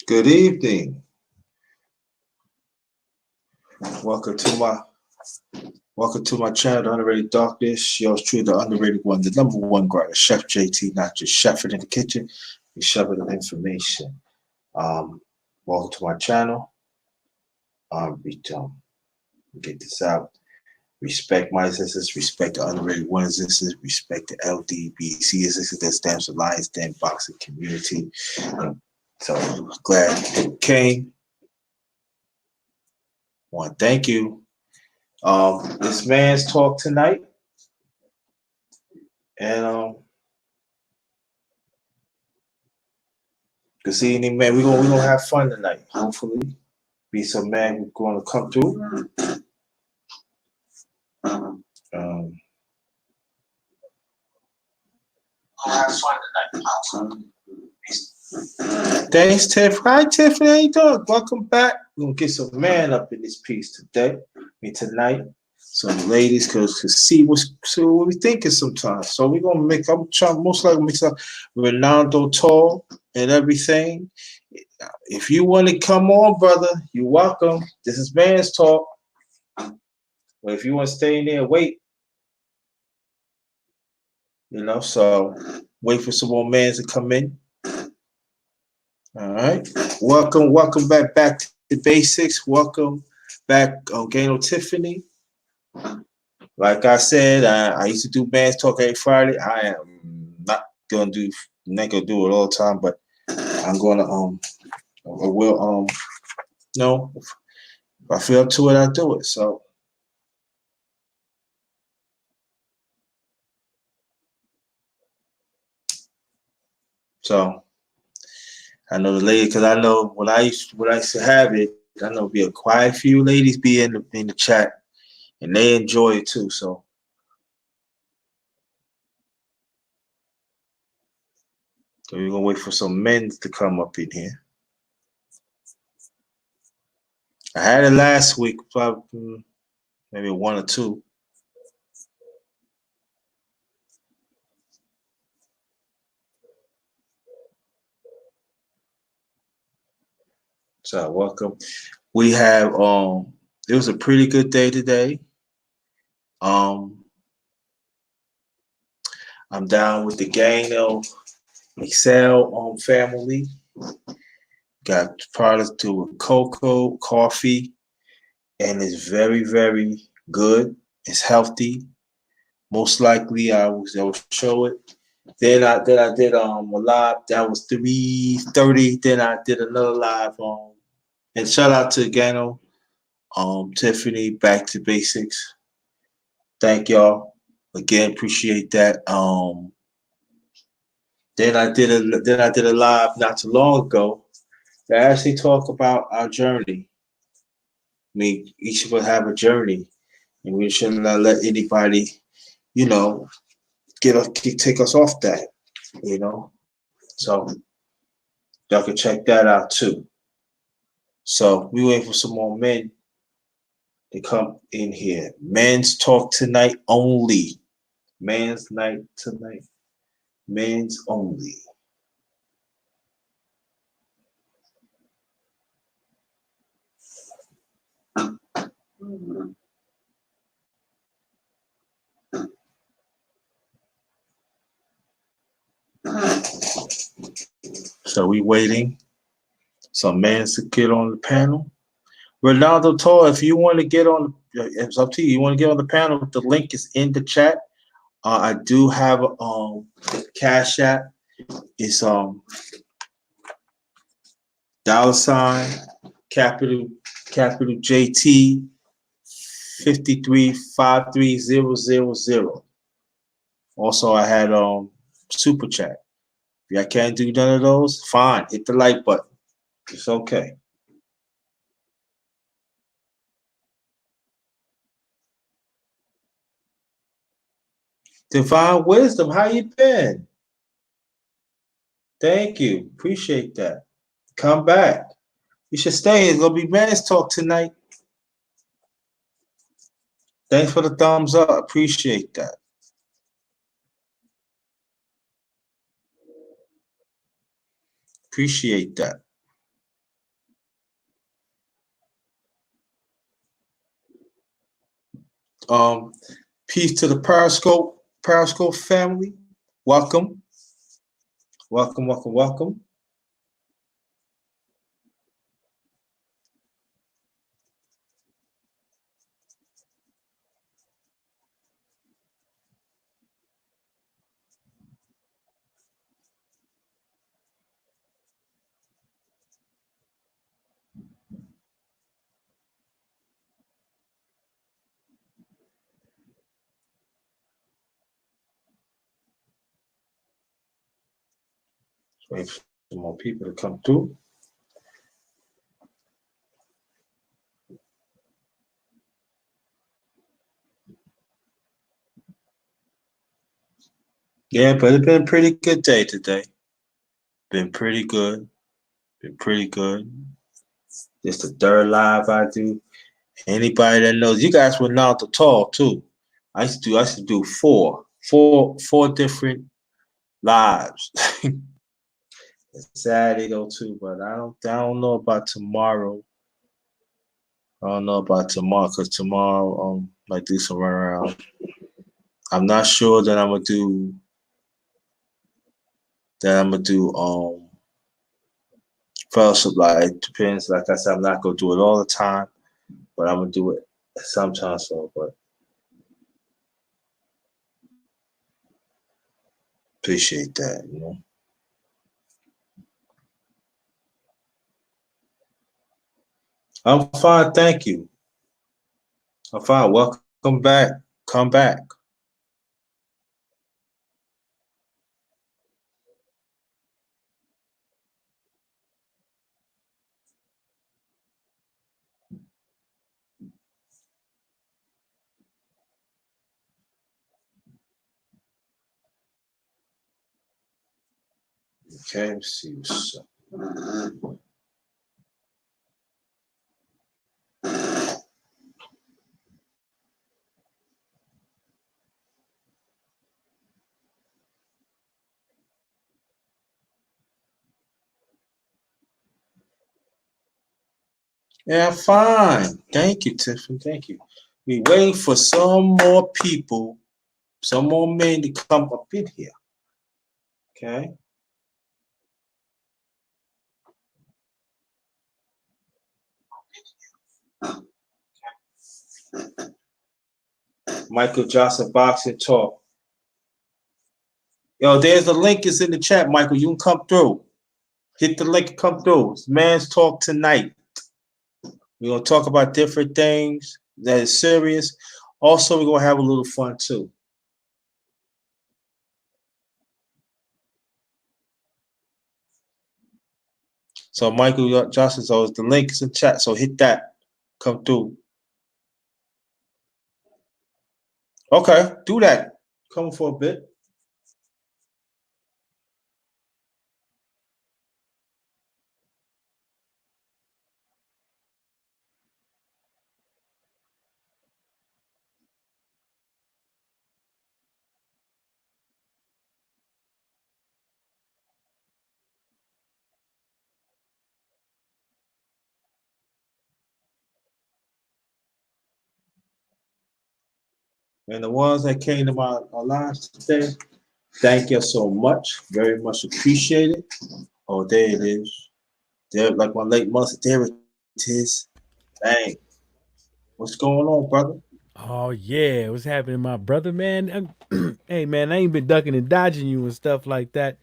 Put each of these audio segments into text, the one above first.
Good evening. Welcome to my channel, The Underrated Darkness. Yours truly, the underrated one, the number one grinder, Chef J.T. Not just chefing in the kitchen, we shoving in information. Welcome to my channel. Get this out. Respect my existence. Respect the underrated one existence. Respect the LDBC existence. That stands for Lions Den Boxing Community. So glad you came. Want to thank you. This man's talk tonight, and good evening, man. We're gonna have fun tonight. Hopefully, be some man who's gonna come through. Have fun tonight. Thanks, Tiff. Hi, Tiffany. How you doing? Welcome back. We're gonna get some man up in this piece today. Tonight. Some ladies could see what we're thinking sometimes. So we're gonna make. I'm trying most likely mix up Ronaldo Tall and everything. If you want to come on, brother, you're welcome. This is man's talk. But if you want to stay in there and wait, so wait for some more men to come in. All right. Welcome back to the basics. Welcome back on Gano Tiffany. Like I said, I used to do man's talk every Friday. I am not gonna do it all the time, but I'm gonna if I feel up to it, I do it. So I know the lady, because I know when I used to have it, I know be a quiet few ladies be in the chat, and they enjoy it too. So we're gonna wait for some men to come up in here. I had it last week, probably maybe one or two. So welcome. We have it was a pretty good day today. I'm down with the Gano Excel family. Got products to do with cocoa, coffee, and it's very, very good. It's healthy. Most likely I will show it. Then I did a live that was 3:30. Then I did another live and shout out to Gano, Tiffany, Back to Basics. Thank y'all again. Appreciate that. Then I did a live not too long ago that actually talk about our journey. I mean, each of us have a journey, and we should not let anybody, take us off that, So y'all can check that out too. So we wait for some more men to come in here. Men's talk tonight only. Men's night tonight. Men's only. So we waiting. Some men to get on the panel. Ronaldo Tall, if you want to get on, it's up to you. You want to get on the panel? The link is in the chat. I do have CashApp. It's $capital J.T. 5353000. Also, I had Super Chat. If I can't do none of those, fine. Hit the like button. It's okay. Divine Wisdom, how you been? Thank you. Appreciate that. Come back. You should stay. It's gonna be man's talk tonight. Thanks for the thumbs up. Appreciate that. Appreciate that. Um, Peace to the Periscope family. Welcome, welcome, welcome, welcome. Wait for some more people to come through. Yeah, but it's been a pretty good day today. Been pretty good. Been pretty good. This the third live I do. Anybody that knows, you guys were not to talk too. I used to do four different lives. Saturday though too, but I don't know about tomorrow. I don't know about tomorrow because tomorrow might do some runaround. I'm not sure that I'm gonna do fellowship. Like it depends. Like I said, I'm not gonna do it all the time, but I'm gonna do it sometimes. So, but appreciate that. I'm fine, thank you. I'm fine. Welcome back. Come back. Okay, let's see what's up. Yeah, fine. Thank you, Tiffany. Thank you. We waiting for some more people, some more men to come up in here. Okay. Michael Johnson Boxing Talk. Yo, there's the link. Is in the chat, Michael. You can come through. Hit the link and come through. It's Man's Talk tonight. We're gonna talk about different things that is serious. Also, we're gonna have a little fun too. So Michael Johnson, so the link is in chat. So hit that. Come through. Okay, do that. Come for a bit. And the ones that came to my lives today, thank you so much. Very much appreciated. Oh, there it is. There, like my late mother, there it is. Dang. What's going on, brother? Oh yeah, what's happening, my brother, man? Hey man, I ain't been ducking and dodging you and stuff like that.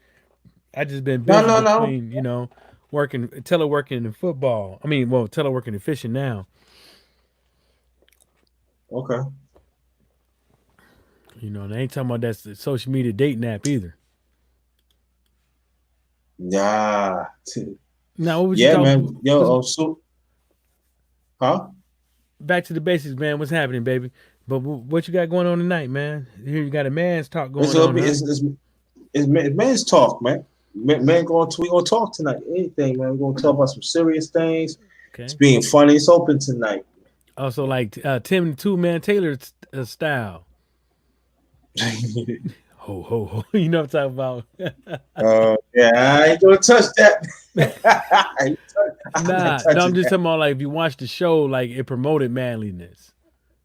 I just been No, busy no, no. between, working, teleworking and football. I mean, well, teleworking and fishing now. Okay. And I ain't talking about that social media dating app either. Yeah. Now, what was you Yeah, talking? man. Yo, Was so, huh? back to the basics, man. What's happening, baby? But what you got going on tonight, man? Here you got a man's talk It's going gonna on, be huh? it's men's talk, man. Man, we gonna talk tonight. Anything, man. We're gonna talk about some serious things. It's Okay. being funny. It's open tonight. Also, like Tim the Two Man Taylor style. Ho ho ho. You know what I'm talking about? Yeah, I ain't gonna touch that. I'm not Nah, no, I'm touching just that. talking about like if you watch the show, like it promoted manliness.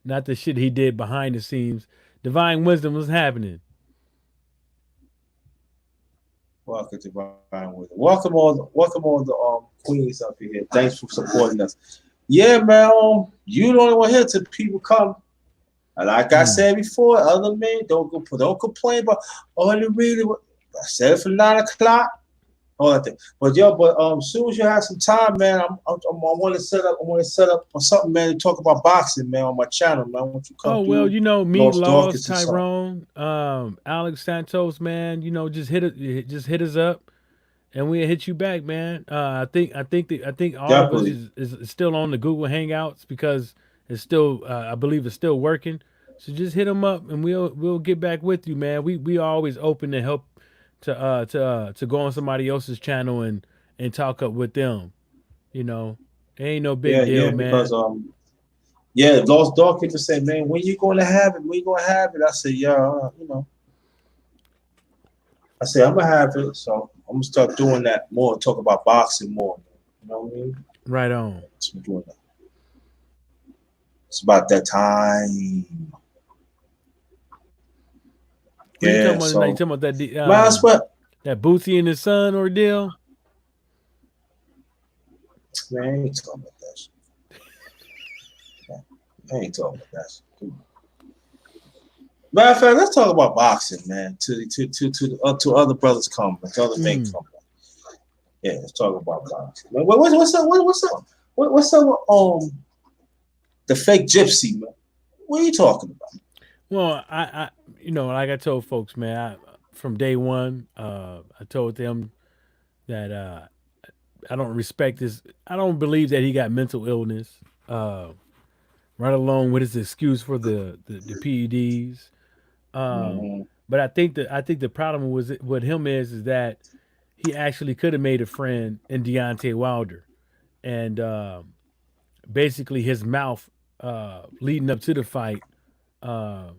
not the shit he did behind the scenes. Divine wisdom was happening. Welcome to Divine Wisdom. Welcome all the queens up here. Thanks for supporting us. Yeah, man. You the only one here till people come. And like I Mm. said before, other men don't complain about the reading. I said it for 9 o'clock. All that thing. But as soon as you have some time, man, I want to set up. I want to set up on something, man, to talk about boxing, man, on my channel, man. I want you to come Oh well, through, you know me, Lost Laws, Dawkins or something. Tyrone, Alex Santos, man. You know, just hit us up, and we'll hit you back, man. I think all of us Definitely. is still on the Google Hangouts because it's still, I believe it's still working. So just hit them up, and we'll get back with you, man. We always open to help to go on somebody else's channel and talk up with them. You know, it ain't no big deal, Because man. Lost Dawkins just said, man, when you gonna have it? When you gonna have it? I said, yeah, I said I'm gonna have it, so I'm gonna start doing that more, talk about boxing more. You know what I mean? Right on. So I'm doing that. It's about that time. What you Yeah, talking about? Like you so talking about man, that's what that Boosie and his son ordeal? man, I ain't talking about that shit. I ain't talking about that shit. Matter of fact, let's talk about boxing, man. To other brothers come, to other men Mm. come. Yeah, let's talk about boxing. Man, what's up? What's up? The fake gypsy, man. What are you talking about? Well, you know, like I told folks, man, from day one, I told them that I don't respect this. I don't believe that he got mental illness. Right along with his excuse for the PEDs. Um, Mm-hmm. but I think the problem was with him is that he actually could have made a friend in Deontay Wilder, and basically his mouth leading up to the fight uh,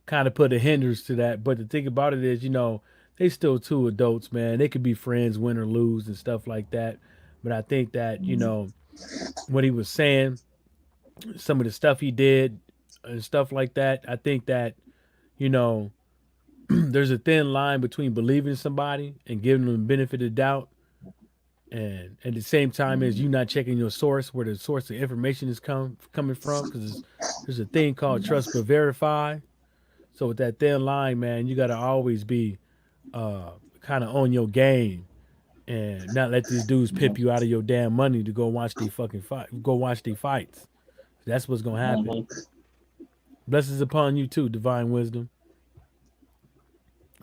kind of put a hindrance to that. But the thing about it is, you know, they still two adults, man. They could be friends, win or lose, and stuff like that. But I think that you know what he was saying, some of the stuff he did, and stuff like that. I think that you know there's a thin line between believing somebody and giving them the benefit of the doubt, and at the same time as you not checking your source where the source of information is coming from, because there's a thing called trust but verify. So with that thin line, man, you got to always be kind of on your game and not let these dudes pip you out of your damn money to go watch the fucking fight, go watch the fights. That's what's gonna happen. Mm-hmm. Blessings upon you too, divine wisdom.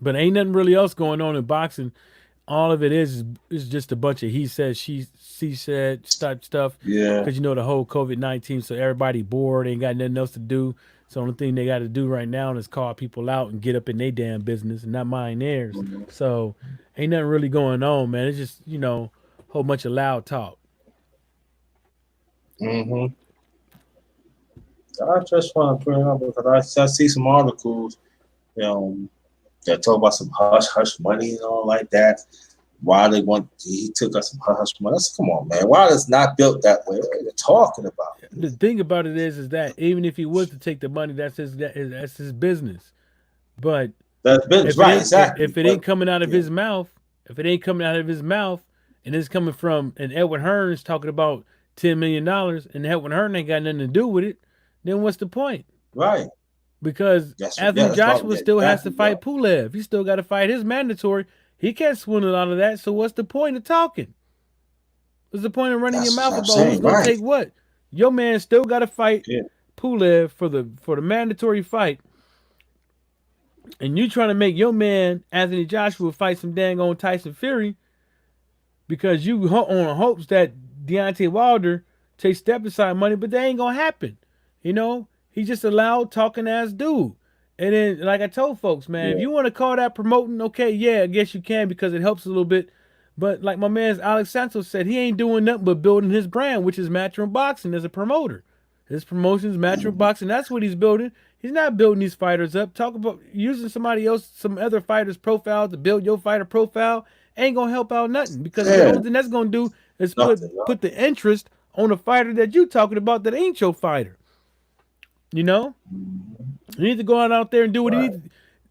But ain't nothing really else going on in boxing. All of it is just a bunch of he said, she said type stuff. Yeah. Because you know the whole COVID-19, so everybody bored, ain't got nothing else to do. So the only thing they got to do right now is call people out and get up in their damn business and not mind theirs. So ain't nothing really going on, man. It's just a whole bunch of loud talk. Mm-hmm. I just want to bring up because I see some articles, you know, that talk about some hush hush money and all like that. Why they want he took us some hush money? I said, come on, man. Why it's not built that way? What are you talking about? The thing about it is that even if he was to take the money, that's his business. But That's business, right? Exactly. if it But ain't coming out of yeah, his mouth, if it ain't coming out of his mouth, and it's coming from and Edward Hearn's talking about $10 million, and Edward Hearn ain't got nothing to do with it, then what's the point? right. Because Anthony That's Joshua probably still has to exactly, fight yo. Pulev. He still got to fight his mandatory. He can't swindle out of that. So what's the point of talking? What's the point of running your That's mouth what I'm about who's saying, gonna right? take what? Your man still got to fight Yeah. Pulev for the mandatory fight, and you trying to make your man Anthony Joshua fight some dang on Tyson Fury because you on hopes that Deontay Wilder takes step aside money, but that ain't gonna happen. You know, he's just a loud talking ass dude. And then, like I told folks, man, if Yeah. you want to call that promoting, okay, yeah, I guess you can because it helps a little bit. But like my man Alex Santos said, he ain't doing nothing but building his brand, which is Matchroom Boxing as a promoter. His promotions, Matchroom Mm-hmm. Boxing, that's what he's building. He's not building these fighters up. Talk about using somebody else, some other fighter's profile to build your fighter profile ain't gonna help out nothing because the Yeah. only thing that's gonna do is Nothing, yo. put the interest on a fighter that you talking about that ain't your fighter. You know, Mhm. he needs to go out there and do what he Right. needs.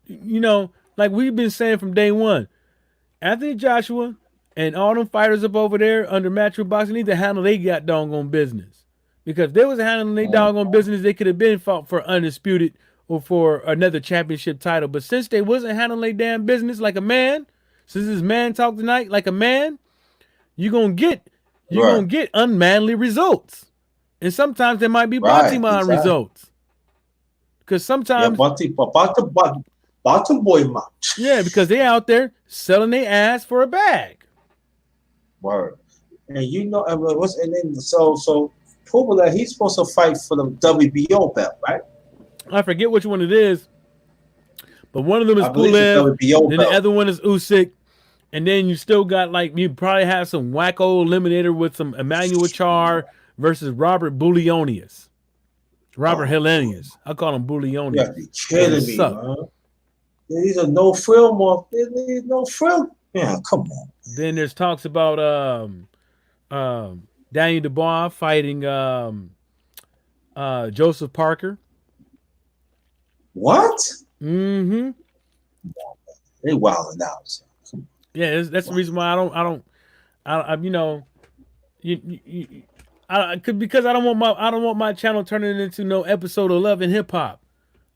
You know, like we've been saying from day one, Anthony Joshua and all them fighters up over there under Matchroom Boxing need to handle they got doggone business. Because if they was handling their Mhm. doggone business, they could have been fought for undisputed or for another championship title. But since they wasn't handling their damn business like a man, since this man talk tonight like a man, you gonna get you Right. gonna get unmanly results. And sometimes there might be Right. Baltimore Exactly. results. Because Yeah, sometimes, Batu boy man. yeah, because they out there selling their ass for a bag. Word. And what's and then so Pumela, he's supposed to fight for the WBO belt, right? I forget which one it is, but one of them is I believe it's the Pulev, WBO then the belt. other one is Usyk, and then you still got like you probably have some wacko eliminator with some Emmanuel Char versus Robert Bullionius. Robert Oh, Hellenius. I call him you have Bullionius to be because he kidding me, sucked. man. These are no frill more. There's no frill. Yeah, come on. Then there's talks about Daniel Dubois fighting Joseph Parker. What? Mm-hmm. They wilding out. Son. Come Yeah, that's the on. reason why you know, you I could because I don't want my channel turning into no episode 11 hip hop.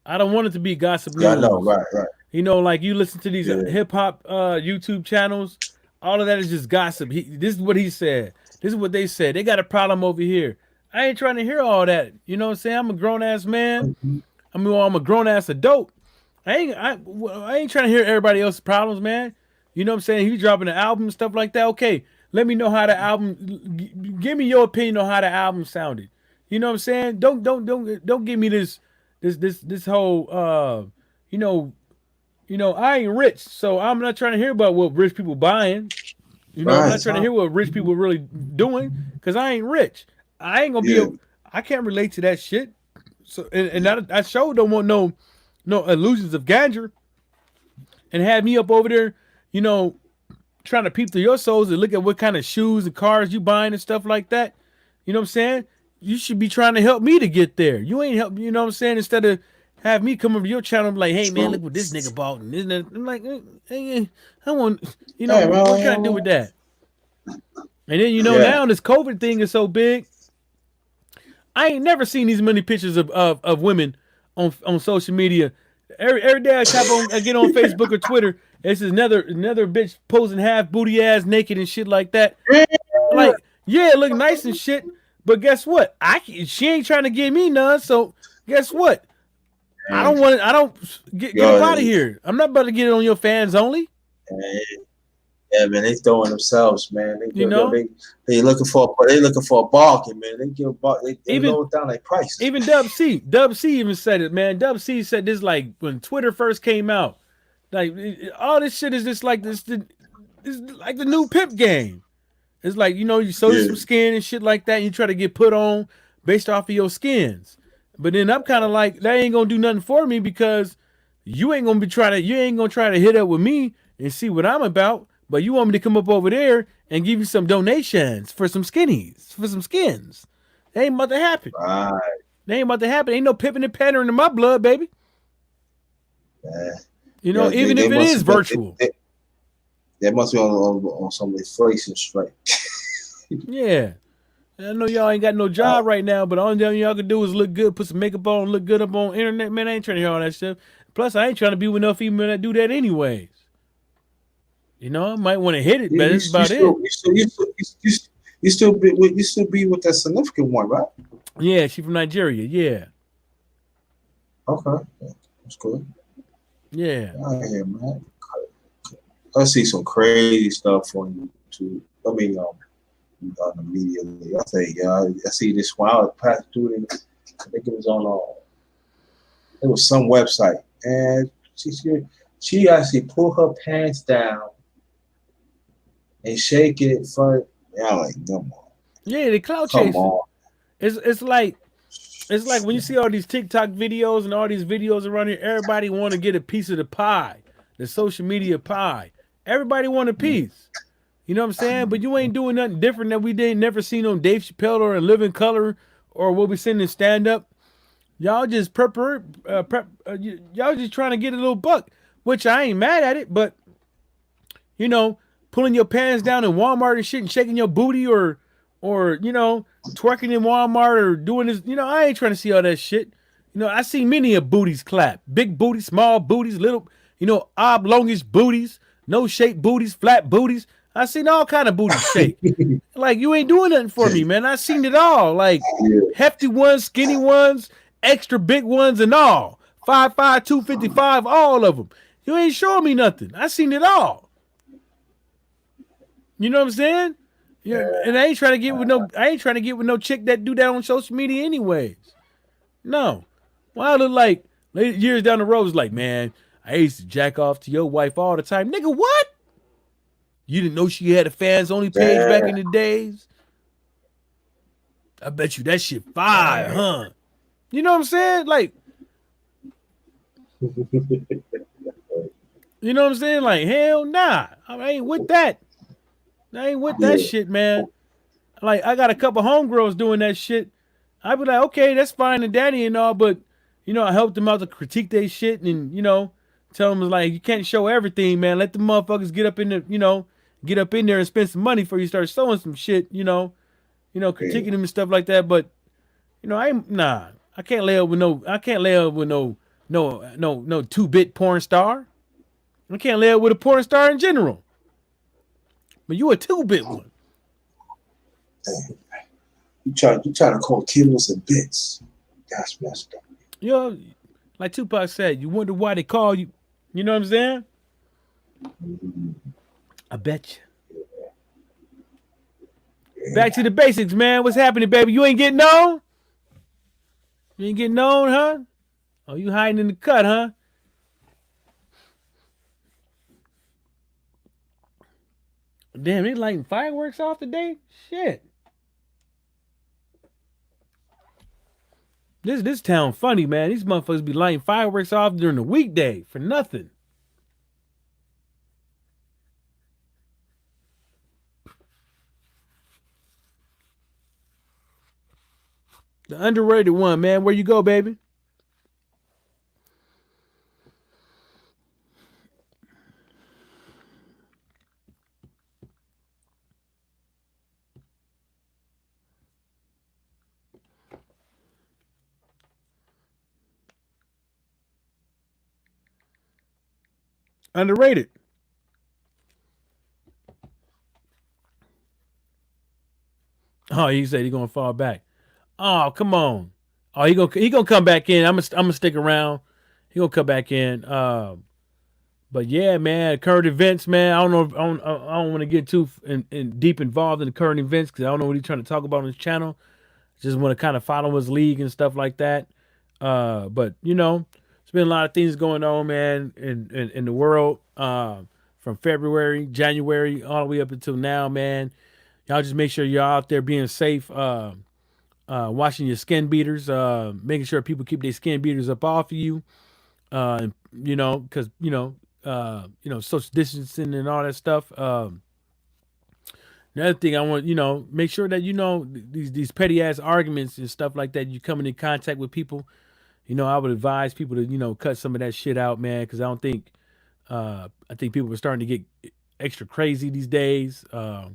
I don't want it to be gossip Yeah, I know. news. Right, right. You know, like you listen to these Yeah. hip hop YouTube channels, all of that is just gossip. This is what he said. This is what they said. They got a problem over here. I ain't trying to hear all that. You know what I'm saying? I'm a grown ass man. Mhm. I mean, well, I'm a grown ass adult. I ain't trying to hear everybody else's problems, man. You know what I'm saying? You dropping an album and stuff like that. Okay, let me know how the album. Give me your opinion on how the album sounded. You know what I'm saying? Don't give me this whole you know I ain't rich, so I'm not trying to hear about what rich people buying. You know, I'm Right, not trying to son. hear what rich people really doing because I ain't rich. I ain't gonna be Yeah. a. I can't relate to that shit. So and I sure don't want no illusions of grandeur and have me up over there, you know, trying to peep through your souls and look at what kind of shoes and cars you buying and stuff like that. You know what I'm saying? You should be trying to help me to get there. You ain't help. You know what I'm saying? Instead of have me come over to your channel and be like, hey man, look True. what this nigga bought and this and that. I'm like, hey, I want, Hey, what can I do man. with that? And then Yeah. now this COVID thing is so big. I ain't never seen these many pictures of women on social media. Every day I get on Facebook or Twitter, it's another bitch posing half booty ass naked and shit like that. Like, yeah, it look nice and shit, but guess what? She ain't trying to give me none. So guess what? I Man, don't want it. I don't get up yo, out of here. I'm not about to get it on your fans only. yeah, man, they throwing themselves, man. You know, They looking for a bargain, man. They give a bar, they even lower down their prices, even man. Dub C even said it, man. Dub C said this like when Twitter first came out. Like all this shit is just like this like the new pimp game. It's like you sow Yeah, some skin and shit like that. And you try to get put on based off of your skins. But then I'm kind of like that ain't gonna do nothing for me because you ain't gonna try to hit up with me and see what I'm about. But you want me to come up over there and give you some donations for some skinnies for some skins. That ain't about to happen. right, That ain't about to happen. Ain't no pimping and pandering in my blood, baby. man. Yeah, Even they if it must is have been. virtual. They must be on some inflation strike. Yeah. I know y'all ain't got no Uh, job right now, but all y'all can do is look good, put some makeup on, look good up on internet. Man, I ain't trying to hear all that stuff. Plus, I ain't trying to be with no female that do that anyways. I might want to hit it, you, but you, that's you about still, it. you still, you still be with that significant one, right? Yeah, she from Nigeria. Yeah, Okay, that's good. yeah. Out here, man. I see some crazy stuff on YouTube. I mean, on the media. I say, yeah, I see this wild past through it. I think it was on it was some website, and she actually pulled her pants down and shake it for. Yeah, I'm like, Yeah, they clout come chasing. on. It's like when you see all these TikTok videos and all these videos around here, everybody want to get a piece of the pie, the social media pie. Everybody want a piece. You know what I'm saying? But you ain't doing nothing different that we didn't never seen on Dave Chappelle or in Living Color or what we seen in stand up. Y'all just y'all just trying to get a little buck, which I ain't mad at it, but you know, pulling your pants down in Walmart and shit and shaking your booty or twerking in Walmart or doing this, I ain't trying to see all that shit. I see many of booties clap. Big booties, small booties, little, oblongish booties, no shape booties, flat booties. I seen all kind of booties shake. Like you ain't doing nothing for me, man. I seen it all. Like Yeah. hefty ones, skinny ones, extra big ones, and all. 5'5", 255, all of them. You ain't showing me nothing. I seen it all. You know what I'm saying? Yeah, and I ain't trying to get with no. I ain't trying to get with no chick that do that on social media, anyways. No. Why I look like years down the road is like, man, I used to jack off to your wife all the time, nigga. What? You didn't know she had a fans only page back in Yeah. the days? I bet you that shit fire, Man. huh? You know what I'm saying? Like, you know what I'm saying? Like, hell nah. I ain't with that. I ain't with that Yeah. shit, man. Like, I got a couple homegirls doing that shit. I be like, okay, that's fine and dandy and all, but I helped them out to critique their shit and tell them like you can't show everything, man. Let the motherfuckers get up in the, get up in there and spend some money before you start showing some shit, Yeah. critiquing them and stuff like that. But I ain't nah. I can't lay up with no. I can't lay up with no 2-bit porn star. I can't lay up with a porn star in general. But you a 2-bit one. Damn. You trying to call kilos and bits. That's messed up. You know, like Tupac said, you wonder why they call you. You know what I'm saying? Mhm. I bet you. Back to the basics, man. What's happening, baby? You ain't getting on? You ain't getting on, huh? Oh, you hiding in the cut, huh? Damn, they lighting fireworks off today? Shit. This town funny, man. These motherfuckers be lighting fireworks off during the weekday for nothing. The underrated one, man. Where you go, baby? Underrated. Oh, he said he gonna fall back. Oh, come on. Oh, he gonna come back in. I'm gonna stick around. He gonna come back in. But yeah, man, current events, man. I don't know. I don't want to get too deep involved in the current events because I don't know what he's trying to talk about on his channel. Just want to kind of follow his league and stuff like that. But there's been a lot of things going on, man, in the world. From February, January, all the way up until now, man. Y'all just make sure you're out there being safe. Washing your skin beaters. Making sure people keep their skin beaters up off of you. And, because social distancing and all that stuff. Another thing I want, make sure that these petty ass arguments and stuff like that. You coming in contact with people. I would advise people to cut some of that shit out, man, because I think people are starting to get extra crazy these days. My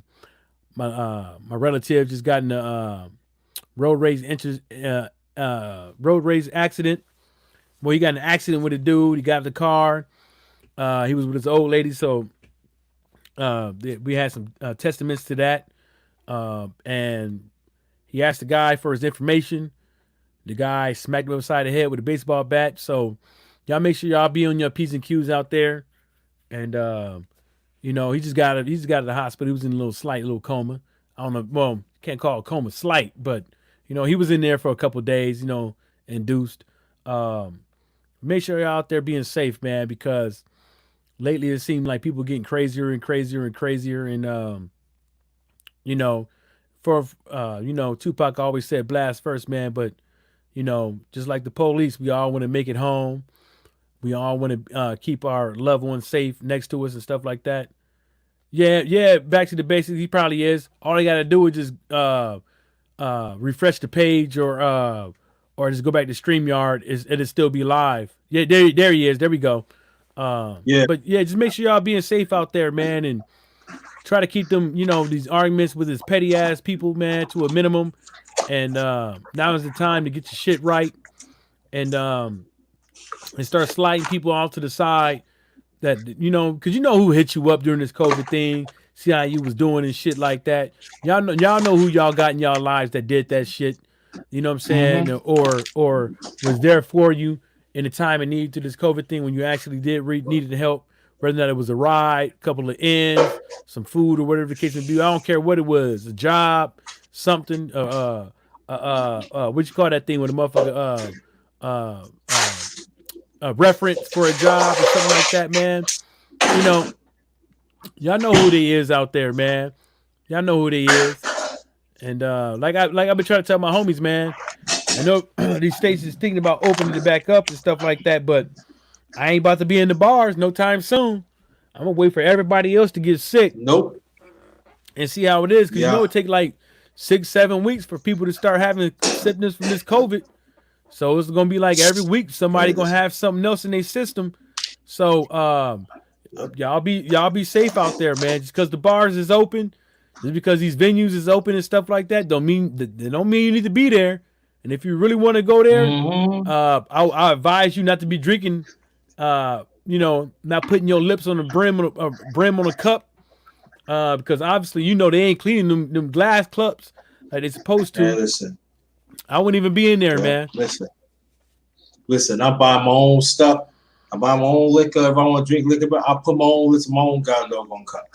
relative just got in a road rage accident. Well, he got in an accident with a dude. He got in the car. He was with his old lady, so we had some testaments to that. And he asked the guy for his information. The guy smacked him upside the head with a baseball bat. So y'all make sure y'all be on your P's and Q's out there. And he just got out of the hospital. He was in a little coma. I don't know. Well, can't call it coma slight, but he was in there for a couple of days. Induced. Um, Make sure you're out there being safe, man, because lately it seemed like people getting crazier and crazier and crazier. And you know, for Tupac always said blast first, man. But just like the police, we all want to make it home. We all want to keep our loved ones safe next to us and stuff like that. Yeah, yeah. Back to the basics. He probably is. All they got to do is just refresh the page or just go back to StreamYard, it'll still be live. Yeah, there he is. There we go. Yeah. But yeah, just make sure y'all being safe out there, man, and try to keep them, these arguments with his petty ass people, man, to a minimum. And now is the time to get your shit right, and start sliding people off to the side that because who hit you up during this COVID thing, see how you was doing and shit like that. Y'all know who y'all got in y'all lives that did that shit. You know what I'm saying? Mm-hmm. Or was there for you in the time of need to this COVID thing when you actually needed the help, whether or not it was a ride, a couple of ends, some food, or whatever the case may be. I don't care what it was, a job, something. What you call that thing when a motherfucker a reference for a job or something like that, man. You know, y'all know who they is out there, man. Y'all know who they is. And I've been trying to tell my homies, man. I know these states is thinking about opening it back up and stuff like that, but I ain't about to be in the bars no time soon. I'm gonna wait for everybody else to get sick Nope. and see how it is, because Yeah. it take like 6-7 weeks for people to start having symptoms from this COVID. So it's gonna be like every week somebody gonna have something else in their system. So y'all be safe out there, man. Just because the bars is open, just because these venues is open and stuff like that, don't mean you need to be there. And if you really want to go there, Mm-hmm. I advise you not to be drinking. Not putting your lips on the brim on a cup, because obviously they ain't cleaning them glass cups like they supposed Man, to. listen. I wouldn't even be in there, Yeah, man. listen. I buy my own stuff. I buy my own liquor. If I want to drink liquor, but I put my own liquor, my own goddamn cup.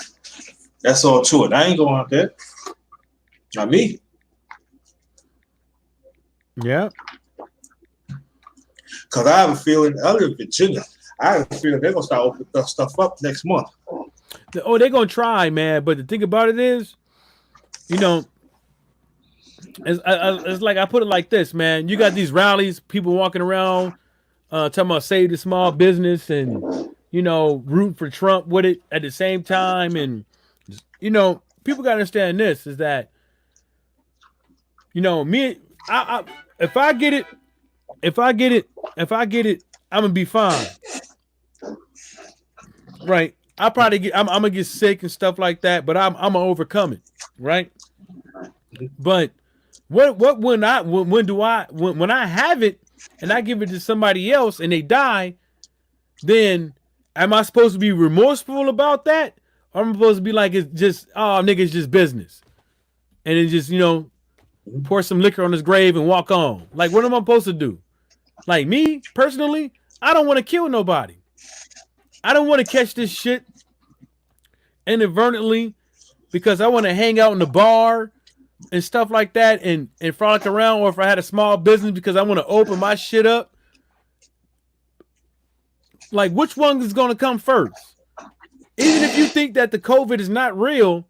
That's all to it. I ain't going out there. Not me. Yeah. Because I have a feeling, other than Virginia, I have a feeling they're going to start opening stuff up next month. Oh, they're gonna try, man. But the thing about it is, it's like I put it like this, man. You got these rallies, people walking around, talking about save the small business and root for Trump with it at the same time, and people gotta understand this is that me, if I get it, I'm gonna be fine, right? I'm gonna get sick and stuff like that, but I'm gonna overcome it, right? But when I have it and I give it to somebody else and they die, then am I supposed to be remorseful about that? Or am I supposed to be like, it's just, oh nigga, it's just business, and then just pour some liquor on his grave and walk on? Like, what am I supposed to do? Like, me personally, I don't want to kill nobody. I don't want to catch this shit inadvertently because I want to hang out in the bar and stuff like that and frolic around, or if I had a small business because I want to open my shit up. Like, which one is going to come first? Even if you think that the COVID is not real,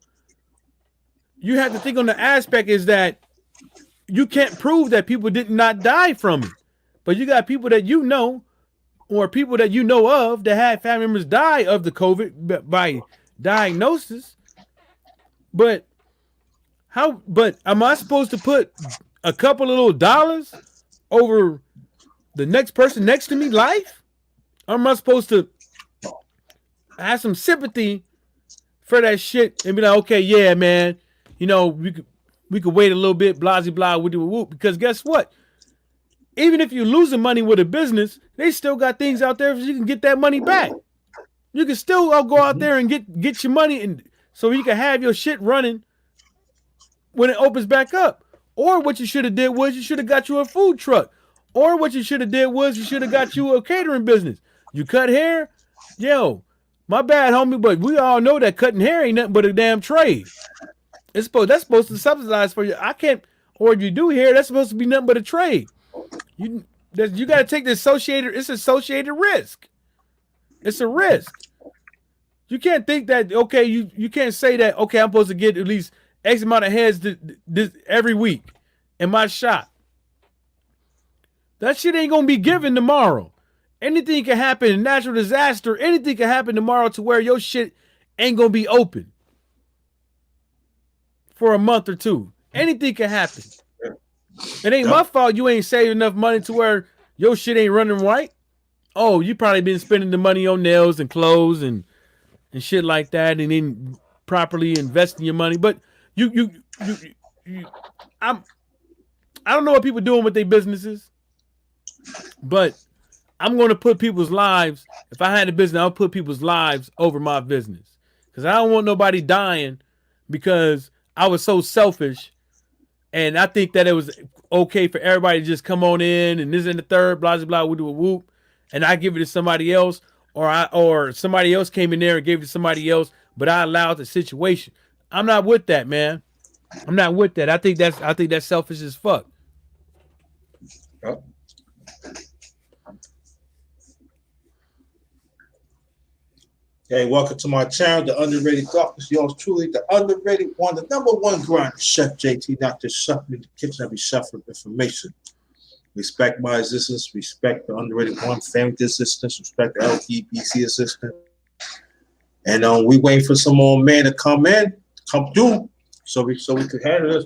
you have to think on the aspect is that you can't prove that people did not die from it. But you got people that or people that you know of that had family members die of the COVID by diagnosis. But am I supposed to put a couple of little dollars over the next person next to me life? Or am I supposed to have some sympathy for that shit and be like, okay, yeah, man, we could wait a little bit, blah, blah, whoop, because guess what? Even if you're losing money with a business, they still got things out there so you can get that money back. You can still go out there and get your money, and so you can have your shit running when it opens back up. Or what you should have did was you should have got you a food truck. Or what you should have did was you should have got you a catering business. You cut hair? Yo, my bad, homie, but we all know that cutting hair ain't nothing but a damn trade. That's supposed to subsidize for you. I can't, or if you do hair, that's supposed to be nothing but a trade. You got to take the associated risk. It's a risk. You can't think that, okay, you can't say that, okay, I'm supposed to get at least X amount of heads this every week in my shop. That shit ain't going to be given tomorrow. Anything can happen, a natural disaster, anything can happen tomorrow to where your shit ain't going to be open for a month or two. Anything can happen. It ain't my fault you ain't saved enough money to where your shit ain't running right. Oh, you probably been spending the money on nails and clothes and shit like that, and then properly investing your money. But you I'm I don't know what people doing with their businesses, but I'm going to put people's lives. If I had a business, I'll put people's lives over my business because I don't want nobody dying because I was so selfish. And I think that it was okay for everybody to just come on in and this and the third, blah blah blah, we do a whoop, and I give it to somebody else, or somebody else came in there and gave it to somebody else, but I allowed the situation. I'm not with that, man. I'm not with that. I think that's selfish as fuck. Yep. Hey, welcome to my channel, The Underrated Darkness. Yours truly, the underrated one, the number one grinder, Chef JT, not just shuffling in the kitchen, I be shuffling information. Respect my existence, respect the underrated one, family assistance, respect the LGBT assistance. And we waiting for some more men to come through, so we could handle this.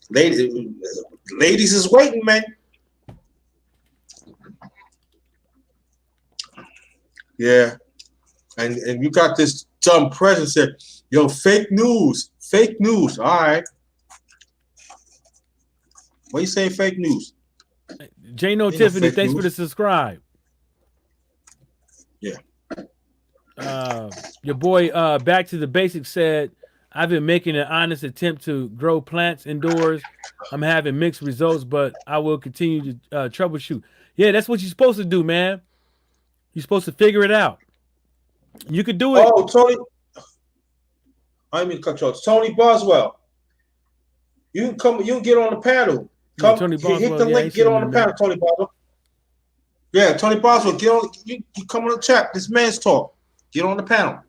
Ladies is waiting, man. Yeah. And you got this dumb president said, yo, fake news. All right. What are you saying, fake news? J.No Tiffany, thanks for the subscribe. Yeah. Your boy, Back to the Basics said, I've been making an honest attempt to grow plants indoors. I'm having mixed results, but I will continue to troubleshoot. Yeah, that's what you're supposed to do, man. You're supposed to figure it out. You could do it. Oh, Tony. I didn't mean to cut you off. Tony Boswell. You can get on the panel. Come, Tony Boswell, hit the link, get on the panel, Tony Boswell. Yeah, Tony Boswell, get on. You come on the chat. This man's talk. Get on the panel.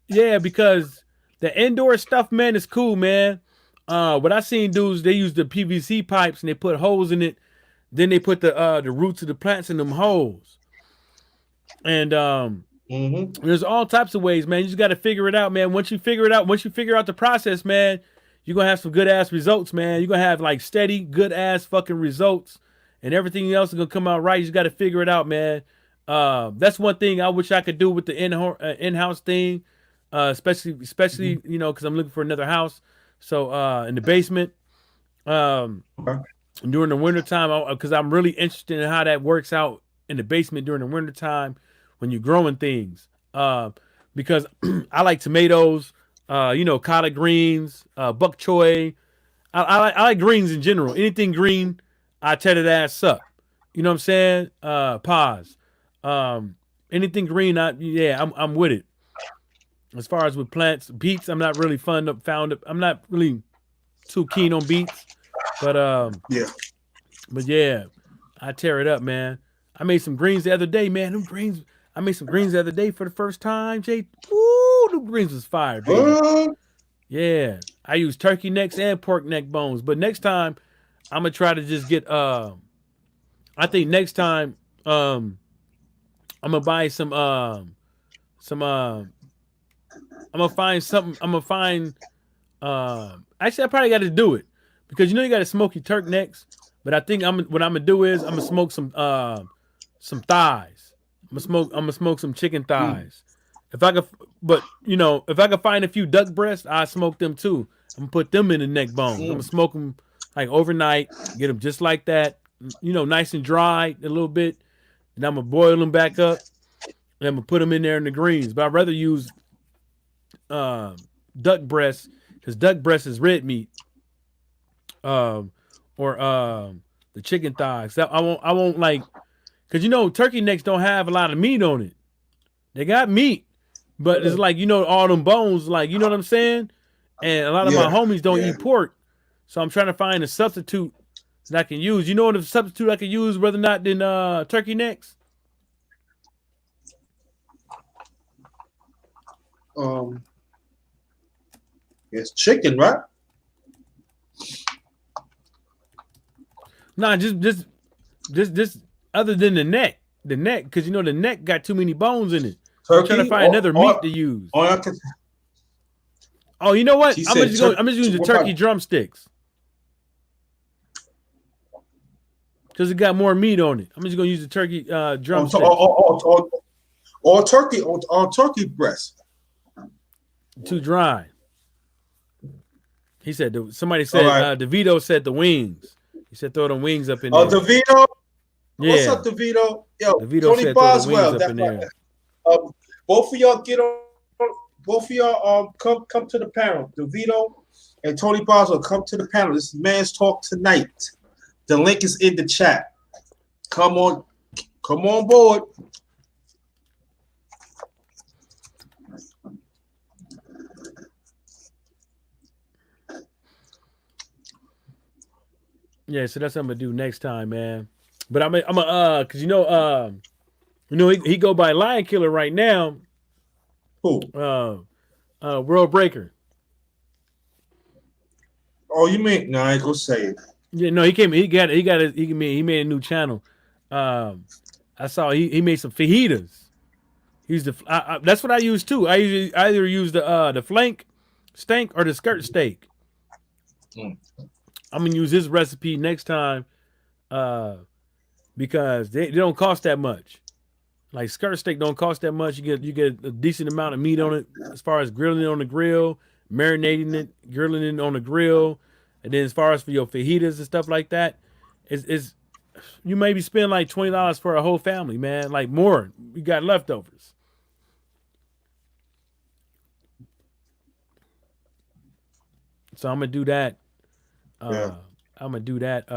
Yeah, because the indoor stuff, man, is cool, man. What I seen dudes, they use the PVC pipes and they put holes in it. Then they put the roots of the plants in them holes. And there's all types of ways, man. You just got to figure it out, man. Once you figure out the process, man, you're going to have some good ass results, man. You're going to have like steady, good ass fucking results, and everything else is going to come out right. You just got to figure it out, man. That's one thing I wish I could do with the in-house thing, especially you know, because I'm looking for another house. So in the basement, during the wintertime, because I'm really interested in how that works out in the basement during the wintertime when you're growing things. Because I like tomatoes, you know, collard greens, bok choy. I like greens in general. Anything green, I tear that ass up. You know what I'm saying? Pause. Anything green, I'm with it. As far as with plants, beets, I'm not really I'm not really too keen on beets, but yeah, I tear it up, man. I made some greens the other day, man. I made some greens the other day for the first time, Jay. Ooh, them greens was fire, baby. Yeah, I use turkey necks and pork neck bones, but next time I'm gonna try to just get. I think next time, I'm gonna buy some. I'm gonna find something. I'm gonna find. Actually, I probably got to do it because you know you got to smoke your turkey necks. But I think what I'm gonna do is I'm gonna smoke some thighs. I'm gonna smoke some chicken thighs. If I could, but you know, if I could find a few duck breasts, I smoke them too. I'm gonna put them in the neck bones. I'm gonna smoke them like overnight, get them just like that, you know, nice and dry a little bit, and I'm gonna boil them back up, and I'm gonna put them in there in the greens. But I'd rather use duck breasts because duck breast is red meat. Or the chicken thighs. I won't like, because you know turkey necks don't have a lot of meat on it. They got meat, but it's like, you know, all them bones, like, you know what I'm saying? And a lot of my homies don't eat pork, so I'm trying to find a substitute that I can use. You know what a substitute I can use rather not than turkey necks? It's chicken, right? Nah, just other than the neck, because you know the neck got too many bones in it. Turkey, I'm trying to find another meat to use. Oh, you know what? I'm just using the turkey drumsticks. because it got more meat on it. I'm just gonna use the turkey Or, drumsticks. or turkey breast. Too dry. He said somebody All said right. DeVito said the wings. He said throw them wings up in Oh, there. DeVito. What's Yeah, up, DeVito? Yo, DeVito Tony said throw the wings Boswell. up in there. Both of y'all get on. Both of y'all come to the panel. DeVito and Tony Boswell, come to the panel. This is Man's Talk tonight. The link is in the chat. Come on board. Yeah, so that's what I'm gonna do next time, man. But I'm a cause he go by Lion Killer right now. Who? World Breaker. Oh, you mean? No, I ain't gonna say it. Yeah, no, he made a new channel. I saw he made some fajitas. He's that's what I use too. I usually either use the flank steak or the skirt steak. Mm. I'm gonna use his recipe next time, because they don't cost that much. Like skirt steak don't cost that much. You get a decent amount of meat on it as far as grilling it on the grill, marinating it, grilling it on the grill, and then as far as for your fajitas and stuff like that, is you maybe spend like $20 for a whole family, man. Like more, you got leftovers. So I'm gonna do that. Yeah. I'm gonna do that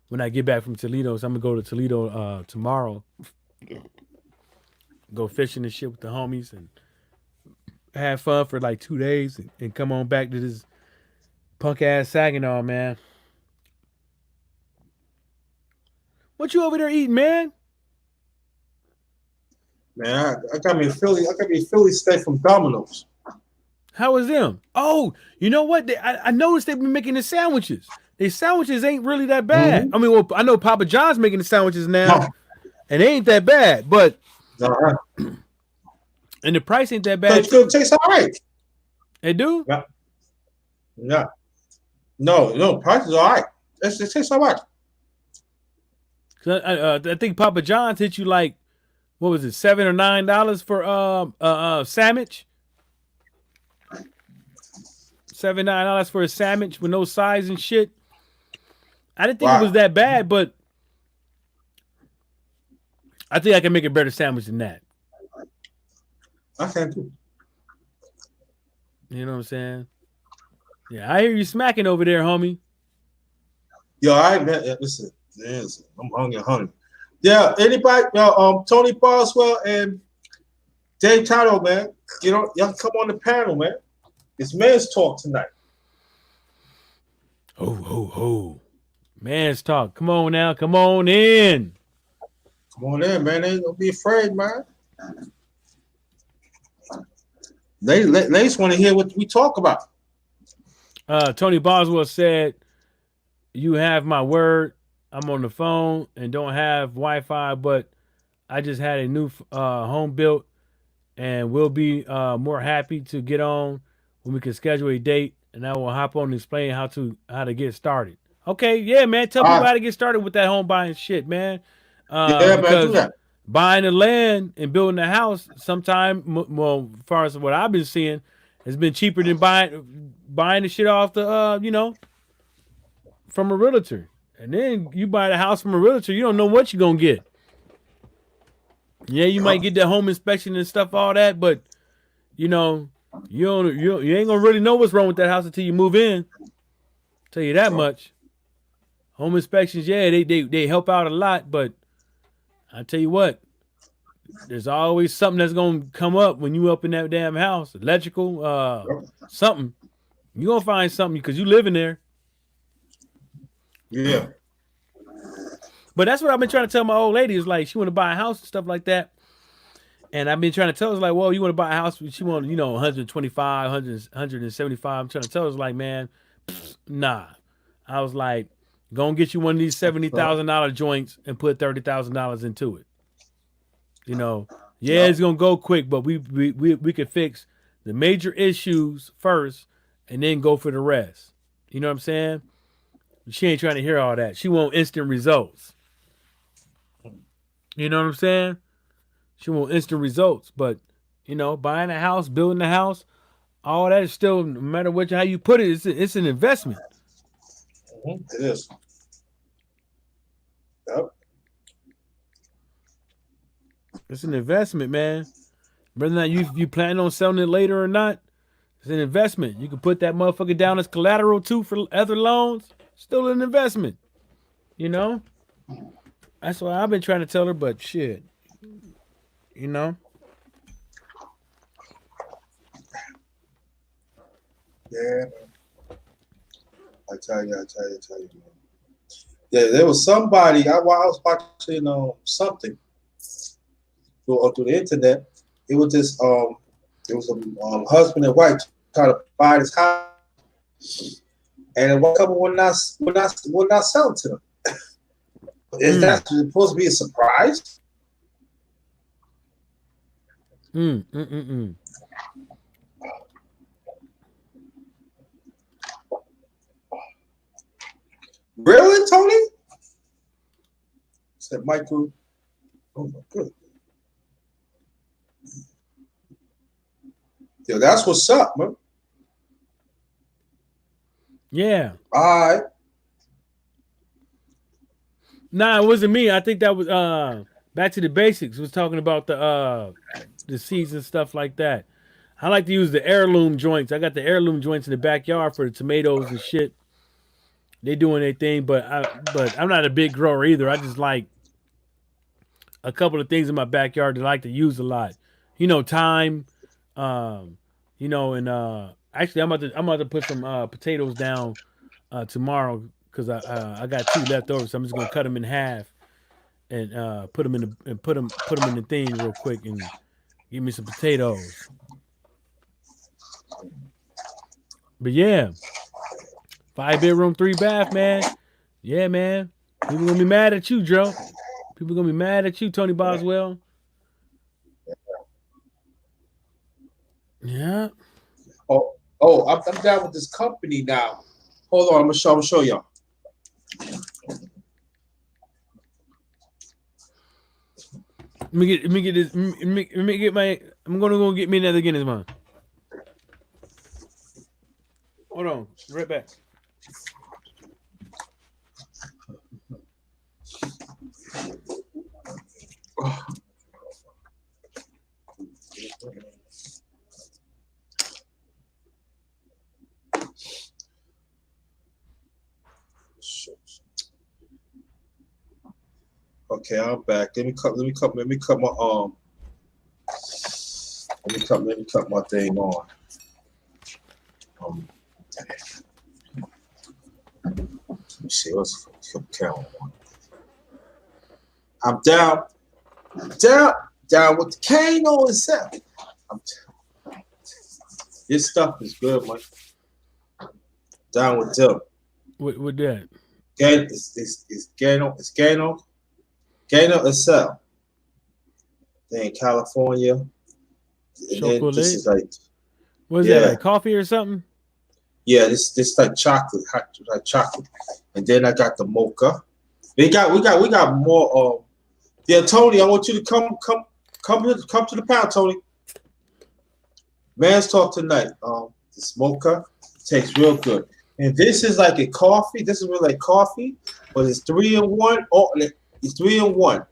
when I get back from Toledo. So I'm gonna go to Toledo tomorrow. Go fishing and shit with the homies and have fun for like 2 days and come on back to this punk ass Saginaw, man. What you over there eating, man? Man, I got me a Philly steak from Domino's. How is them? Oh, you know what? I noticed they've been making the sandwiches. These sandwiches ain't really that bad. Mm-hmm. I mean, well, I know Papa John's making the sandwiches now, No. and they ain't that bad. But Uh-huh. and the price ain't that bad. It tastes all right. They do? Yeah. Yeah. No, price is all right. It tastes all right. I think Papa John's hit you like, what was it, $7 or $9 for sandwich? $7-9 for a sandwich with no size and shit. I didn't think it was that bad, but I think I can make a better sandwich than that. I can too. You know what I'm saying? Yeah, I hear you smacking over there, homie. Yo, listen. I'm hungry. Yeah, anybody? Tony Boswell and Dave Tito, man. Y'all come on the panel, man. It's Man's Talk tonight. Ho. Man's Talk. Come on now. Come on in. Come on in, man. Don't be afraid, man. Ladies want to hear what we talk about. Tony Boswell said, "You have my word. I'm on the phone and don't have Wi-Fi, but I just had a new home built and we'll be more happy to get on when we can schedule a date, and I will hop on and explain how to get started." Okay, yeah, man. Tell people how to get started with that home buying shit, man. Yeah, man, do that. Buying the land and building a house, sometime, well, as far as what I've been seeing, has been cheaper than buying the shit off the, from a realtor. And then you buy the house from a realtor, you don't know what you're gonna get. Yeah, you might get the home inspection and stuff, all that, but you ain't gonna really know what's wrong with that house until you move in. Tell you that much. Home inspections, yeah, they help out a lot, but I tell you what, there's always something that's gonna come up when you up in that damn house. Electrical, something. You gonna find something because you live in there. Yeah. But that's what I've been trying to tell my old lady, is like, she want to buy a house and stuff like that. And I've been trying to tell her, like, well, you want to buy a house, she want, 125, 175. I'm trying to tell her, like, man, nah. I was like, go and get you one of these $70,000 joints and put $30,000 into it. It's gonna go quick, but we could fix the major issues first and then go for the rest. You know what I'm saying? She ain't trying to hear all that. She want instant results. You know what I'm saying? She want instant results. But buying a house, building a house, all that is still, no matter how you put it, it's an investment. It is. Yep. It's an investment, man. Whether or not you plan on selling it later or not, it's an investment. You can put that motherfucker down as collateral too for other loans. Still an investment. You know? That's what I've been trying to tell her, but shit. You know? Yeah, I tell you, man. Yeah, there was somebody while I was watching something through the internet. It was this it was a husband and wife trying to buy this house, and one couple would not sell it to them. Is that supposed to be a surprise? Really, Tony? Said Michael. Oh my goodness. Yo, that's what's up, man. Yeah. All right. Nah, it wasn't me. I think that was Back to the Basics was talking about the seeds and stuff like that. I like to use the heirloom joints. I got the heirloom joints in the backyard for the tomatoes and shit. They doing their thing, but I'm not a big grower either. I just like a couple of things in my backyard that I like to use a lot. Thyme, and actually I'm about to put some potatoes down tomorrow because I got two left over, so I'm just gonna cut them in half and put them in the thing real quick and give me some potatoes. But yeah, 5 bedroom, 3 bath, man. Yeah, man. People gonna be mad at you, Joe. People gonna be mad at you, Tony Boswell. Yeah. I'm down with this company now. Hold on, I'm gonna show y'all. Let me get this. Let me get my. I'm gonna go get me another Guinness, man. Hold on, right back. Okay, I'm back. Let me cut my let me cut my thing on. Let me see what's count on. I'm down with the cane on itself. This stuff is good, man. Down with them. With that? It's Gano itself. They're in California. And then this is like, what is that, like coffee or something? Yeah, this like chocolate, like chocolate. And then I got the mocha. We got more. Yeah, Tony, I want you to come to the pound, Tony. Man's talk tonight. This mocha tastes real good. And this is like a coffee. This is really like coffee, but it's 3-in-1. It's 3-in-1.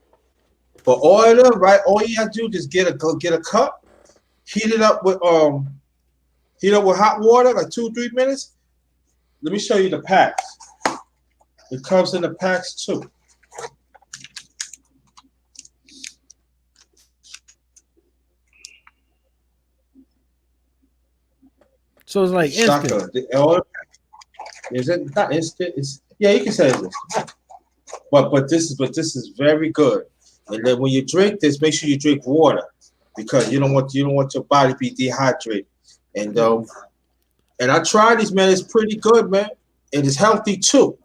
But all of them, right? All you have to do is get a cup, heat it up with hot water, like 2-3 minutes. Let me show you the packs. It comes in the packs too. So it's like instant. Is it not instant? Yeah, you can say it is. But this is very good. And then when you drink this, make sure you drink water because you don't want your body to be dehydrated. And I tried these, man. It's pretty good, man. And it's healthy too.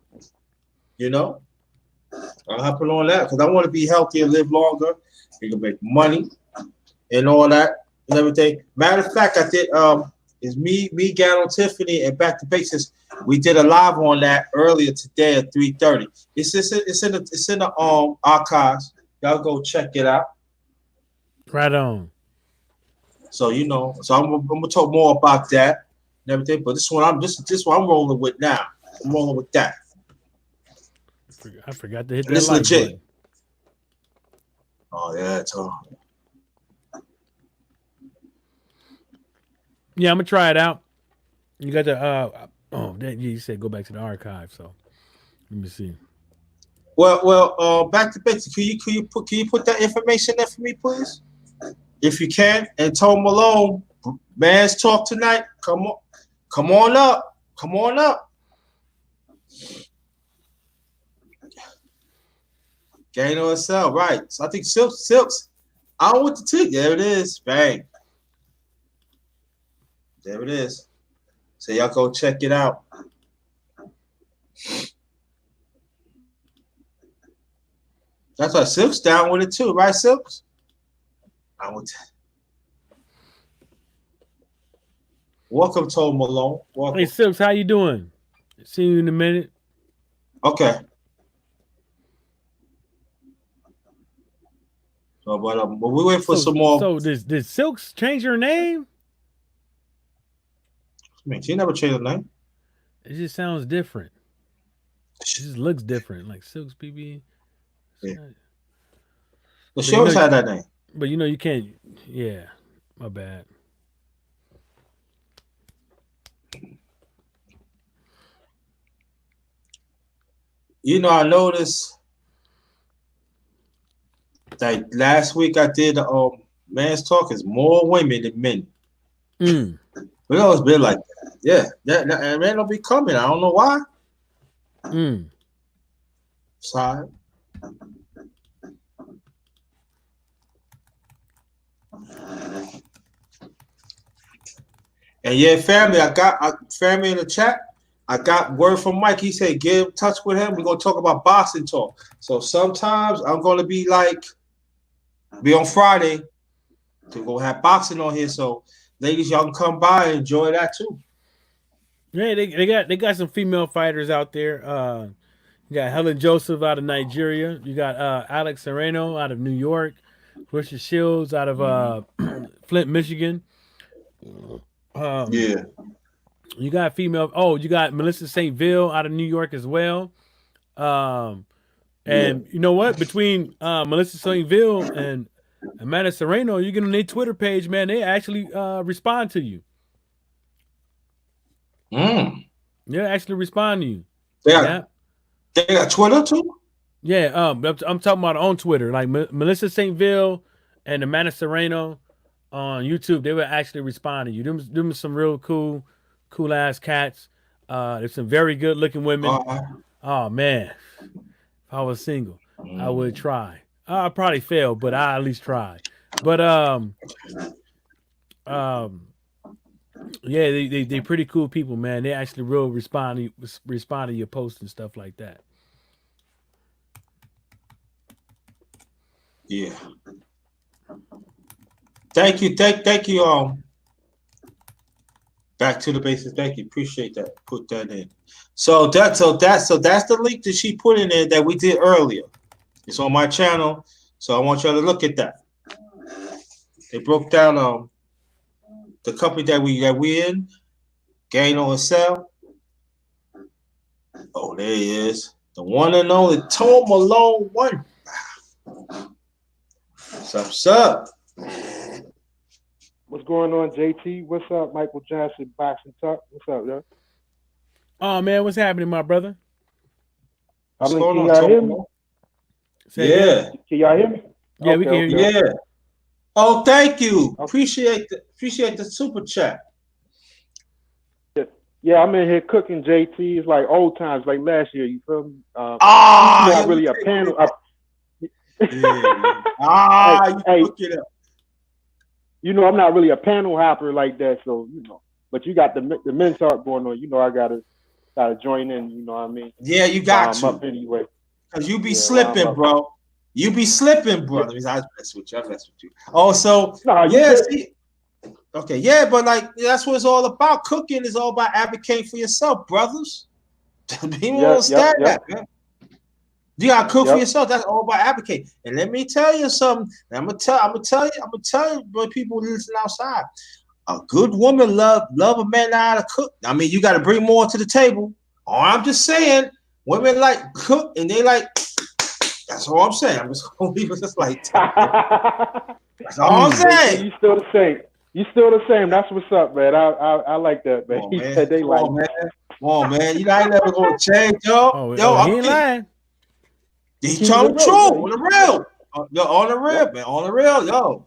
I'll happen on that because I want to be healthy and live longer. You can make money and all that and everything. Matter of fact, I did It's me, Gano, Tiffany, and Back to Basics. We did a live on that earlier today at 3:30. It's in the archives. Y'all go check it out. Right on. So I'm gonna talk more about that and everything. But this one I'm rolling with now. I'm rolling with that. I forgot to hit And that it's like legit. button. Oh yeah, it's on. Yeah, I'm gonna try it out. You got the you said go back to the archive. So let me see. Well, Back to Basics. Can you put that information there for me, please? If you can, and Tom Malone, Man's Talk tonight. Come on up. Gain on sell, right? So I think Silks. I don't want the ticket. There it is. Bang. There it is. So y'all go check it out. That's why Silks down with it too, right, Silks? I would. Welcome, Tom Malone. Welcome. Hey Silks, how you doing? See you in a minute. Okay. So, but we wait for some more. So did Silks change her name? I mean, she never changed her name. It just sounds different. It just looks different, like Silks BB. Yeah. Not, But she always had that name. But you can't. Yeah, my bad. I noticed like last week I did Man's Talk is more women than men. We always been like that. Yeah, that man don't be coming. I don't know why. Sorry. And yeah, family, I got family in the chat. I got word from Mike. He said, get in touch with him. We're going to talk about boxing talk. So sometimes I'm going to be on Friday to go have boxing on here. So ladies, y'all can come by and enjoy that too. Yeah, they got some female fighters out there. You got Helen Joseph out of Nigeria. You got Alex Serrano out of New York. Richard Shields out of Flint, Michigan. Yeah. You got female. Oh, you got Melissa St. Ville out of New York as well. And you know what? Between Melissa St. Ville and Amanda Serrano, you get on their Twitter page, man. They actually respond to you. They actually respond to you. They got Twitter too? Yeah, I'm talking about on Twitter. Like Melissa St. Ville and Amanda Serrano on YouTube, they would actually respond to you. Them some real cool ass cats. There's some very good looking women. Oh man. If I was single, I would try. I'd probably fail, but I at least try. But yeah, they pretty cool people, man. They actually real respond to your posts and stuff like that. Yeah. Thank you. Thank you. Back to the basics. Thank you. Appreciate that. Put that in. So that's the link that she put in there that we did earlier. It's on my channel. So I want y'all to look at that. They broke down the company that we in, gain or sell. Oh, there he is. The one and only Tom Malone one. What's up? What's going on, JT? What's up, Michael Johnson, Boxing Talk? What's up, yo? Oh man, what's happening, my brother? What's can going on, y'all hear me? Yeah. Can y'all hear me? Yeah, we can hear you. Yeah. Oh, thank you. Okay. Appreciate the super chat. Yeah, I'm in here cooking, JT. It's like old times, like last year. You feel me? Not really a panel. You cook it up. I'm not really a panel hopper like that, so But you got the men talk going on. I gotta join in. You know what I mean? Yeah, you got to. Up anyway. Cause you be slipping, bro. You be slipping, brother. I mess with you. Oh, so yeah. See. Okay, yeah, but like that's what it's all about. Cooking is all about advocating for yourself, brothers. People don't understand that, man. You gotta cook for yourself. That's all about advocating. And let me tell you something. I'm gonna tell you, but people listen outside. A good woman love a man that know how to cook. I mean, you got to bring more to the table. All I'm just saying, women like cook and they like. That's all I'm saying. I'm just gonna leave it just like that. That's all I'm saying. You still the same. You still the same. That's what's up, man. I like that, man. He said they like, man. Come on, man. You know I ain't never gonna change, yo. He ain't lying. He told the truth on the real. Yo, on the real, man. On the real, yo.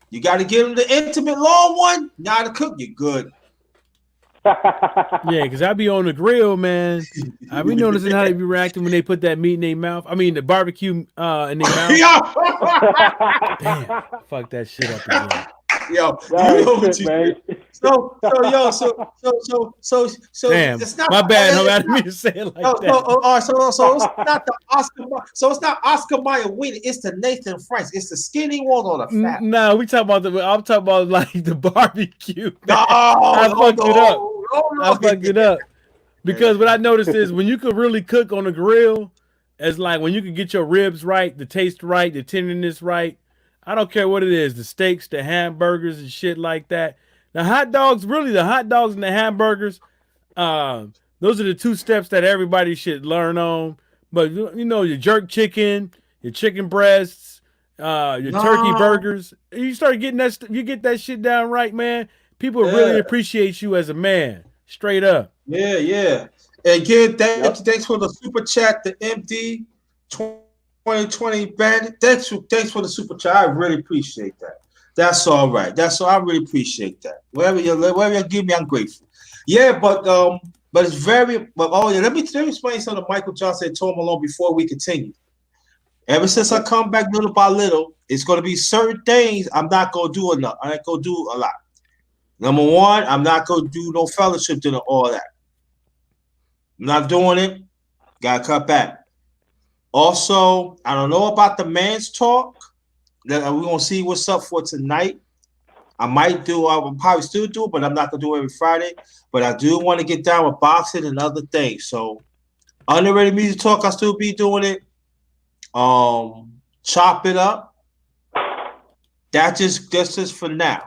You got to give him the intimate long one. Now to cook, you good. Yeah, because I be on the grill, man. I be noticing how they be reacting when they put that meat in their mouth. I mean, the barbecue in their mouth. Damn, fuck that shit up again. Yo, you know what you man. So, damn, it's not my bad. No, I didn't mean to say it like that. So it's not the Oscar. So it's not Oscar Mayer winning. It's the Nathan Franks. It's the skinny one or the fat. No, I'm talking about like the barbecue. I fucked it up. I fucked it up because what I noticed is when you could really cook on the grill, it's like when you can get your ribs right, the taste right, the tenderness right. I don't care what it is, the steaks, the hamburgers, and shit like that. The hot dogs and the hamburgers, those are the two steps that everybody should learn on. But you know, your jerk chicken, your chicken breasts, your turkey burgers. You start getting you get that shit down right, man. People really appreciate you as a man, straight up. Yeah. And again, thanks for the super chat, the MD 2020 Bandit. Thanks for the super chat. I really appreciate that. That's all right. I really appreciate that. Whatever you give me, I'm grateful. Yeah, but it's very. But let me explain something. Michael Johnson told Malone before we continue. Ever since I come back little by little, it's going to be certain things I'm not going to do enough. I ain't going to do a lot. Number one, I'm not going to do no fellowship dinner, all that. I'm not doing it. Got to cut back. Also, I don't know about the man's talk. We're going to see what's up for tonight. I will probably still do it, but I'm not going to do it every Friday. But I do want to get down with boxing and other things. So, Underrated Music Talk, I'll still be doing it. Chop It Up. That's just for now.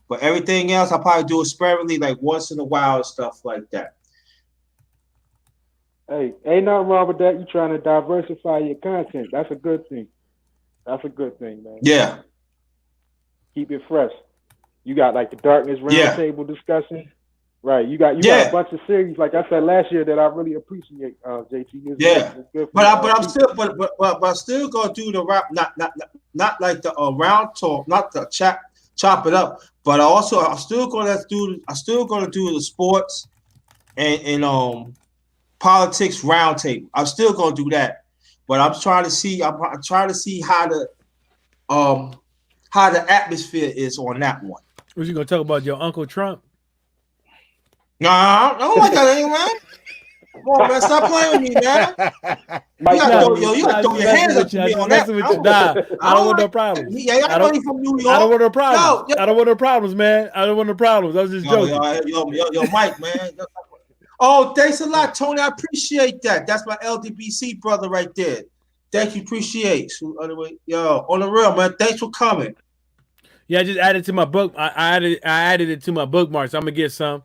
But everything else, I'll probably do it sparingly, like once in a while and stuff like that. Hey, ain't nothing wrong with that. You're trying to diversify your content. That's a good thing. That's a good thing, man. Yeah. Keep it fresh. You got like the Darkness Roundtable discussion. Right. You got a bunch of series, like I said last year, that I really appreciate, JT. It's good but I'm still gonna do the rap, not like the round talk, not the chop it up. But I'm still gonna do the sports and politics roundtable. I'm still gonna do that, but I'm trying to see how the atmosphere is on that one. Was you gonna talk about your Uncle Trump? Nah, I don't like that anymore, man. Come on, man, stop playing with me, man. You gotta throw your hands up to me on that. I don't want no problems. I don't want no problems. I don't want no problems, man. I don't want no problems. I was just joking. Yo, Mike, man. Oh, thanks a lot, Tony. I appreciate that. That's my LDBC brother right there. Thank you, appreciate. Yo, on the real, man. Thanks for coming. Yeah, I just added to my book. I added it to my bookmarks. I'm gonna get some.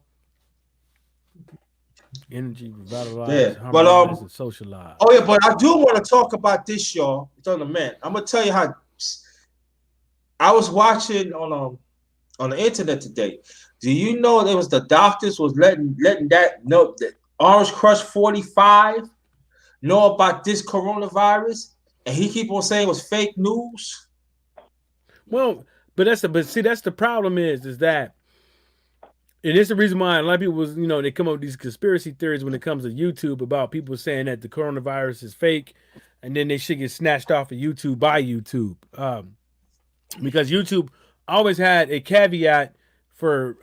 Energy, revitalize, harmonize, and socialize. Oh yeah, but I do want to talk about this, y'all. It's on the man. I'm gonna tell you how. I was watching on the internet today. Do you know there was the doctors was letting that know that Orange Crush 45 know about this coronavirus, and he keep on saying it was fake news. Well, but that's the problem is that. And it's the reason why a lot of people they come up with these conspiracy theories when it comes to YouTube about people saying that the coronavirus is fake, and then they should get snatched off of YouTube by YouTube, because YouTube always had a caveat for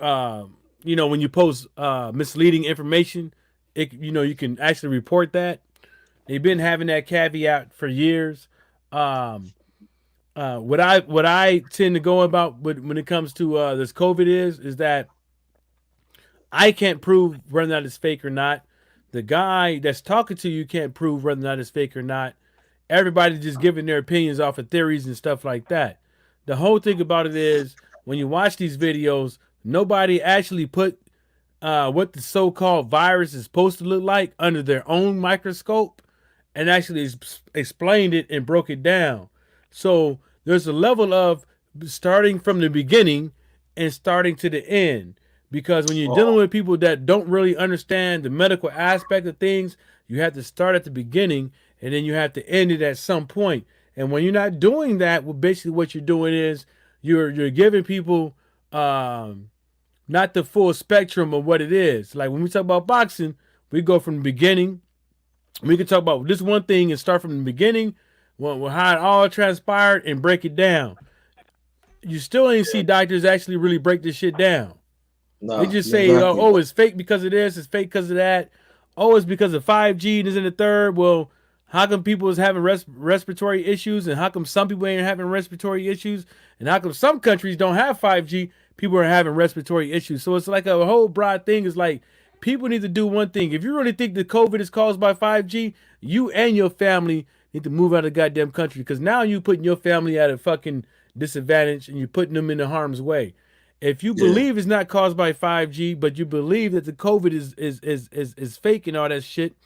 when you post misleading information, you can actually report that. They've been having that caveat for years, and What I tend to go about when it comes to this COVID is that I can't prove whether or not it's fake or not. The guy that's talking to you can't prove whether or not it's fake or not. Everybody's just giving their opinions off of theories and stuff like that. The whole thing about it is when you watch these videos, nobody actually put what the so-called virus is supposed to look like under their own microscope and actually explained it and broke it down. So there's a level of starting from the beginning and starting to the end. Because when you're dealing with people that don't really understand the medical aspect of things, you have to start at the beginning and then you have to end it at some point. And when you're not doing that, well, basically what you're doing is you're giving people not the full spectrum of what it is. Like when we talk about boxing, we go from the beginning. We can talk about this one thing and start from the beginning, how it all transpired, and break it down. You still ain't see doctors actually really break this shit down. No, they just say, exactly. oh, it's fake because of this, it's fake because of that. Oh, it's because of 5G and is in the third. Well, how come people is having respiratory issues, and how come some people ain't having respiratory issues, and how come some countries don't have 5G, people are having respiratory issues. So it's like a whole broad thing. Is like people need to do one thing. If you really think that COVID is caused by 5G, you and your family need to move out of the goddamn country, because now you're putting your family at a fucking disadvantage and you're putting them in the harm's way. If you believe it's not caused by 5G, but you believe that the COVID is fake and all that shit,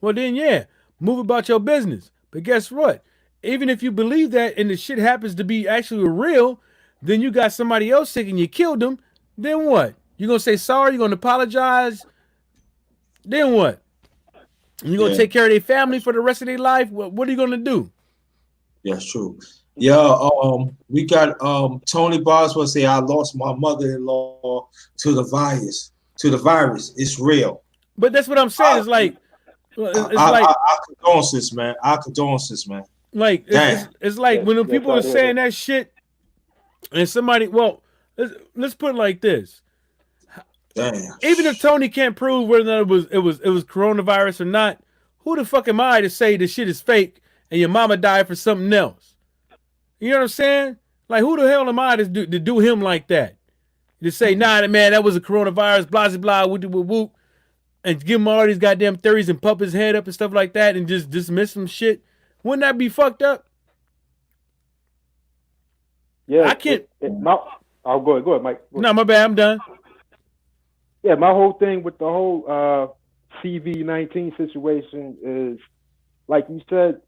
well then move about your business. But guess what? Even if you believe that and the shit happens to be actually real, then you got somebody else sick and you killed them, then what? You gonna say sorry? You gonna apologize? Then what? You gonna take care of their family for the rest of their life? What are you gonna do? That's true. Yeah, we got Tony Boswell say I lost my mother-in-law to the virus. It's real. But that's what I'm saying. I condolences, man. Like it's like when people are saying that shit, and somebody, well, let's put it like this. Damn. Even if Tony can't prove whether or not it was coronavirus or not, who the fuck am I to say this shit is fake and your mama died for something else? You know what I'm saying? Like, who the hell am I to do him like that? To say, nah, man, that was a coronavirus, blah, blah, blah, whoop, whoop, whoop, and give him all these goddamn theories and pump his head up and stuff like that and just dismiss some shit. Wouldn't that be fucked up? Yeah. I can't. I'll go ahead, Mike. Go ahead. No, my bad, I'm done. Yeah, my whole thing with the whole CV-19 situation is, like you said,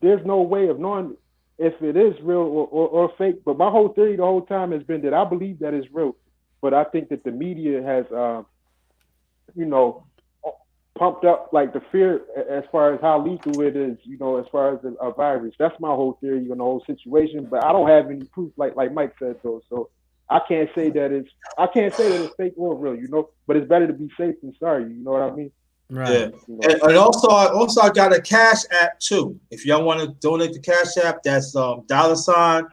there's no way of knowing if it is real or fake. But my whole theory the whole time has been that I believe that it's real. But I think that the media has, pumped up like the fear as far as how lethal it is, as far as a virus. That's my whole theory on the whole situation. But I don't have any proof, like Mike said, though. So I can't say that it's fake or real, but it's better to be safe than sorry. You know what I mean? Right. Yeah. And also I got a Cash App too. If y'all want to donate the Cash App, that's $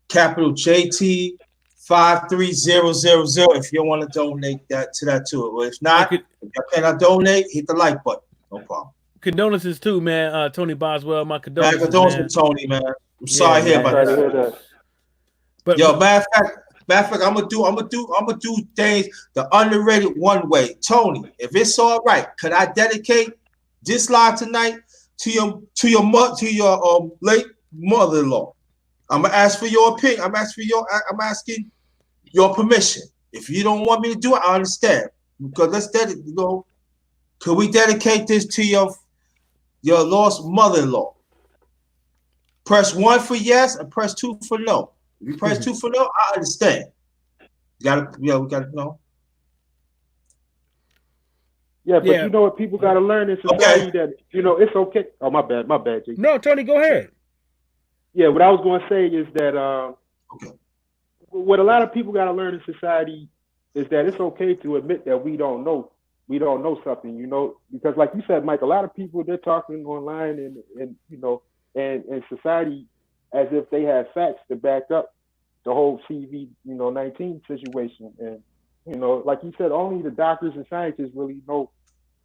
capital JT 53000. If you want to donate that too. Well, if not, if y'all cannot donate, hit the like button. No problem. Condolences too, man. Tony Boswell, my condolences. Condolences, Tony, man. I'm sorry to hear about that. But matter of fact, I'm gonna do things the underrated one way. Tony, if it's all right, could I dedicate this live tonight to your late mother-in-law? I'm gonna ask for your opinion. I'm asking your permission. If you don't want me to do it, I understand. Because could we dedicate this to your lost mother-in-law? Press 1 for yes and press 2 for no. If you press 2 for no, I understand. We gotta know. Yeah, but you know what people gotta learn in society that it's okay. Oh, my bad, JT. No, Tony, go ahead. Yeah, what I was gonna say is that what a lot of people gotta learn in society is that it's okay to admit that we don't know something, because like you said, Mike, a lot of people, they're talking online and society as if they have facts to back up the whole CV-19 situation. And, like you said, only the doctors and scientists really know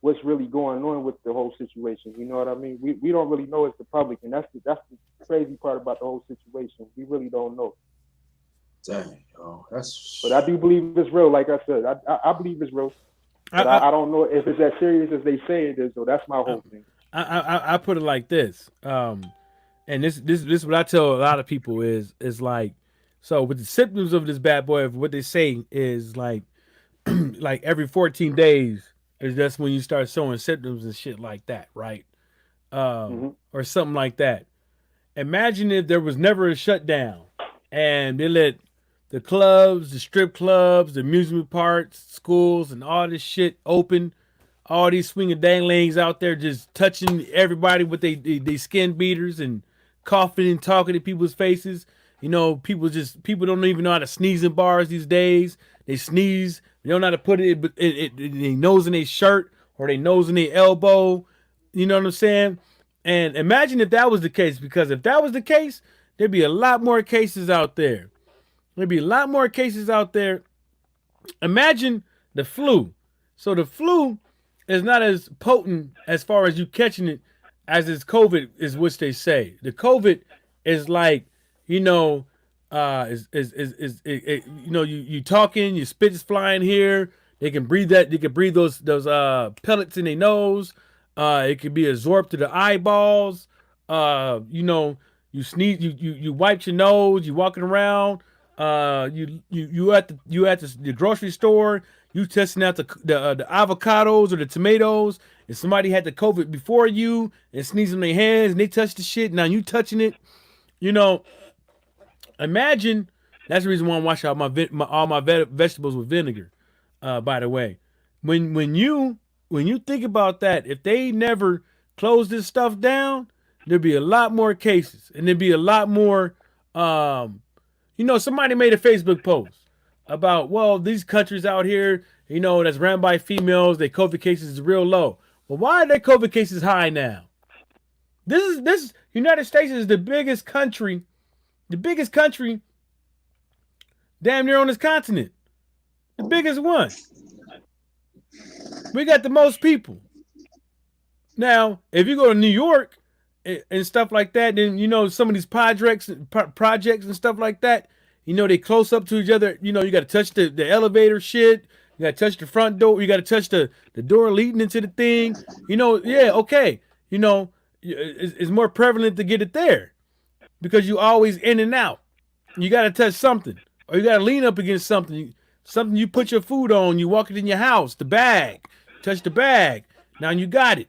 what's really going on with the whole situation. You know what I mean? We don't really know as the public, and that's the crazy part about the whole situation. We really don't know. Dang, yo, that's. But I do believe it's real. Like I said, I believe it's real. But I don't know if it's as serious as they say it is. So that's my whole thing. I put it like this, and this what I tell a lot of people is like, so with the symptoms of this bad boy, what they say is like like every 14 days is that's when you start showing symptoms and shit like that, right? Or something like that. Imagine if there was never a shutdown and they let the clubs, the strip clubs, the amusement parks, schools, and all this shit open. All these swinging danglings out there just touching everybody with they skin beaters and coughing and talking to people's faces. You know, people don't even know how to sneeze in bars these days. They sneeze, they don't know how to put it in their nose in their shirt or their nose in their elbow. You know what I'm saying? And imagine if that was the case, because if that was the case, there'd be a lot more cases out there. There'd be a lot more cases out there. Imagine the flu. So the flu is not as potent as far as you catching it as is COVID, is what they say. The COVID is like, you know, you talking, your spit is flying here. They can breathe that. They can breathe those pellets in their nose. It could be absorbed to the eyeballs. You sneeze, you wipe your nose. You walking around. You at the grocery store. You testing out the avocados or the tomatoes, and somebody had the COVID before you and sneezing their hands and they touched the shit. Now you touching it. You know, imagine that's the reason why I wash out all my vegetables with vinegar. By the way, when you think about that, if they never close this stuff down, there'd be a lot more cases, and there'd be a lot more. Somebody made a Facebook post about, well, these countries out here, that's ran by females, their COVID cases is real low. Well, why are their COVID cases high now? This United States is the biggest country damn near on this continent. The biggest one. We got the most people. Now, if you go to New York and stuff like that, then some of these projects and stuff like that, they close up to each other. You got to touch the elevator shit. You got to touch the front door. You got to touch the door leading into the thing. Okay. It's more prevalent to get it there because you always in and out. You got to touch something, or you got to lean up against something you put your food on. You walk it in your house, the bag, touch the bag. Now you got it.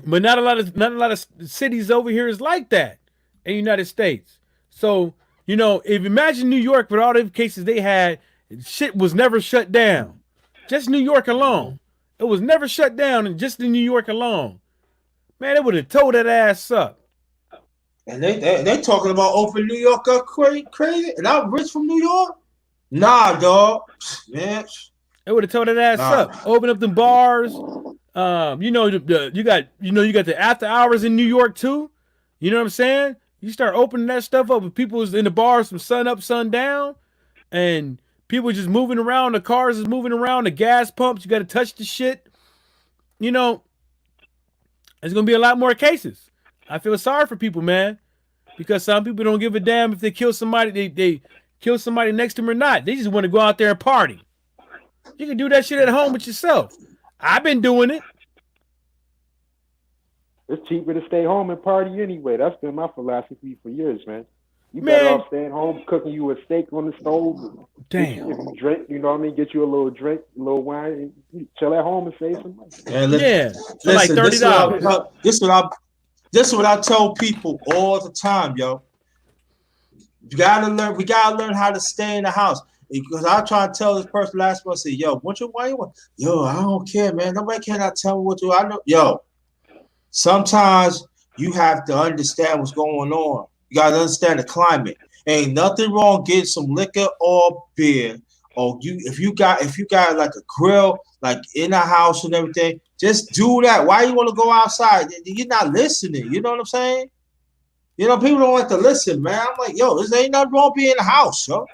But not a lot of cities over here is like that in the United States. So, if imagine New York with all the cases they had, shit was never shut down. Just New York alone. It was never shut down, and just in New York alone. Man, it would have towed that ass up. And they talking about open New York up crazy. And I'm rich from New York? Nah, dog. Man. It would have towed that ass up. Open up the bars. You got the after hours in New York too. You know what I'm saying? You start opening that stuff up with people in the bars from sun up, sun down, and people just moving around. The cars is moving around. The gas pumps. You got to touch the shit. There's gonna be a lot more cases. I feel sorry for people, man, because some people don't give a damn if they kill somebody. They kill somebody next to them or not. They just want to go out there and party. You can do that shit at home with yourself. I've been doing it. It's cheaper to stay home and party anyway. That's been my philosophy for years, man. You better off staying home, cooking you a steak on the stove. Damn. If you drink, you know what I mean? Get you a little drink, a little wine, and chill at home and save some money. For like $30. This is what I tell people all the time, yo. We gotta learn how to stay in the house. Because I try to tell this person last month, I say, yo, why you want? Yo, I don't care, man. Nobody cannot tell me what to do. I know. Yo, sometimes you have to understand what's going on. You gotta understand the climate. Ain't nothing wrong getting some liquor or beer. Or if you got like a grill, like in a house and everything, just do that. Why you want to go outside? You're not listening. You know what I'm saying? People don't like to listen, man. I'm like, yo, there ain't nothing wrong being in the house, yo.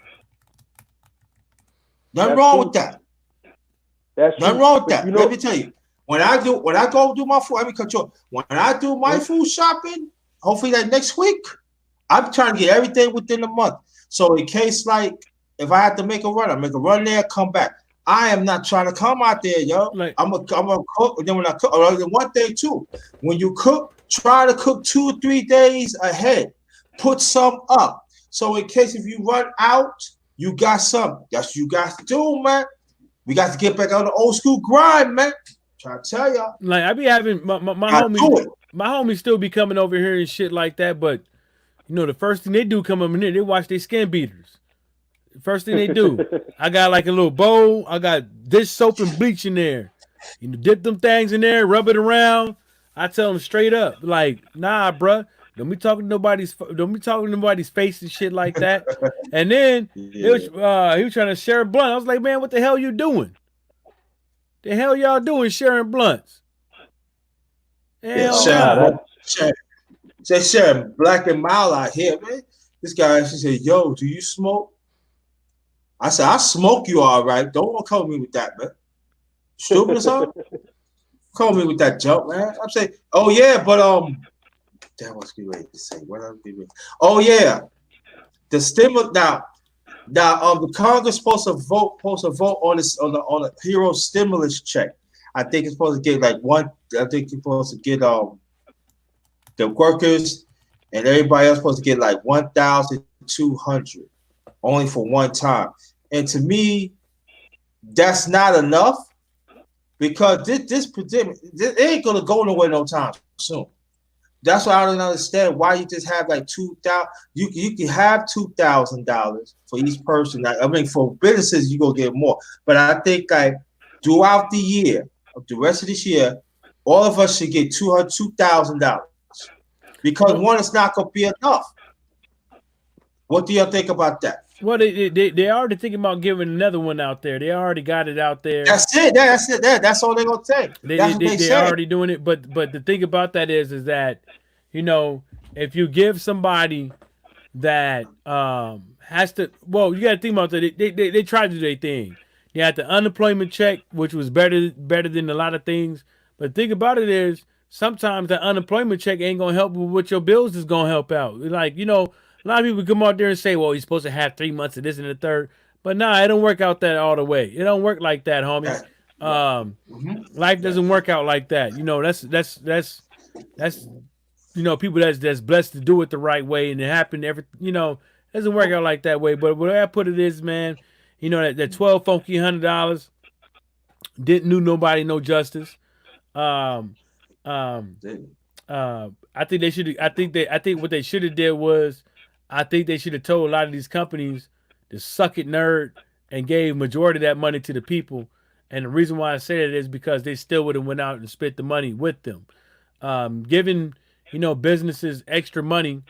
Nothing wrong with that. That's Nothing true. wrong with But that. Let me tell you, when I go do my food, let me cut you off. When I do my food shopping, hopefully that next week, I'm trying to get everything within a month. So in case like if I have to make a run, I make a run there, come back. I am not trying to come out there, yo. Like, I'm a cook. And then when I cook, one thing too, when you cook, try to cook 2 or 3 days ahead. Put some up. So in case if you run out, you got some. That's what you got to do, man. We got to get back on the old school grind, man. Trying to tell y'all. like I be having my homies still be coming over here and shit like that, but you know the first thing they do come up in there, they wash their skin beaters. The first thing they do, I got like a little bowl, I got dish soap and bleach in there. You know, dip them things in there, rub it around. I tell them straight up, like, nah, bruh, don't be talking to nobody's face and shit like that. And then he was trying to share a blunt. I was like, man, what the hell you doing? The hell y'all doing sharing blunts? Hell no. Sharing Black and Mild out here, man. This guy, she said, yo, do you smoke? I said, I smoke you all right. Don't come me with that, man. Stupid or something? Call me with that jump, man. I'm saying, oh yeah, but that was be ready to say. What else be ready? Oh yeah, the stimulus now. The Congress supposed to vote on this on the hero stimulus check. I think it's supposed to get like one. I think it's supposed to get the workers and everybody else supposed to get like 1,200 only for one time. And to me, that's not enough because this it ain't gonna go nowhere no time soon. That's why I don't understand why you just have like 2,000. You can have $2,000 for each person. I mean, for businesses you gonna get more, but I think like throughout the year, the rest of this year, all of us should get $2,000 because one, it's not gonna be enough. What do y'all think about that? Well, they already thinking about giving another one out there. They already got it out there. That's it. That's all they're gonna take. They're already doing it. But the thing about that is that, you know, if you give somebody that has to, well, you got to think about that. They tried to do their thing. They had the unemployment check, which was better than a lot of things. But the thing about it is sometimes the unemployment check ain't gonna help with what your bills is gonna help out. Like, you know. A lot of people come out there and say, well, you're supposed to have 3 months of this and the third. But nah, it don't work out that all the way. It don't work like that, homie. Life doesn't work out like that. You know, that's you know, people that's blessed to do it the right way and it happened you know, it doesn't work out like that way. But what I put it is, man, you know, that 12 funky $100 didn't do nobody no justice. I think they should I think what they should have did was I think they should have told a lot of these companies to suck it, nerd, and gave majority of that money to the people. And the reason why I say that is because they still would have went out and spent the money with them. Giving, you know, businesses extra money,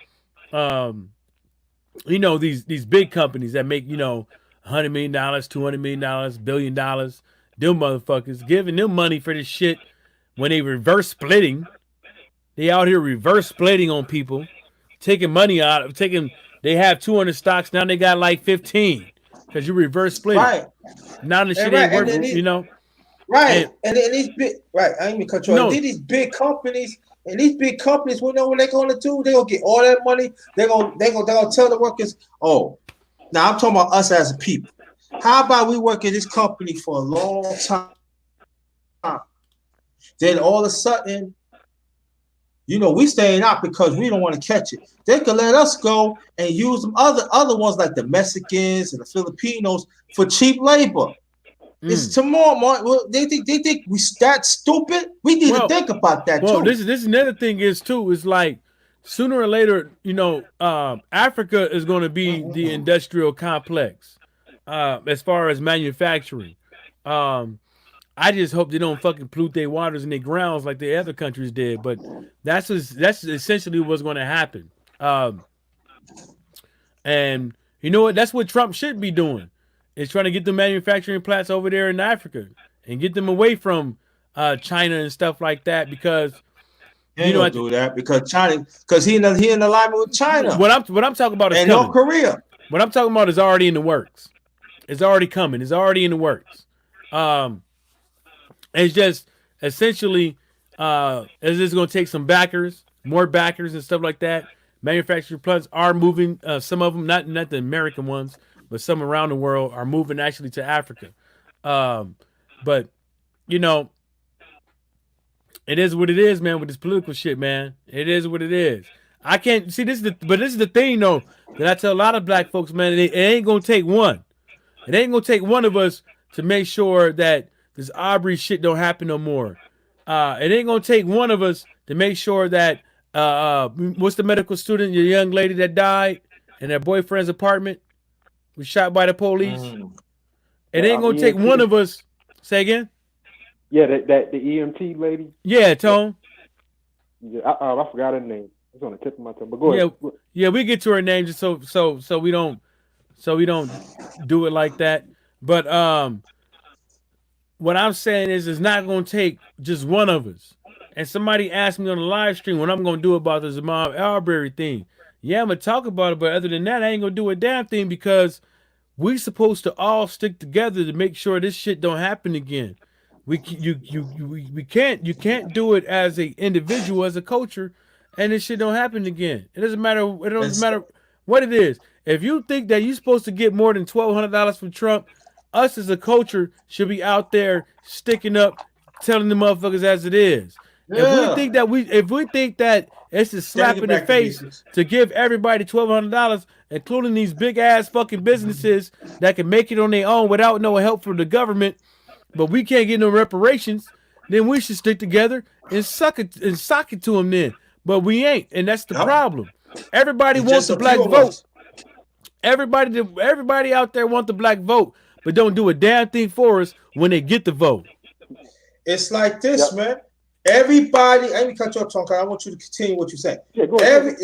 you know, these big companies that make, you know, $100 million, $200 million, $1 billion, them motherfuckers, giving them money for this shit when they reverse splitting. They out here reverse splitting on people. Taking money out of they have 200 stocks, now they got like 15 because you reverse split. Right. Now the shit ain't working, you know. Right. And these big I ain't even control. No. These big companies, we know what they're gonna do. They're gonna get all that money. They're gonna tell the workers, oh, now I'm talking about us as a people. How about we work in this company for a long time? Then all of a sudden, you know, we staying out because we don't want to catch it. They could let us go and use them other ones like the Mexicans and the Filipinos for cheap labor. It's tomorrow. They think we that stupid. We need to think about that too. Well, this is another thing is too. It's like sooner or later, you know, Africa is going to be the industrial complex as far as manufacturing. I just hope they don't fucking pollute their waters and their grounds like the other countries did. But that's essentially what's going to happen. And you know what? That's what Trump should be doing. Is trying to get the manufacturing plants over there in Africa and get them away from China and stuff like that because you don't do that because China he in alignment with China. What I'm talking about is and North Korea. What I'm talking about is already in the works. It's already coming. It's already in the works. It's just essentially, it's just going to take some backers, more backers and stuff like that. Manufactured plants are moving. Some of them, not the American ones, but some around the world are moving actually to Africa. But you know, it is what it is, man. With this political shit, man, it is what it is. I can't see this, but this is the thing, though, that I tell a lot of black folks, man. It ain't gonna take one. It ain't gonna take one of us to make sure that this Aubrey shit don't happen no more. It ain't gonna take one of us to make sure that what's the medical student, your young lady that died in her boyfriend's apartment was shot by the police. It ain't gonna take one of us. Say again. Yeah, that the EMT lady. Yeah, Tone. Yeah, I forgot her name. It's on the tip of my tongue. But go ahead. Yeah, we get to her name just so we don't do it like that. But what I'm saying is, it's not gonna take just one of us. And somebody asked me on the live stream what I'm gonna do about the Ahmaud Arbery thing. Yeah, I'm gonna talk about it, but other than that, I ain't gonna do a damn thing because we supposed to all stick together to make sure this shit don't happen again. We can't do it as an individual, as a culture, and this shit don't happen again. It doesn't matter. It doesn't matter what it is. If you think that you're supposed to get more than $1,200 from Trump, us as a culture should be out there sticking up, telling the motherfuckers as it is. Yeah. If we think that it's a slap in the face to give everybody $1,200, including these big ass fucking businesses that can make it on their own without no help from the government, but we can't get no reparations, then we should stick together and sock it to them then. But we ain't, and that's the problem. Everybody wants the black vote. Everybody out there want the black vote, but don't do a damn thing for us when they get the vote. It's like this, man. Everybody, let me cut you off, Tom, because I want you to continue what you're saying. Yeah, go ahead.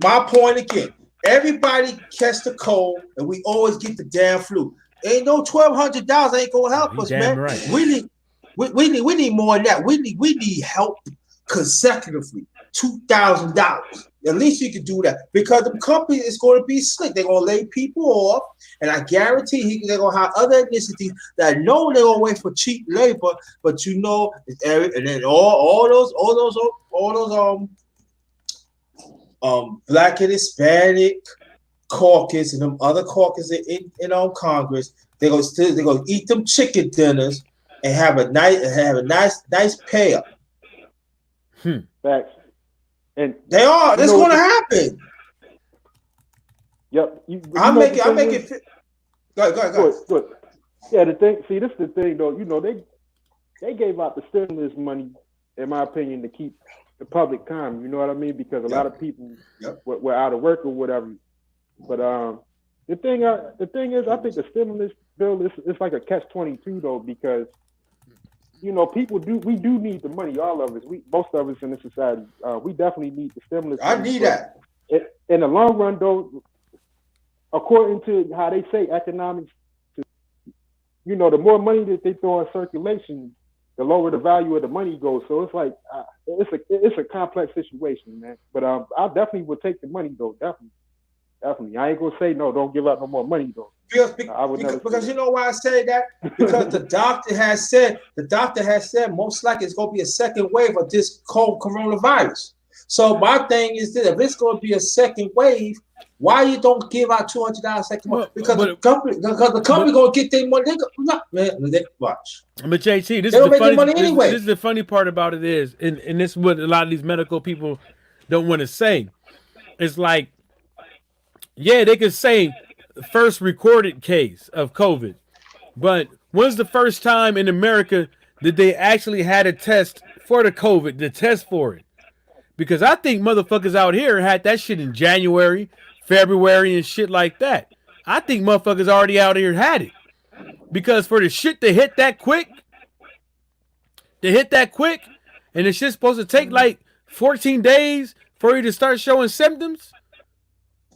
My point again. Everybody catch the cold, and we always get the damn flu. Ain't no $1,200 ain't gonna help us, man. Right. We need more than that. We need help consecutively. $2,000. At least you can do that because the company is going to be slick. They're going to lay people off, and I guarantee they're going to have other ethnicities that know they're going to wait for cheap labor. But you know, and then all those Black and Hispanic caucus and them other caucus in Congress, they're gonna eat them chicken dinners and have a nice payout. Facts. And they are. That's going to happen. Yep. I'll make it fit. Go ahead. Yeah, the thing. See, this is the thing, though. You know, they gave out the stimulus money, in my opinion, to keep the public calm. You know what I mean? Because a lot of people were out of work or whatever. But the thing is, I think the stimulus bill is like a catch-22 though, because you know we do need the money. All of us, most of us in the society, we definitely need the stimulus. I need that. In the long run, though, according to how they say economics, you know, the more money that they throw in circulation, the lower the value of the money goes. So it's like it's a complex situation, man. But I definitely would take the money though, definitely. I ain't gonna say no. Don't give out no more money though. Because you know why I say that? Because the doctor has said most likely it's gonna be a second wave of this coronavirus. So my thing is that if it's gonna be a second wave, why you don't give out $200 second month? Because the company gonna get their money. They watch. But JT, this is the funny part about it is, and this is what a lot of these medical people don't want to say. It's like, yeah, they could say first recorded case of COVID, but when's the first time in America that they actually had a test for the COVID, the test for it? Because I think motherfuckers out here had that shit in January, February, and shit like that. I think motherfuckers already out here had it. Because for the shit to hit that quick, and the shit's supposed to take like 14 days for you to start showing symptoms.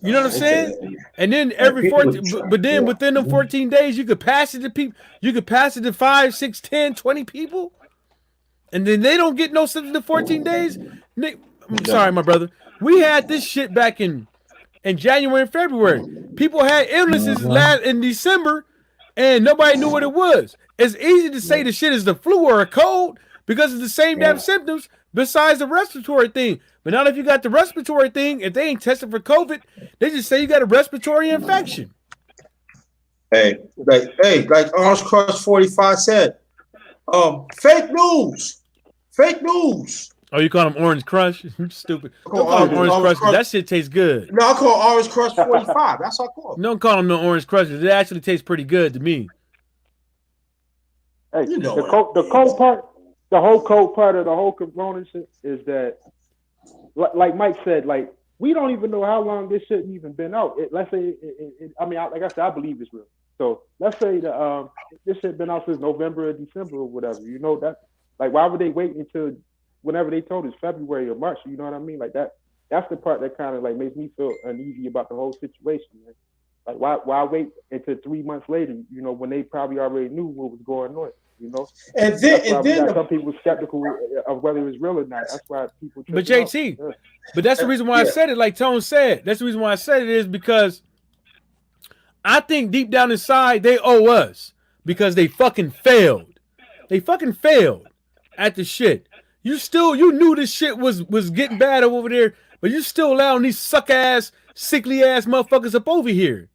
You know what I'm saying? And then every 14, but then within them 14 days, you could pass it to people. You could pass it to 5, 6, 10, 20 people. And then they don't get no symptoms in 14 days. Nick, I'm sorry, my brother. We had this shit back in January and February. People had illnesses in December, and nobody knew what it was. It's easy to say the shit is the flu or a cold because it's the same damn symptoms besides the respiratory thing. But now if you got the respiratory thing, if they ain't tested for COVID, they just say you got a respiratory infection. Hey, like Orange Crush 45 said, fake news. Fake news. Oh, you call them Orange Crush? You stupid. Don't call them Orange Crush. That shit tastes good. No, I call Orange Crush 45. That's what I call it. Don't call them no Orange Crush. It actually tastes pretty good to me. Hey, the cold part, the whole cold part of the whole corona shit is that, like Mike said, like we don't even know how long this shit even been out. Let's say, like I said, I believe it's real. So let's say that this shit been out since November or December or whatever. You know that, like, why would they wait until whenever they told us February or March? You know what I mean? Like that. That's the part that kind of like makes me feel uneasy about the whole situation, man. Like why wait until 3 months later? You know, when they probably already knew what was going on. You know, and then some people skeptical of whether it's real or not. That's why people. But JT, but that's the reason why I said it. Like Tone said, that's the reason why I said it is because I think deep down inside they owe us because they fucking failed. They fucking failed at the shit. You knew this shit was getting bad over there, but you still allowing these suck-ass, sickly-ass motherfuckers up over here.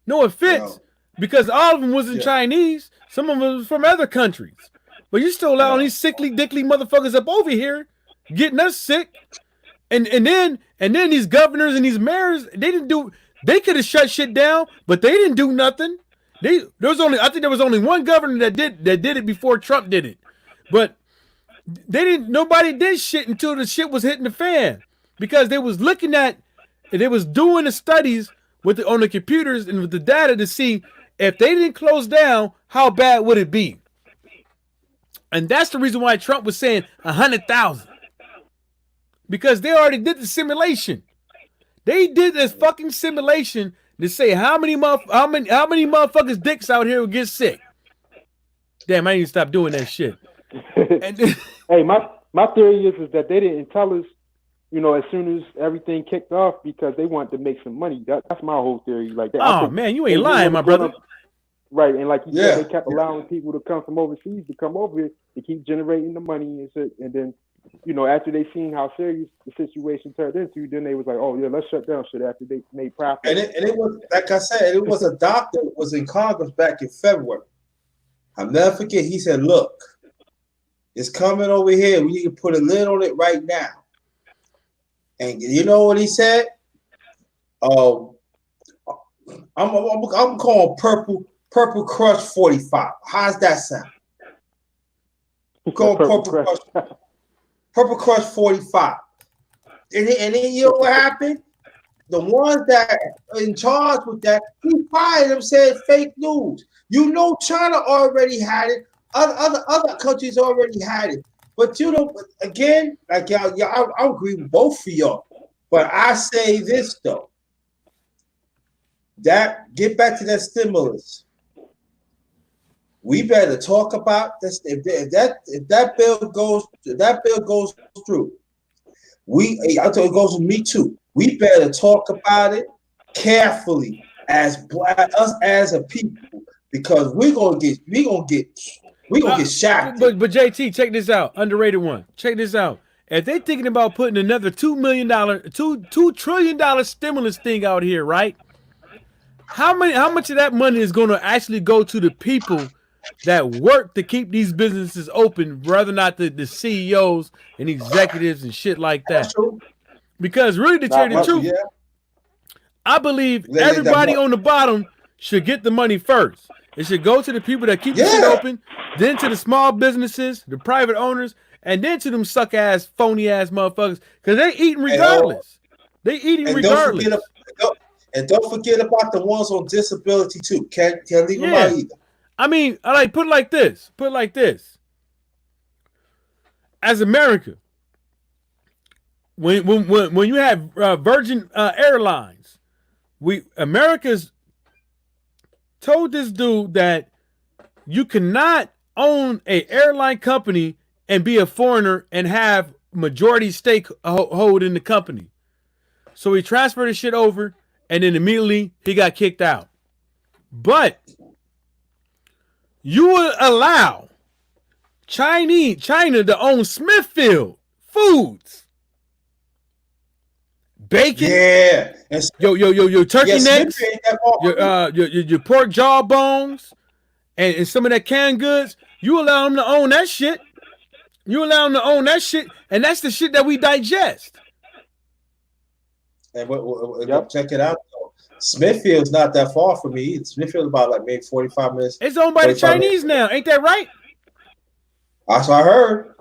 No offense, because all of them wasn't Chinese. Some of them was from other countries. But you still allowing these sickly, dickly motherfuckers up over here, getting us sick. And then these governors and these mayors, they could have shut shit down, but they didn't do nothing. I think there was only one governor that did it before Trump did it. But nobody did shit until the shit was hitting the fan. Because they was doing the studies on the computers and with the data to see if they didn't close down, how bad would it be? And that's the reason why Trump was saying 100,000. Because they already did the simulation. They did this fucking simulation to say how many motherfuckers' dicks out here will get sick. Damn, I need to stop doing that shit. Hey, my theory is that they didn't tell us, you know, as soon as everything kicked off because they wanted to make some money. That's my whole theory. Like that. Oh man, you ain't lying, my brother. Right, and like you said, they kept allowing people to come from overseas to come over here to keep generating the money and shit. And then, you know, after they seen how serious the situation turned into, then they was like, "Oh yeah, let's shut down shit." After they made profit. And it was, like I said, it was a doctor that was in Congress back in February. I'll never forget. He said, "Look, it's coming over here. We need to put a lid on it right now." And you know what he said? I'm calling Purple Crush 45. How's that sound? I'm calling Purple Crush 45. And then you know what happened? The ones that are in charge with that, he fired them, said fake news. You know, China already had it. Other countries already had it. But you know, again, like y'all, I agree with both of y'all. But I say this though. That get back to that stimulus. We better talk about this. If that bill goes through, I thought it goes with me too. We better talk about it carefully as us as a people because we're gonna get shot. But JT, check this out. Underrated one. Check this out. If they thinking about putting another $2 trillion stimulus thing out here, right? How much of that money is going to actually go to the people that work to keep these businesses open, rather not the CEOs and executives and shit like that? Because really, to tell you the truth, I believe everybody on the bottom should get the money first. It should go to the people that keep the shit open, then to the small businesses, the private owners, and then to them suck-ass, phony-ass motherfuckers. Because they eating regardless. They eating regardless. Don't forget about the ones on disability, too. Can't leave them out either. I mean, I like put it like this. As America, when you have Virgin Airlines, America's told this dude that you cannot own a airline company and be a foreigner and have majority stake hold in the company. So he transferred his shit over, and then immediately he got kicked out. But you would allow China to own Smithfield Foods, bacon, Yeah. And your turkey Smith necks, ain't that far from me. your pork jawbones, and some of that canned goods. You allow them to own that shit. You allow them to own that shit, and that's the shit that we digest. And check it out though. Smithfield's not that far from me either. Smithfield's about like maybe 45 minutes. It's owned by the Chinese now, ain't that right? That's what I heard.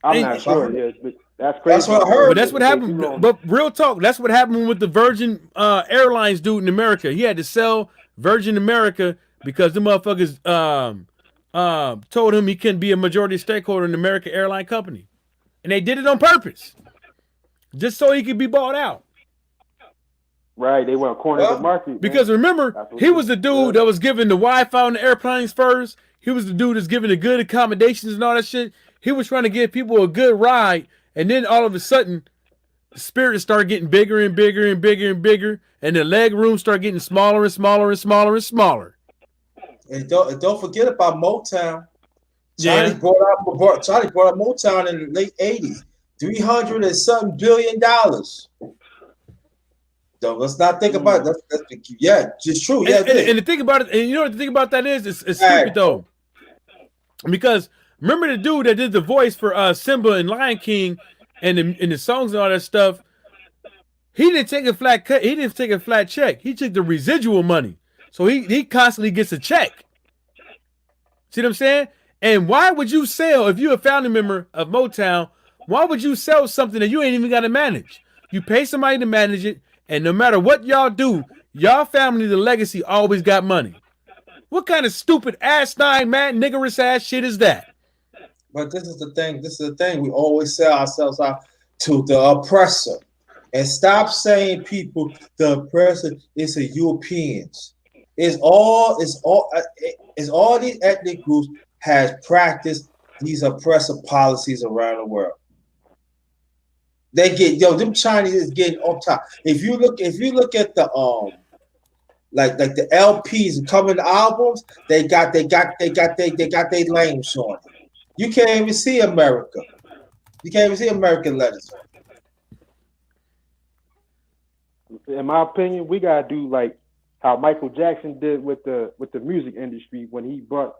I'm not sure. Yeah, but that's crazy. That's what I heard. But that's what happened. But real talk, that's what happened with the Virgin Airlines dude in America. He had to sell Virgin America because the motherfuckers told him he couldn't be a majority stakeholder in the American airline company, and they did it on purpose, just so he could be bought out. Right, they want to corner the market. Because remember, he was the dude that was giving the Wi-Fi on the airplanes first. He was the dude that's giving the good accommodations and all that shit. He was trying to give people a good ride, and then all of a sudden, Spirit started getting bigger and bigger and bigger and bigger, and the leg room started getting smaller and smaller and smaller and smaller. And don't forget about Motown. Charlie brought out Motown in the late 80s. $300 and something billion. So let's not think about it. That's just true. And the thing about it, and you know what the thing about that is, it's stupid though. Because remember the dude that did the voice for Simba and Lion King and the songs and all that stuff, he didn't take a flat cut, he didn't take a flat check. He took the residual money. So he constantly gets a check. See what I'm saying? And why would you sell, if you're a founding member of Motown, why would you sell something that you ain't even got to manage? You pay somebody to manage it, and no matter what y'all do, y'all family, the legacy, always got money. What kind of stupid asinine, mad, niggerous ass shit is that? But this is the thing. We always sell ourselves out to the oppressor. And stop saying people, the oppressor is the Europeans. It's all these ethnic groups has practiced these oppressive policies around the world. They get them Chinese is getting on top. If you look at the like the LPs and coming albums, they got their names on it. You can't even see America. You can't even see American letters. In my opinion, we gotta do like how Michael Jackson did with the music industry when he brought,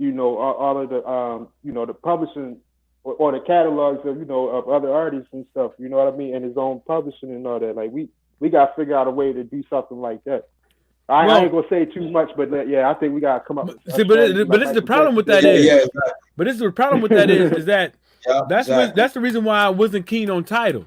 all of the the publishing or the catalogs of of other artists and stuff. You know what I mean, and his own publishing and all that. Like we gotta figure out a way to do something like that. I ain't gonna say too much, but I think we gotta come up. But this is the problem with that is. But this is the problem with that is that that's the reason why I wasn't keen on Tidal.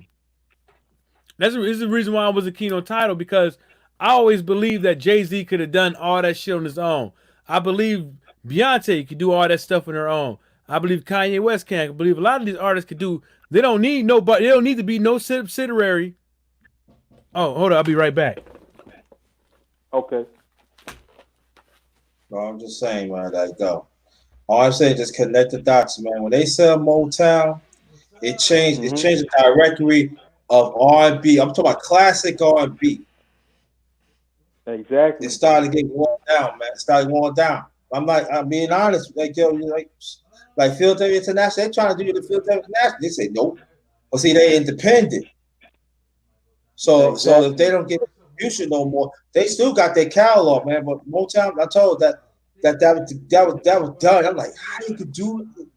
This is the reason why I wasn't keen on Tidal, because I always believed that Jay-Z could have done all that shit on his own. I believe Beyonce could do all that stuff on her own. I believe Kanye West can. I believe a lot of these artists could do. They don't need nobody. They don't need to be no subsidiary. Oh, hold on. I'll be right back. Okay. No, I'm just saying, man. Like, though, all I'm saying is just connect the dots, man. When they sell Motown, it changed. Mm-hmm. It changed the directory of R&B. I'm talking about classic R&B. Exactly. It started getting worn down, man. It started worn down. I'm being honest. Like, like Philadelphia International, they're trying to do the Philadelphia International. They say nope. Well, see, they're independent. So if they don't get distribution no more, they still got their catalog, man. But Motown, I told that was done. I'm like, how you could do it?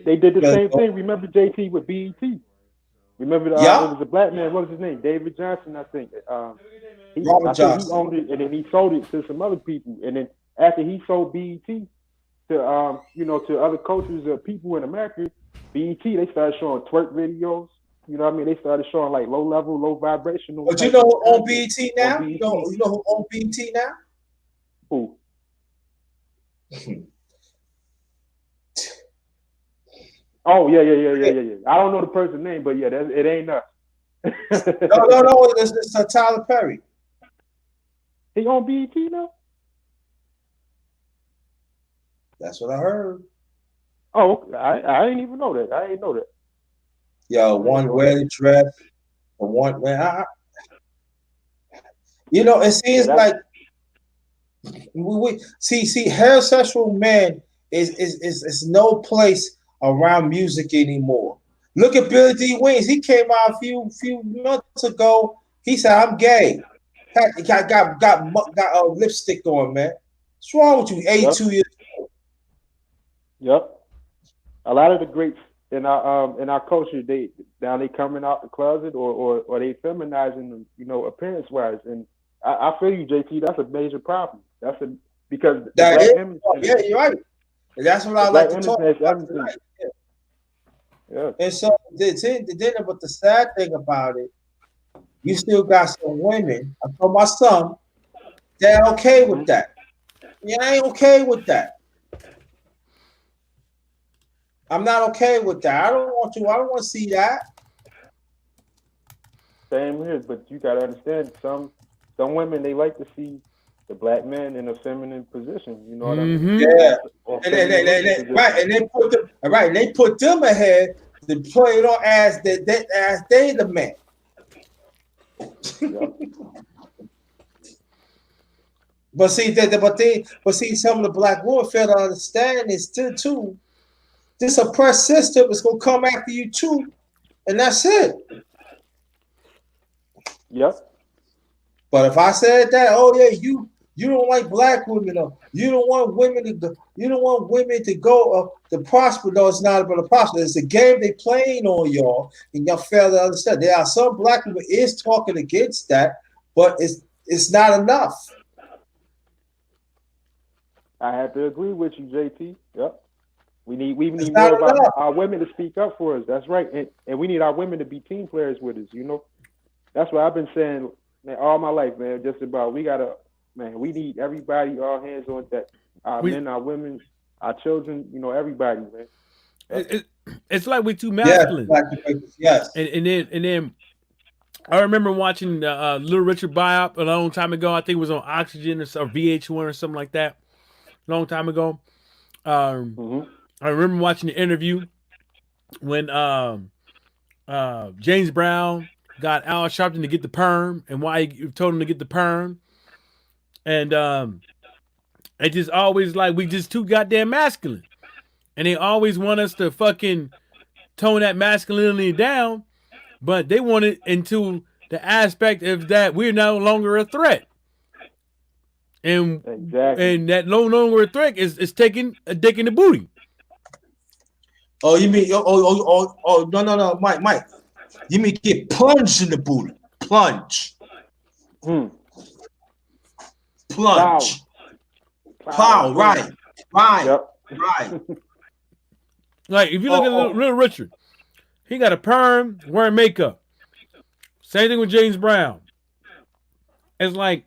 They did the same thing. Remember J.T. with BET? Remember it was a black man. What was his name? David Johnson, I think. Robert Johnson. He owned it, and then he sold it to some other people. And then after he sold BET to to other cultures of people in America, BET, they started showing twerk videos. You know what I mean? They started showing like low level, low vibrational. But you know who on BET now? You know who on BET now? Who? Oh yeah. I don't know the person's name, but yeah, it ain't us. No. It's Tyler Perry. He on BET now? That's what I heard. Oh, I didn't even know that. I didn't know that. Yo, one wedding dress, one man. It seems like We see heterosexual men is no place around music anymore. Look at Billy D. Wings. He came out a few months ago. He said, "I'm gay." Got lipstick on, man. What's wrong with you? 82 years old. Yep. A lot of the greats in our culture, they coming out the closet or they feminizing them, appearance wise. And I feel you, JT. That's a major problem. Because the That black is, image. yeah, you're right. And that's what I like to talk about tonight. Yeah. And so but the sad thing about it, you still got some women. I told my son, they're okay with that. Yeah, I ain't okay with that. I'm not okay with that. I don't want to see that. Same here, but you gotta understand some women, they like to see the black man in a feminine position. You know what I mean? Yeah. And they put them ahead to play it on as they the man. Yep. But see some of the black women fail to understand is still too. This oppressed system is gonna come after you too, and that's it. Yep. But if I said that, oh yeah, you don't like black women, or you don't want women to go to prosper. No, it's not about the prosper. It's a game they playing on y'all, and y'all fail to understand. There are some black women is talking against that, but it's not enough. I have to agree with you, JT. Yep. We need more of our women to speak up for us. That's right, and we need our women to be team players with us. That's what I've been saying, man, all my life, man. Just about we need everybody, all hands on deck. Our men, our women, our children, everybody, man. It's like we're too masculine. Yes. And then I remember watching Little Richard biop a long time ago. I think it was on Oxygen or VH1 or something like that. A long time ago. I remember watching the interview when James Brown got Al Sharpton to get the perm and why he told him to get the perm. And it just always like we just too goddamn masculine. And they always want us to fucking tone that masculinity down, but they want it into the aspect of that we're no longer a threat. And and that no longer a threat is taking a dick in the booty. Oh, you mean no, Mike. You mean get plunged in the booty? Plunge. Plunge. Plow. Right. Yep. Right. Like if you look at Little Richard, he got a perm, wearing makeup. Same thing with James Brown. It's like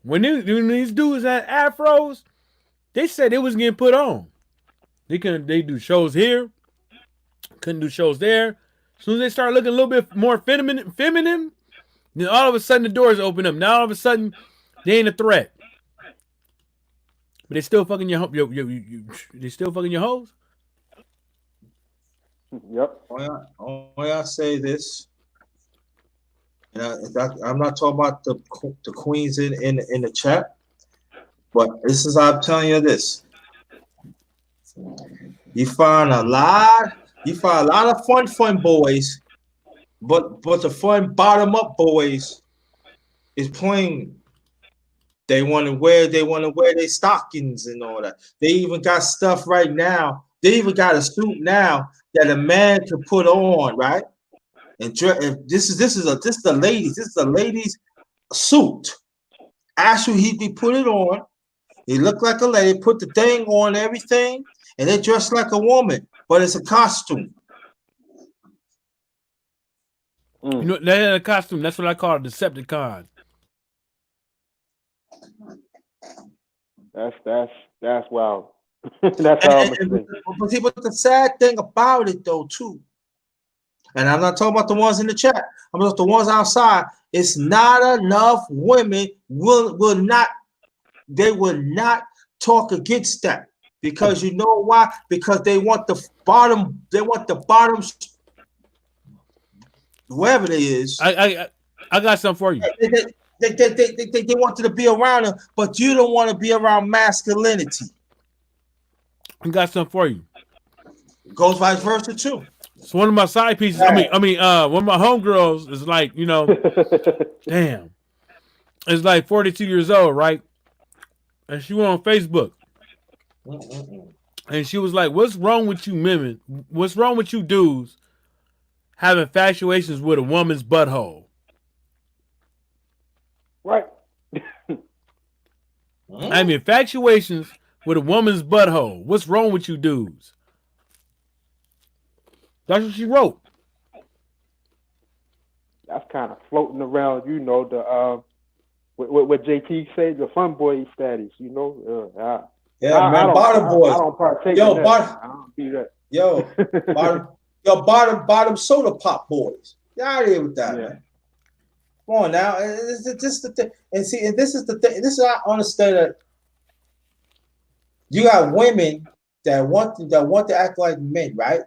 when these dudes had afros, they said it was getting put on. They do shows here, couldn't do shows there. As soon as they start looking a little bit more feminine, then all of a sudden the doors open up. Now all of a sudden they ain't a threat. But they still fucking they still fucking your hoes. Yep. Only I say this, and I'm not talking about the queens in the chat, but this is I'm telling you this. You find a lot of fun boys, but the fun bottom up boys is plain. They want to wear their stockings and all that. They even got stuff right now. They even got a suit now that a man can put on, right? And this is the ladies. This is a ladies' suit. Actually, he put it on. He looked like a lady, put the thing on, everything, and they dress like a woman, but it's a costume. You know, that ain't a costume. That's what I call a Decepticon. That's wild. That's how I'm saying. But the sad thing about it, though, too, and I'm not talking about the ones in the chat. I'm about the ones outside. It's not enough women will not talk against that, because you know why? Because they want the bottom. They want the bottoms, whoever it is. I got something for you. They want you to be around them, but you don't want to be around masculinity. I got something for you. It goes vice versa too. So one of my side pieces, one of my homegirls is like, damn, is like 42 years old, right? And she went on Facebook. And she was like, what's wrong with you women? What's wrong with you dudes having infatuations with a woman's butthole? Right. I mean, infatuations with a woman's butthole. What's wrong with you dudes? That's what she wrote. That's kind of floating around, the what JT said, the fun boy status, Yeah, man, bottom boys. I don't partake in that. I don't do that. Bottom soda pop boys. Get out of here with that, man. Come on now. This is the thing. And see, and this is the thing. This is I understand that you got women that want to act like men, right?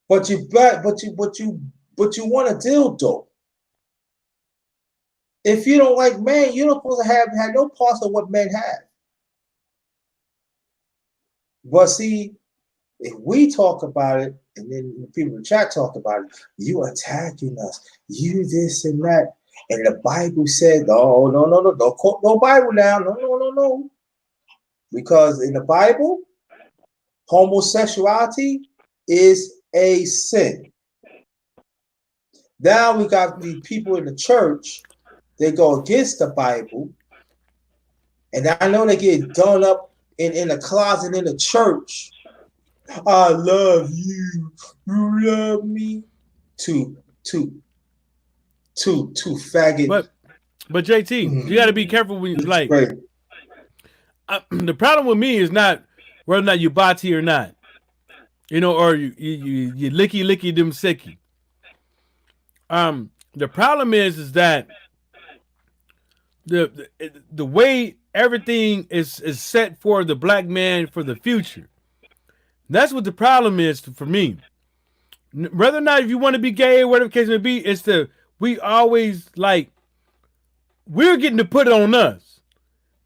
But you want a dildo. If you don't like men, you're not supposed to have no parts of what men have. But see, if we talk about it, and then people in the chat talk about it, you attacking us, you this and that. And the Bible said, no, don't quote no Bible now. No. Because in the Bible, homosexuality is a sin. Now we got these people in the church, they go against the Bible, and I know they get done up in a closet in the church. I love you, you love me. Two faggot. But JT, you got to be careful when the problem with me is not whether or not you bati or not, or you licky them sicky. The problem is that the way everything is set for the black man for the future. That's what the problem is for me. Whether or not if you want to be gay or whatever the case may be, it's we always we're getting to put it on us.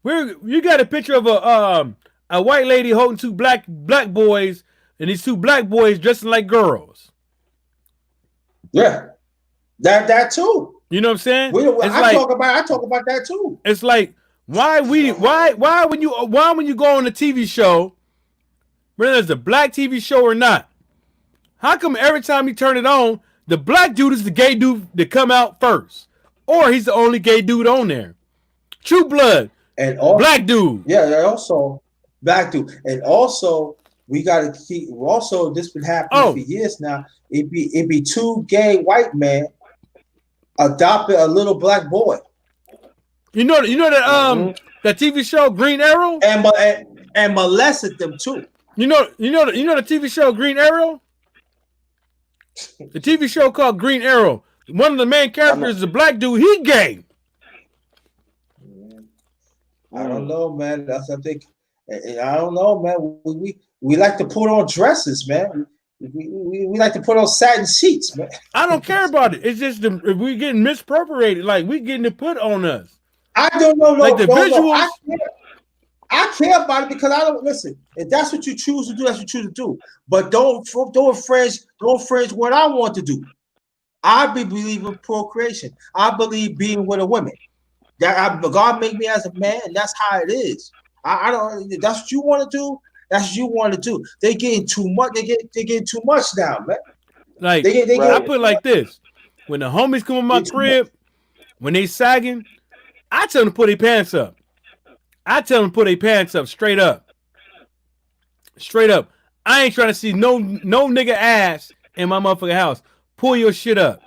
You got a picture of a white lady holding two black boys, and these two black boys dressing like girls. Yeah, that too. You know what I'm saying? I talk about that too. It's like why when you go on a TV show, whether it's a black TV show or not, how come every time you turn it on, the black dude is the gay dude that come out first, or he's the only gay dude on there? True Blood. And also, black dude. Yeah, also black dude. And also we gotta keep this been happening for years now. It be two gay white men adopted a little black boy. You know that that TV show Green Arrow? And molested them too. You know the TV show Green Arrow? The TV show called Green Arrow. One of the main characters is a black dude. He gay. I don't know, man. That's I think. I don't know, man. We like to put on dresses, man. We like to put on satin sheets, man. I don't care about it. It's just we getting misappropriated. Like we getting it put on us. I don't know. Like the visuals. I care about it because I don't listen. If that's what you choose to do, that's what you choose to do. But don't infringe what I want to do. I believe in procreation. I believe being with a woman. God made me as a man, and that's how it is. I don't. That's what you want to do. That's what you want to do. They getting too much. They getting too much now, man. Like I put it like this: when the homies come in my crib, when they sagging, I tell them to put their pants up. I tell them to put their pants up straight up. Straight up. I ain't trying to see no nigga ass in my motherfucking house. Pull your shit up.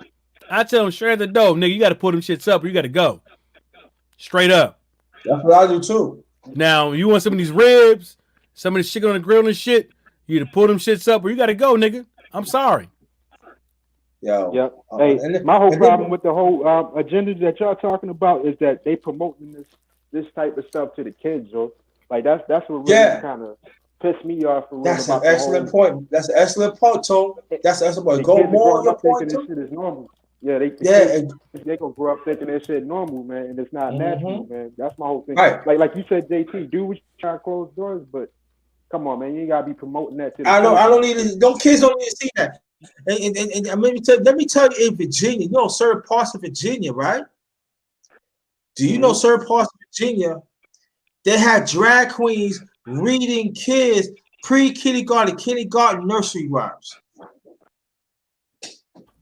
I tell them straight at the door, nigga, you got to pull them shits up or you got to go. Straight up. That's what I do too. Now, you want some of these ribs, some of this shit on the grill and shit, you either pull them shits up or you got to go, nigga. I'm sorry. Yo. Yep. Hey, my whole problem with the whole agenda that y'all talking about is that they promoting this type of stuff to the kids, yo. Like that's what really kind of pissed me off. That's an excellent point. That's an excellent point, Tom. That's an excellent point. Go more on your point, This shit is normal. Yeah, the Yeah. kids they gonna grow up thinking that shit normal, man, and it's not natural, man. That's my whole thing. Right. Like you said, JT, do what you try to close doors, but come on, man, you ain't gotta be promoting that to the I children. don't need to. Don't kids don't need to see that. And let me tell you, in Virginia, you know, certain parts of Virginia, right? Do you know certain parts of Virginia? They had drag queens reading kids pre-kindergarten, kindergarten nursery rhymes.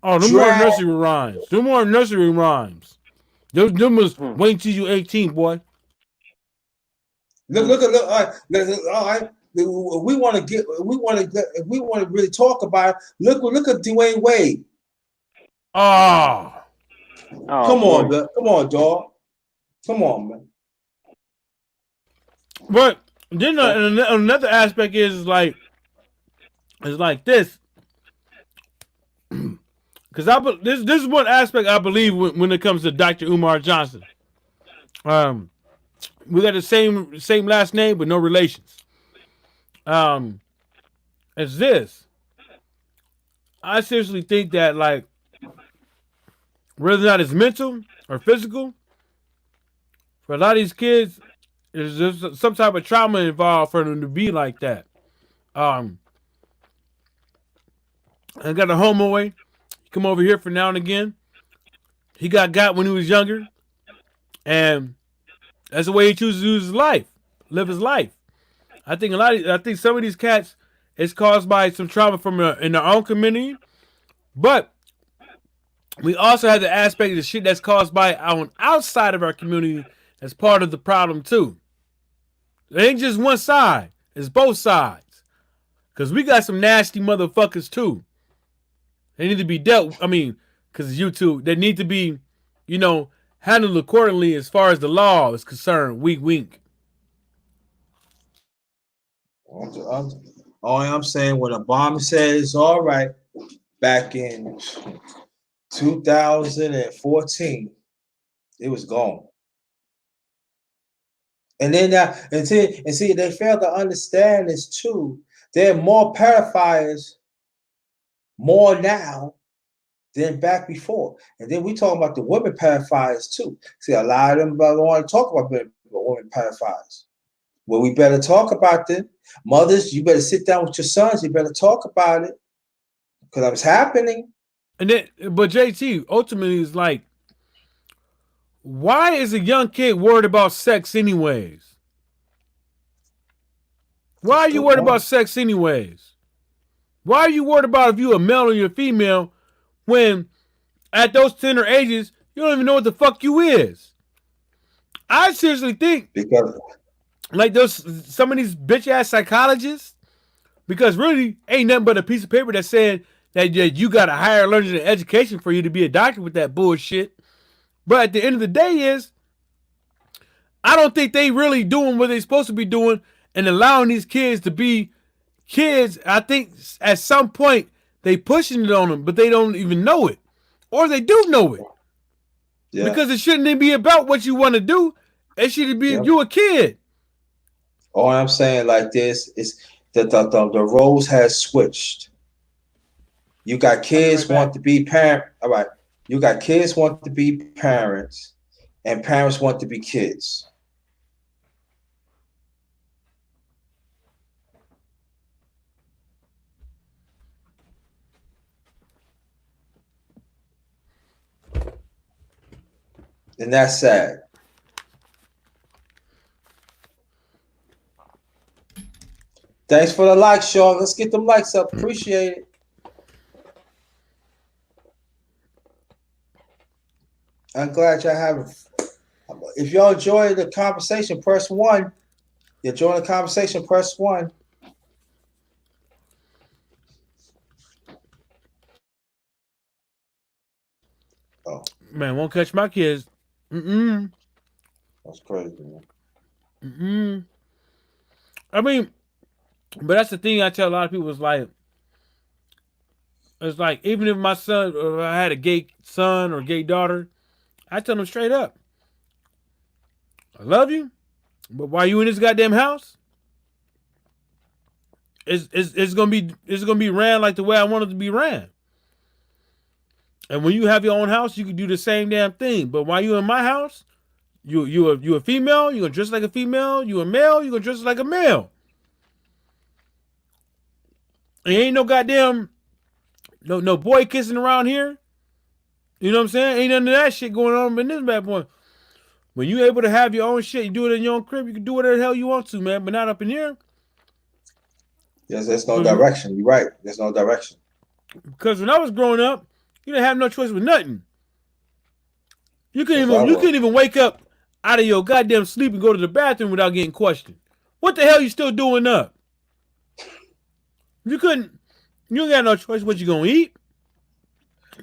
Oh, no more nursery rhymes. No more nursery rhymes. Them was wait till you 18, boy. Look. All right. We want to really talk about it. Look at Dwayne Wade. Oh, Come on, dog. Come on, man. But then another aspect is like this, because this is one aspect I believe when it comes to Dr. Umar Johnson. We got the same last name but no relations. It's this. I seriously think that, like, whether or not it's mental or physical, for a lot of these kids, there's just some type of trauma involved for them to be like that. I got a homeboy. He come over here for now and again. He got when he was younger, and that's the way he chooses to live his life. I think some of these cats, it's caused by some trauma from in their own community, but we also have the aspect of the shit that's caused by outside of our community as part of the problem too. It ain't just one side; it's both sides. Cause we got some nasty motherfuckers too. They need to be dealt. I mean, cause YouTube, they need to be, handled accordingly as far as the law is concerned. Wink, wink. All I'm saying, when Obama said it's all right back in 2014, it was gone. And then see, they fail to understand this too. There are more pedophiles more now than back before. And then we talking about the women pedophiles too. See, a lot of them don't want to talk about women pedophiles. Well, we better talk about them. Mothers, you better sit down with your sons. You better talk about it because it's happening. And then, but JT, ultimately, is like, why is a young kid worried about sex anyways? Why are you worried about sex anyways? Why are you worried about if you a male or you're a female when at those tender ages you don't even know what the fuck you is? I seriously think because like some of these bitch ass psychologists, because really ain't nothing but a piece of paper that said that you got a higher learning and education for you to be a doctor with that bullshit. But at the end of the day is, I don't think they really doing what they're supposed to be doing and allowing these kids to be kids. I think at some point they pushing it on them, but they don't even know it. Or they do know it. Yeah. Because it shouldn't even be about what you want to do. It should be you a kid. All I'm saying like this is that the roles has switched. You got kids want to be parent. All right. You got kids want to be parents, and parents want to be kids. And that's sad. Thanks for the likes, Sean. Let's get them likes up. Appreciate it. I'm glad y'all have. If y'all enjoy the conversation, press 1. You join the conversation, press 1. Oh. Man, won't catch my kids. That's crazy, man. I mean, but that's the thing I tell a lot of people is like, it's like, even if my son, or I had a gay son or gay daughter, I tell them straight up, I love you, but while you in this goddamn house, it's gonna be ran like the way I want it to be ran. And when you have your own house, you can do the same damn thing. But while you in my house, you a female, you gonna dress like a female. You a male, you gonna dress like a male. And ain't no goddamn no boy kissing around here. You know what I'm saying? Ain't none of that shit going on in this bad boy. When you able to have your own shit, you do it in your own crib, you can do whatever the hell you want to, man. But not up in here. Yes, there's no direction. You're right. There's no direction. Because when I was growing up, you didn't have no choice with nothing. You couldn't even wake up out of your goddamn sleep and go to the bathroom without getting questioned. What the hell you still doing up? You ain't got no choice what you gonna eat.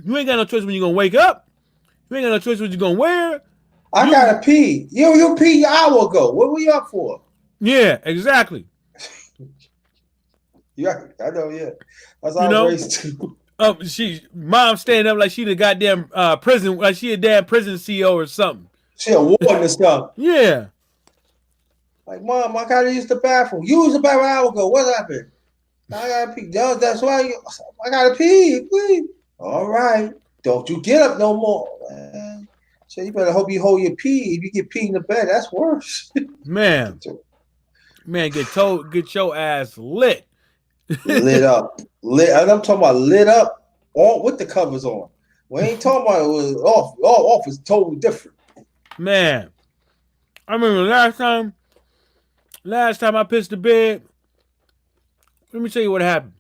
You ain't got no choice when you gonna wake up. You ain't got no choice what you gonna wear. I gotta pee. You pee an hour ago. What were you up for? Yeah, exactly. Yeah, I know, yeah. That's how I was raised too. Mom standing up like she the goddamn prison, like she a damn prison CEO or something. She a warden or something. Yeah. Like, Mom, I gotta use the bathroom. You used the bathroom an hour ago. What happened? I gotta pee. That's why I gotta pee, please. All right. Don't you get up no more, man. So you better hope you hold your pee. If you get pee in the bed, that's worse. Man, get your ass lit. Lit up. I'm talking about lit up all with the covers on. We ain't talking about it was off. Off is totally different. Man, I remember last time I pissed the bed. Let me tell you what happened.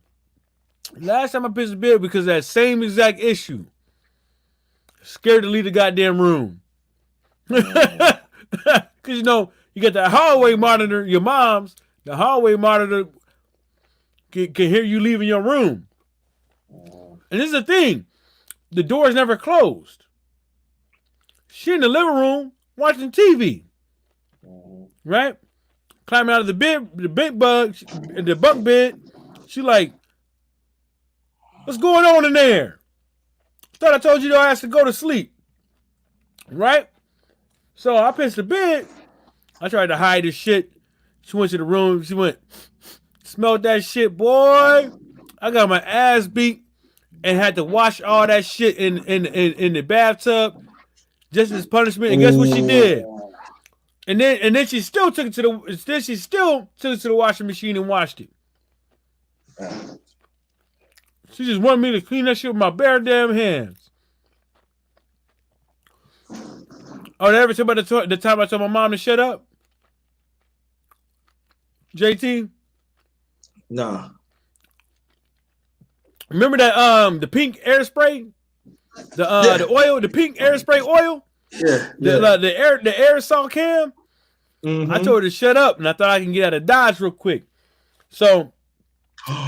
Last time I pissed the bed because of that same exact issue. Scared to leave the goddamn room. Because you know, you got the hallway monitor, your mom's, the hallway monitor can hear you leaving your room. And this is the thing. The door is never closed. She in the living room watching TV. Right? Climbing out of the bed bug, the bunk bed. She like, what's going on in there? Thought I told you to ask to go to sleep. Right? So I pissed the bed. I tried to hide this shit. She went to the room. She went, smelled that shit, boy. I got my ass beat and had to wash all that shit in the bathtub just as punishment. And guess what she did? And then she still took it to the washing machine and washed it. She just wanted me to clean that shit with my bare damn hands. Oh, did I ever tell about the time I told my mom to shut up? JT? Nah. Remember that the pink air spray? The oil, the pink air spray oil? Yeah. The aerosol can? Mm-hmm. I told her to shut up and I thought I can get out of Dodge real quick. So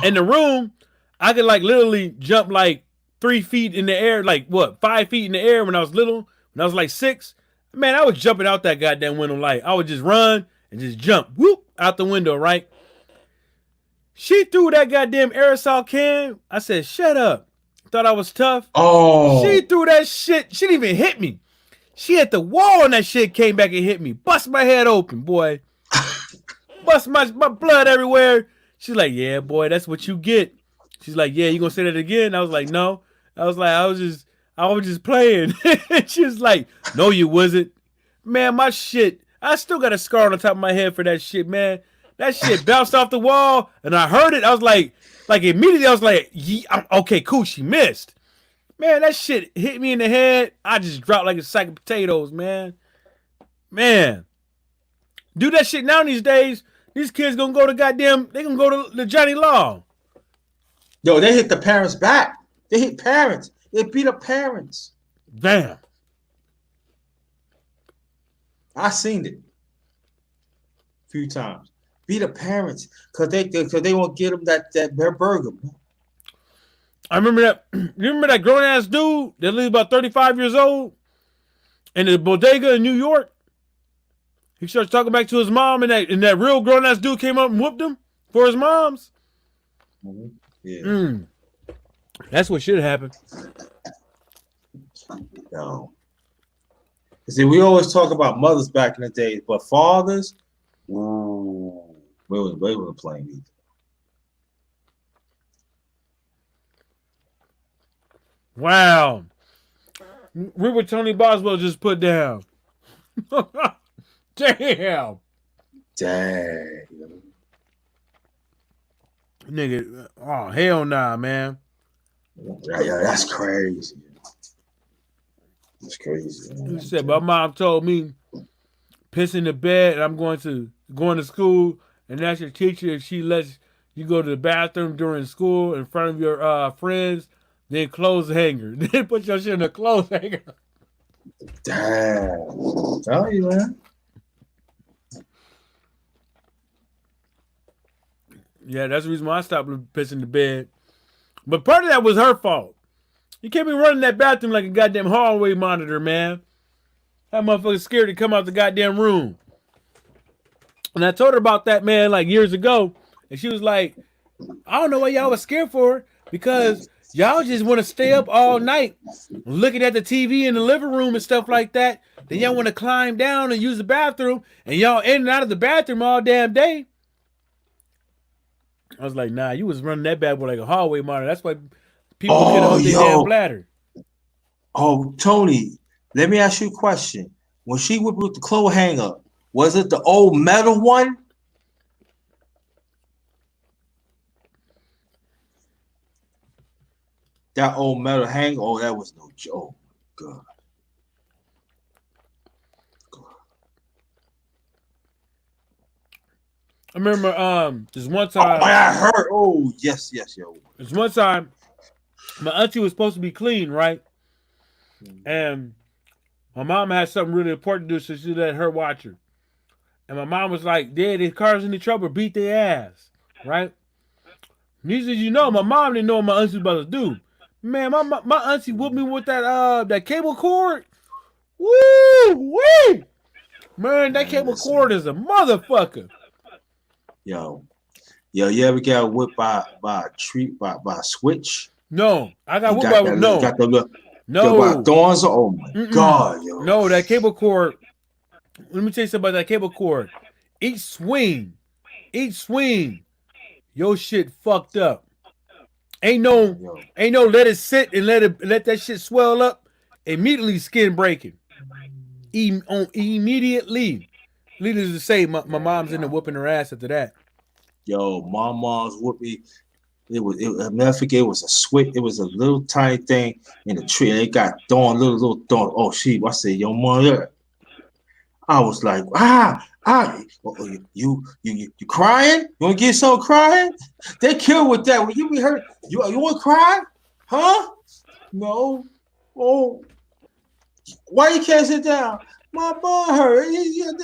in the room, I could like literally jump like 3 feet in the air, like 5 feet in the air when I was little, when I was like 6. Man, I was jumping out that goddamn window. Like I would just run and just jump, whoop, out the window, right? She threw that goddamn aerosol can. I said, shut up. Thought I was tough. Oh. She threw that shit. She didn't even hit me. She hit the wall and that shit came back and hit me. Bust my head open, boy. Bust my blood everywhere. She's like, yeah, boy, that's what you get. She's like, yeah, you gonna say that again? I was like, no. I was just playing. She was like, no, you wasn't. Man, my shit, I still got a scar on the top of my head for that shit, man. That shit bounced off the wall, and I heard it. I was like immediately, I was like, okay, cool, she missed. Man, that shit hit me in the head. I just dropped like a sack of potatoes, man. Man. Do that shit now these days. These kids gonna go to they gonna go to the Johnny Law. Yo, they hit the parents back. They hit parents. They beat up parents. Damn. I seen it a few times. Beat up parents because they won't get them that burger. I remember that. You remember that grown ass dude that lived about 35 years old in the bodega in New York? He starts talking back to his mom, and that real grown ass dude came up and whooped him for his mom's. Mm-hmm. Yeah. That's what should happen. No. See, we always talk about mothers back in the day, but fathers, ooh, we were playing either. Wow. Read what Tony Boswell just put down. Damn. Dang. Nigga, oh, hell nah, man. Yeah, that's crazy. That's crazy. He said, my mom told me, piss in the bed, and I'm going to school, and that's your teacher. If she lets you go to the bathroom during school in front of your friends, then clothes hanger. Then put your shit in a clothes hanger. Damn. Tell you, man. Yeah, that's the reason why I stopped pissing the bed. But part of that was her fault. You can't be running that bathroom like a goddamn hallway monitor, man. That motherfucker's scared to come out the goddamn room. And I told her about that, man, like years ago. And she was like, I don't know why y'all was scared for her. Because y'all just want to stay up all night looking at the TV in the living room and stuff like that. Then y'all want to climb down and use the bathroom. And y'all in and out of the bathroom all damn day. I was like, nah, you was running that bad boy like a hallway monitor. That's why people couldn't hold their damn bladder. Oh, Tony, let me ask you a question. When she whipped with the clothes hanger, was it the old metal one? That old metal hanger? Oh, that was no joke. God. I remember this one time. Oh, I heard. Oh, yes, yo. This one time, my auntie was supposed to be clean, right? And my mom had something really important to do, so she let her watch her. And my mom was like, Dad, the car's in the trouble, beat their ass, right? Neither did you know, my mom didn't know what my auntie was about to do. Man, my auntie whooped me with that cable cord. Woo! Wee! Man, that cable cord is a motherfucker. Yo, you ever got whipped by a switch? No, I got whipped by no. Got the no thorns. Oh my God, yo. No, that cable cord. Let me tell you something about that cable cord. Each swing, your shit fucked up. Ain't no let it sit and let that shit swell up. Immediately skin breaking. Immediately. Needless to say, my mom's in there whooping her ass after that. Yo, my mom's whooped me. I'll never forget. It was a switch. It was a little tiny thing in the tree, and it got thorn, little thorn. Oh shit! I said, yo, mother. I was like, you crying? You want to get someone crying? They kill with that. When you be hurt, you want to cry? Huh? No. Oh. Why you can't sit down? My butt hurt.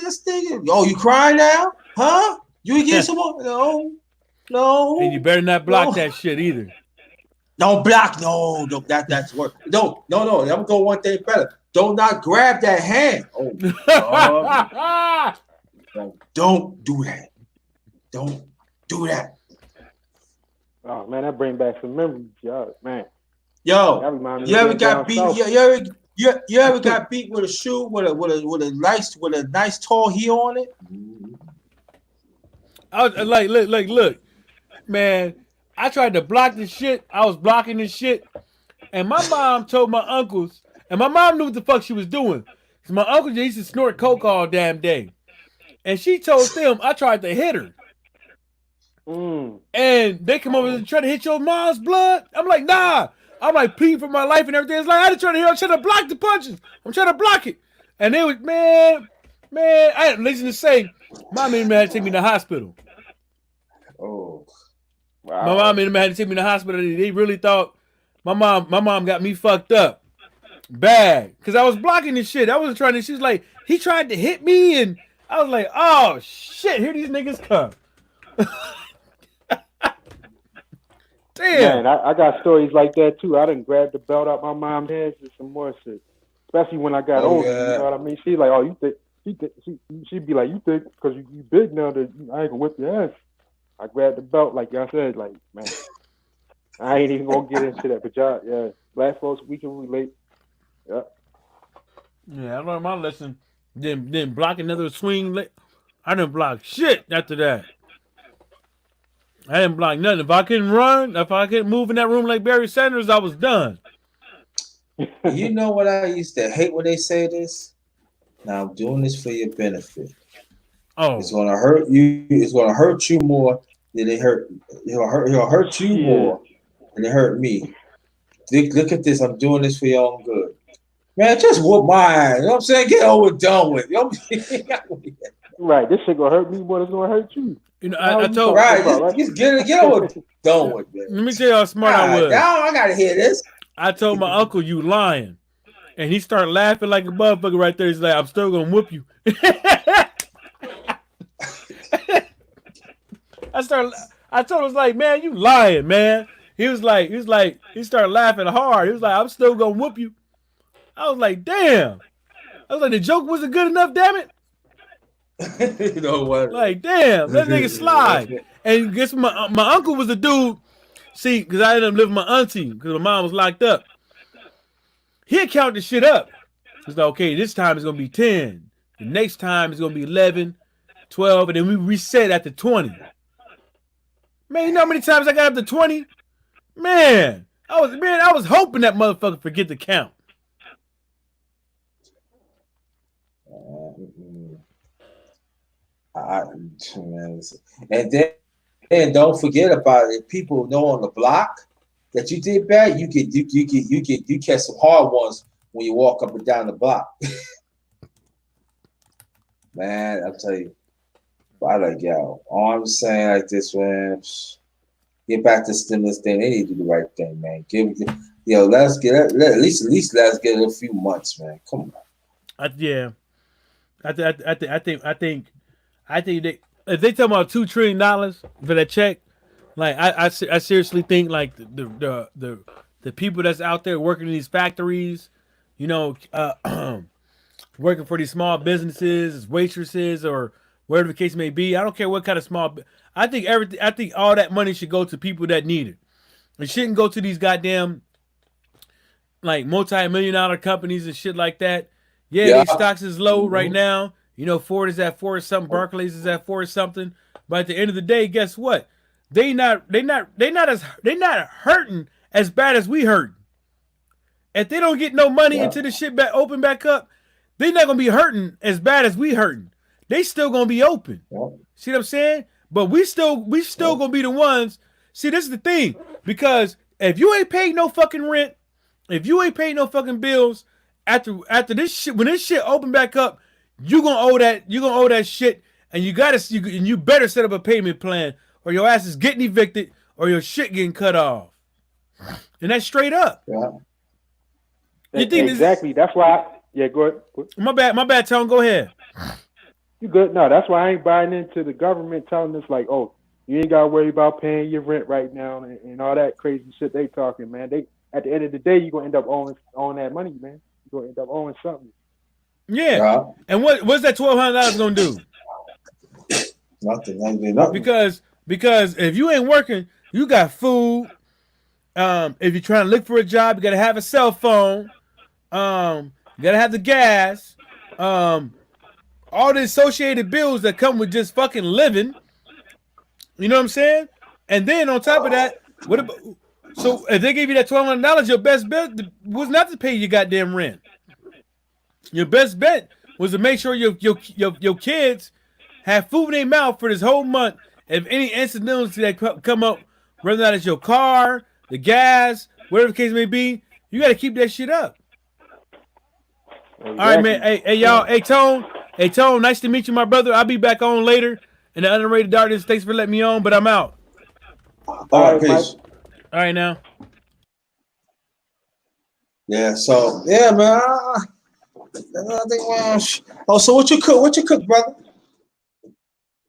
That's thinking. Oh, you crying now? Huh? You get someone? No. And you better not block that shit either. Don't block. No. That's work. No. I'm gonna go one thing better. Don't not grab that hand. Oh, don't do that. Don't do that. Oh man, that brings back some memories, y'all. Man. Yo, you ever got beat? You ever got beat with a shoe with a nice tall heel on it? I was like, look, man. I tried to block this shit. I was blocking this shit, and my mom told my uncles, and my mom knew what the fuck she was doing. So my uncle used to snort coke all damn day, and she told them I tried to hit her. And they come over and try to hit your mom's blood. I'm like, nah. I'm like pleading for my life and everything. It's like I didn't try to hit her. I'm trying to block the punches. I'm trying to block it. And they was man. I didn't listen to say. My mom had to take me to the hospital. Oh, wow. My mom and them had to take me to the hospital. They really thought my mom got me fucked up bad because I was blocking this shit. I was trying to. She was like, he tried to hit me, and I was like, oh shit, here these niggas come. Damn. Man, I got stories like that too. I done grabbed the belt out my mom's hands and some more shit. Especially when I got older, yeah. You know what I mean? She's like, oh, you think? She'd be like, you think because you big now that I ain't gonna whip your ass. I grabbed the belt, like y'all said, like man, I ain't even gonna get into that. But y'all, yeah, black folks, we can relate. Yeah. Yeah, I learned my lesson. Then block another swing. I didn't block shit after that. I didn't block nothing. If I couldn't run, if I couldn't move in that room like Barry Sanders, I was done. You know what I used to hate when they say this? Now I'm doing this for your benefit. It's Oh, gonna hurt you. It's gonna hurt you more than it hurt. He'll hurt you Shit. more than it hurt me. Look at this. I'm doing this for your own good. Man, just whoop my ass. You know what I'm saying? Get over and done with. You know Right. This shit gonna hurt me more than it's gonna hurt you. you know, The hell I you told. talking right. about, right? Just get over and done with, man. Let me tell you how smart I God, was. now I gotta hear this. I told my uncle, "You lying," and he started laughing like a motherfucker right there. He's like, "I'm still gonna whoop you." I told him, I was like, "Man, you lying, man." He started laughing hard. He was like, "I'm still gonna whoop you." I was like, "Damn." I was like, "The joke wasn't good enough, damn it." You know what? Like, damn, that nigga slide. And guess my uncle was a dude. See, because I ended up living with my auntie because my mom was locked up. He'd count the shit up. He's like, okay, this time it's gonna be 10. The next time it's gonna be 11, 12, and then we reset at the 20. Man, you know how many times I got up to 20? Man, I was hoping that motherfucker forget to count. And then don't forget about it. People know on the block that you did bad. You catch some hard ones when you walk up and down the block. Man, I'll tell you. I like yo. All I'm saying like this, man. Get back to stimulus thing. They need to do the right thing, man. Let's get at least let's get a few months, man. Come on. Yeah, I think they if they talk about $2 trillion for that check, like I seriously think like the people that's out there working in these factories, you know, working for these small businesses, waitresses or whatever the case may be. I don't care what kind of small. I think everything. I think all that money should go to people that need it. It shouldn't go to these goddamn like multi-million-dollar companies and shit like that. Yeah, Yeah. these stocks is low right now. You know, Ford is at 4 or something, Barclays is at 4 or something. But at the end of the day, guess what? They not hurting as bad as we hurt. If they don't get no money until the shit open back up, they not gonna be hurting as bad as we hurting. They still gonna be open. See what I'm saying? But we still gonna be the ones. See, this is the thing. Because if you ain't paid no fucking rent, if you ain't paid no fucking bills, after this shit, when this shit open back up, you gonna owe that shit, and you better set up a payment plan, or your ass is getting evicted, or your shit getting cut off. And that's straight up. Yeah. You think exactly. That's why. Yeah, go ahead. My bad, Tone. Go ahead. You good? No, that's why I ain't buying into the government telling us like, oh, you ain't gotta worry about paying your rent right now and all that crazy shit they talking, man. They at the end of the day, you're gonna end up owing that money, man. You're gonna end up owing something. Yeah. And what's that $1,200 gonna do? Nothing. Because if you ain't working, you got food. If you're trying to look for a job, you gotta have a cell phone. You gotta have the gas. All the associated bills that come with just fucking living. You know what I'm saying? And then on top of that, so if they gave you that $1,200, your best bet was not to pay your goddamn rent. Your best bet was to make sure your kids have food in their mouth for this whole month. If any incidentals that come up, whether that is your car, the gas, whatever the case may be, you got to keep that shit up. Exactly. All right, man. Hey, y'all. Hey, Tone. Nice to meet you, my brother. I'll be back on later. And the Underrated Darkness, thanks for letting me on, but I'm out. All right, peace. All right, now. Yeah. So yeah, man. So what you cook, brother?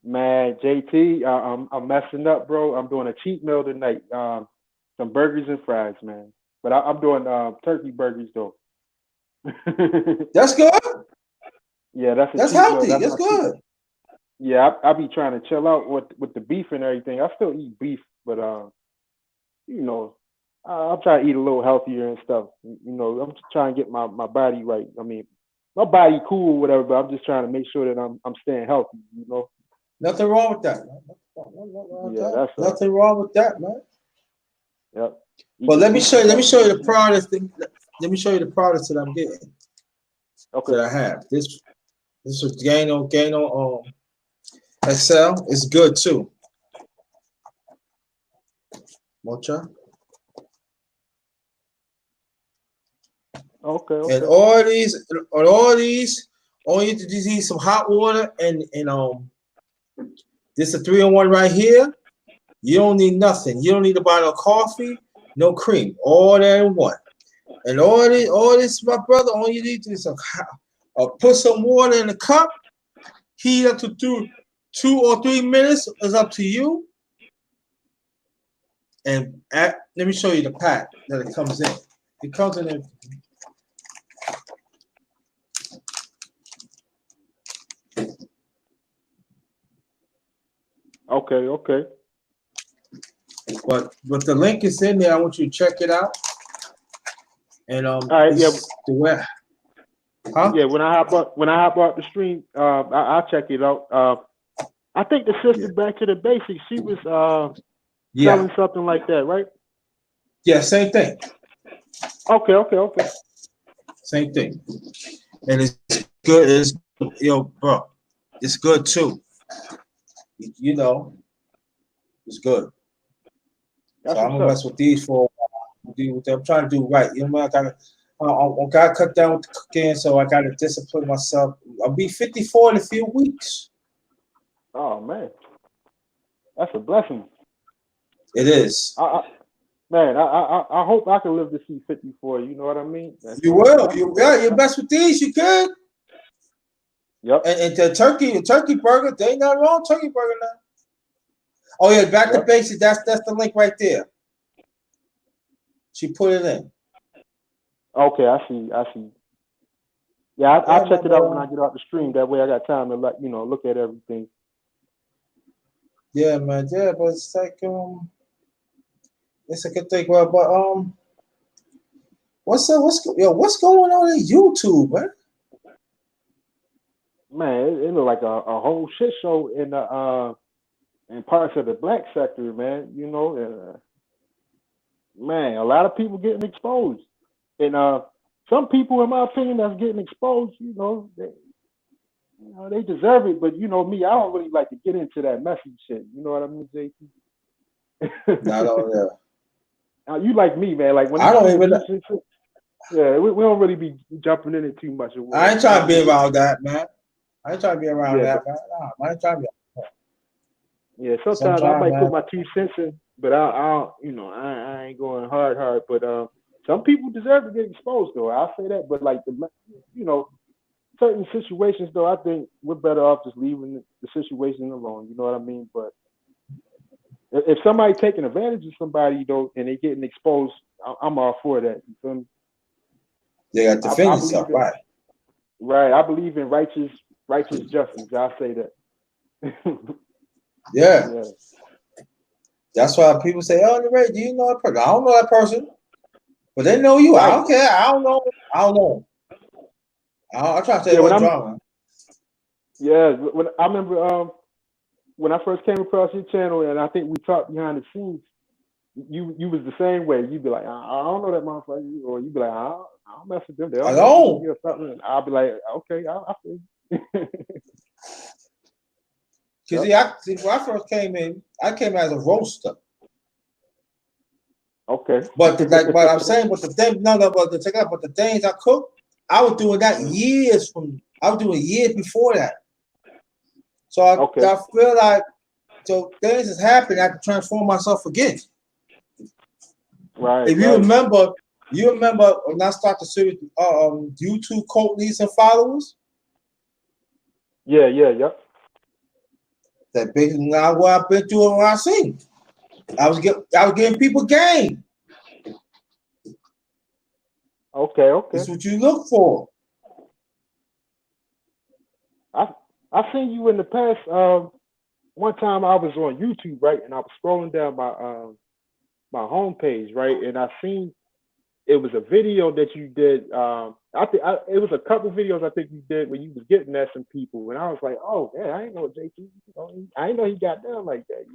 Man, JT, I'm messing up, bro. I'm doing a cheat meal tonight. Some burgers and fries, man. But I'm doing turkey burgers though. That's good. Yeah, that's healthy. That's good. Yeah, I be trying to chill out with the beef and everything. I still eat beef, but you know, I'm trying to eat a little healthier and stuff. You know, I'm just trying to get my body right. I mean, my body cool, whatever, but I'm just trying to make sure that I'm staying healthy. You know. Nothing wrong with that, man. Nothing wrong with that, man. Yep. Well, let me show you the product thing. let me show you the products that I'm getting. Okay. That I have. This is gain on Excel. It's good too. Mocha. Okay. And all these, all you just need some hot water and this is a 3-in-1 right here. You don't need nothing. You don't need to buy no coffee, no cream. All that in one. And all this, my brother. All you need to do is put some water in a cup, heat up to 2 or 3 minutes. It's up to you. And let me show you the pack that it comes in. It comes in. Okay. But the link is in there. I want you to check it out. And all right, yeah. The way, huh? Yeah, when I hop up the stream, I'll check it out. I think the sister back to the basics. She was selling something like that, right? Yeah, same thing. Okay. Same thing. And it's good. It's bro. It's good too. You know, it's good. That's so I'm gonna mess with these for. I'm trying to do right. You know, I gotta cut down with the cooking, so I gotta discipline myself. I'll be 54 in a few weeks. Oh man, that's a blessing. It is. Man, I hope I can live to see 54. You know what I mean? You will. You mess with these, you could. Yep. And the turkey burger, they ain't nothing wrong with turkey burger now. Oh yeah, back to basics. That's the link right there. She put it in. Okay, I see. Yeah, I'll check it out when I get off the stream. That way I got time to look at everything. Yeah, man. Yeah, but it's like it's a good thing. But what's going on in YouTube, man? Man, it looked like a whole shit show in parts of the black sector, man. You know, man, a lot of people getting exposed, and some people, in my opinion, that's getting exposed. They deserve it. But me, I don't really like to get into that messy shit. You know what I mean, JT? Not on there. Now, you like me, man. Like when I don't even. Yeah, we don't really be jumping in it too much. I ain't trying to be around that, man. I ain't trying to be around that, man. Nah, I ain't trying to be. Yeah, sometimes I might put my 2 cents in, but I ain't going hard. But some people deserve to get exposed, though. I'll say that. But like certain situations, though, I think we're better off just leaving the situation alone. You know what I mean? But if somebody taking advantage of somebody, though, and they getting exposed, I'm all for that. You feel me? They got to defend themselves, right? Right. I believe in righteous justice. I'll say that. Yeah. That's why people say, "Oh, Underated, do you know that person?" I don't know that person, but they know you. Right. I don't care. I don't know. I try to say what drama. Yeah, when I remember when I first came across your channel, and I think we talked behind the scenes. You was the same way. You'd be like, I don't know that motherfucker, or you'd be like, I don't mess with them. They don't or something. And I'll be like, okay, I feel you. Because when I first came in, I came as a roaster. Okay. But what I'm saying, but the things I cook, I was doing that years before that. So I feel like things has happened. I have to transform myself again. Right. If you remember when I started the series, YouTube cult leads and followers. Yeah. That basically now what I've been through and what I've seen. I was giving people game. Okay. That's what you look for. I seen you in the past. One time I was on YouTube, right, and I was scrolling down my homepage, right, and I seen it was a video that you did. It was a couple videos I think you did when you was getting at some people, and I was like, oh yeah, I ain't know JT. I ain't know he got down like that,